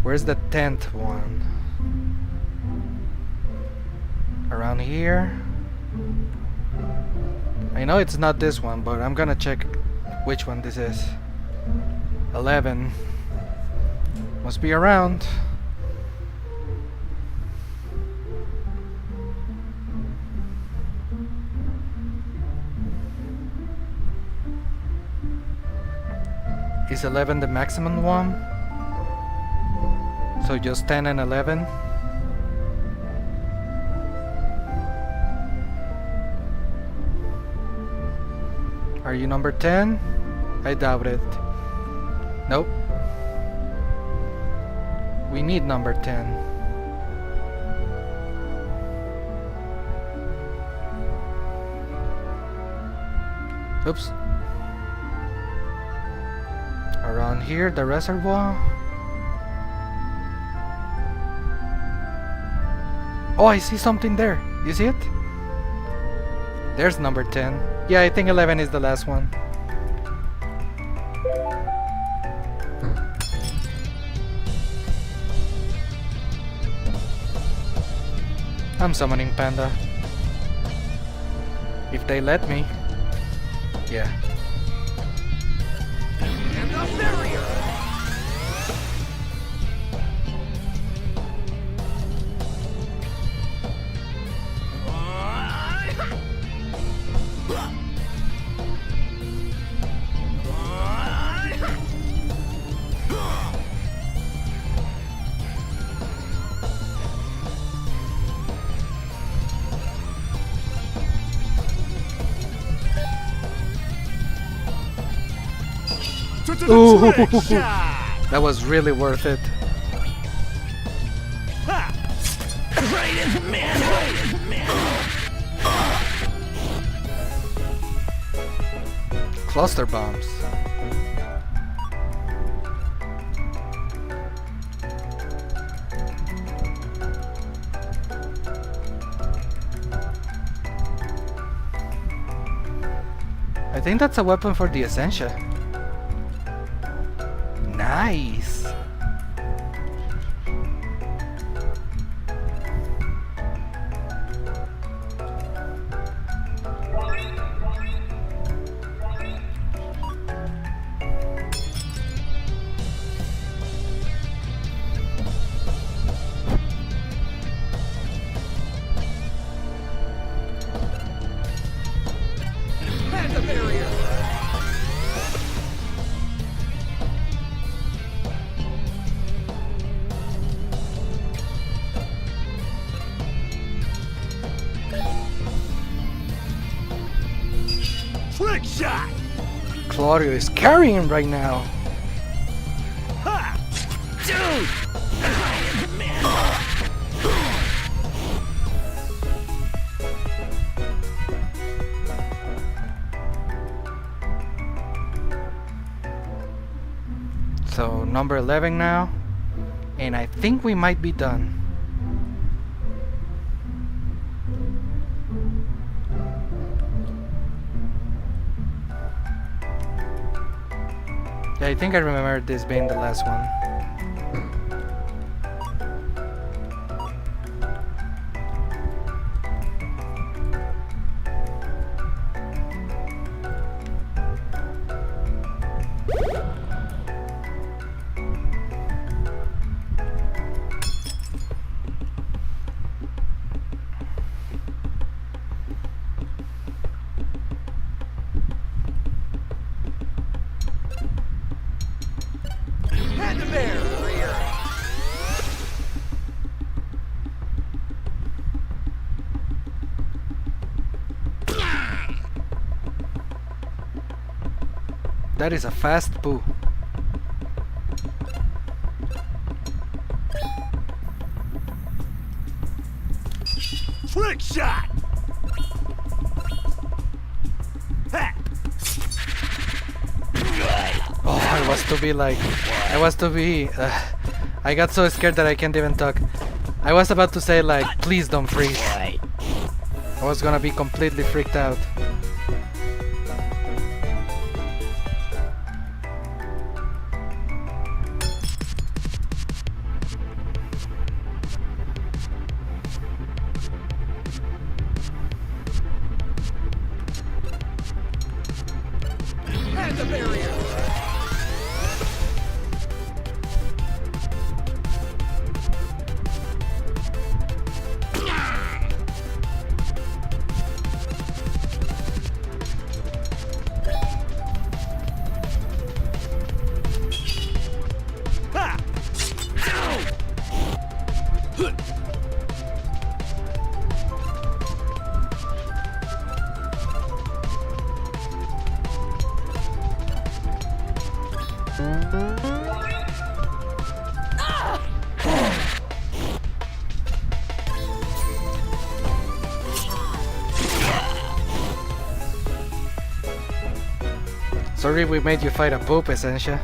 Where's the 10th one? Around here? I know it's not this one, but I'm gonna check which one this is. 11. Must be around. Is 11 the maximum one? So just 10 and 11? Are you number 10? I doubt it. Nope. We need number 10. Oops. Around here, the reservoir. Oh, I see something there. You see it? There's number 10. Yeah, I think 11 is the last one. I'm summoning Panda. If they let me. Yeah. Ooh, that was really worth it. Right in the Cluster bombs. I think that's a weapon for the Essentia. Nice. Panda barrier. Trick shot. Claudio is carrying right now. Ha! Dude. So number 11 now, and I think we might be done. Yeah, I think I remember this being the last one. Panda barrier. That is a fast poo. Trick shot. Ha! Oh, I got so scared that I can't even talk. I was about to say like, please don't freeze. I was gonna be completely freaked out. Panda barrier. Ha! Sorry we made you fight a poop, Essentia.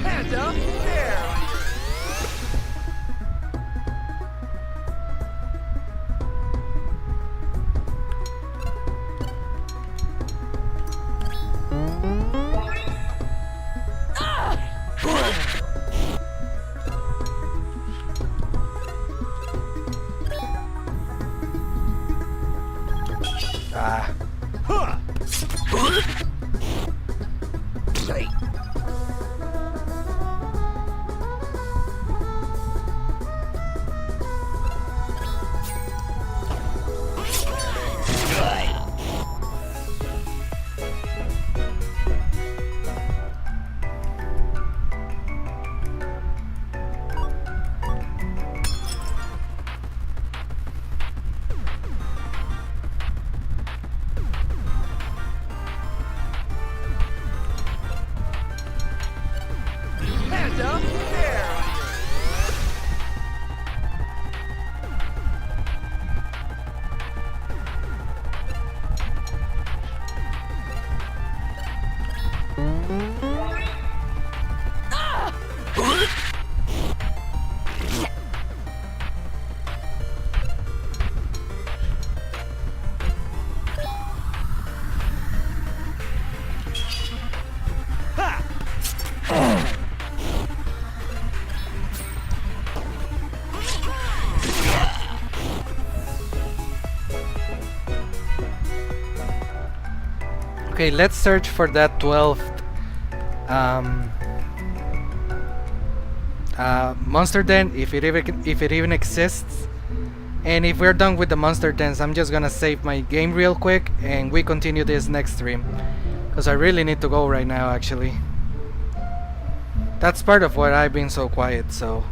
Panda barrier. Panda, there! Okay, let's search for that 12th monster den, if it even exists. And if we're done with the monster dens, I'm just gonna save my game real quick and we continue this next stream, because I really need to go right now. Actually, that's part of why I've been so quiet. So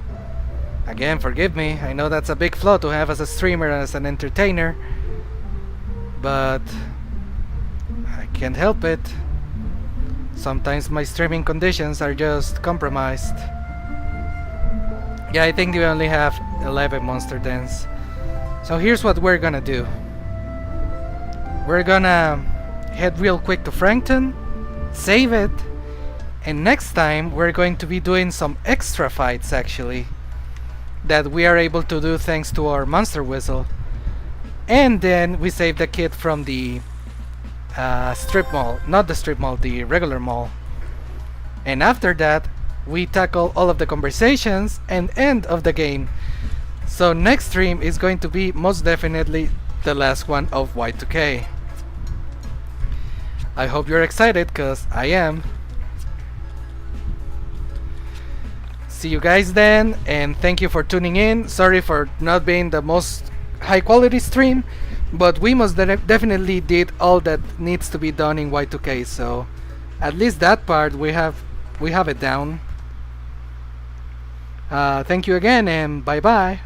again, forgive me. I know that's a big flaw to have as a streamer and as an entertainer, but I can't help it. Sometimes my streaming conditions are just compromised. Yeah, I think we only have 11 monster dens. So here's what we're gonna do. We're gonna head real quick to Frankton, save it, and next time we're going to be doing some extra fights actually that we are able to do thanks to our monster whistle. And then we save the kid from the strip mall, not the strip mall, the regular mall. And after that we tackle all of the conversations and end of the game. So next stream is going to be most definitely the last one of Y2K. I hope you're excited, because I am. See you guys then, and thank you for tuning in. Sorry for not being the most high quality stream, but we most definitely did all that needs to be done in Y2K, so at least that part we have it down. Thank you again, and bye bye.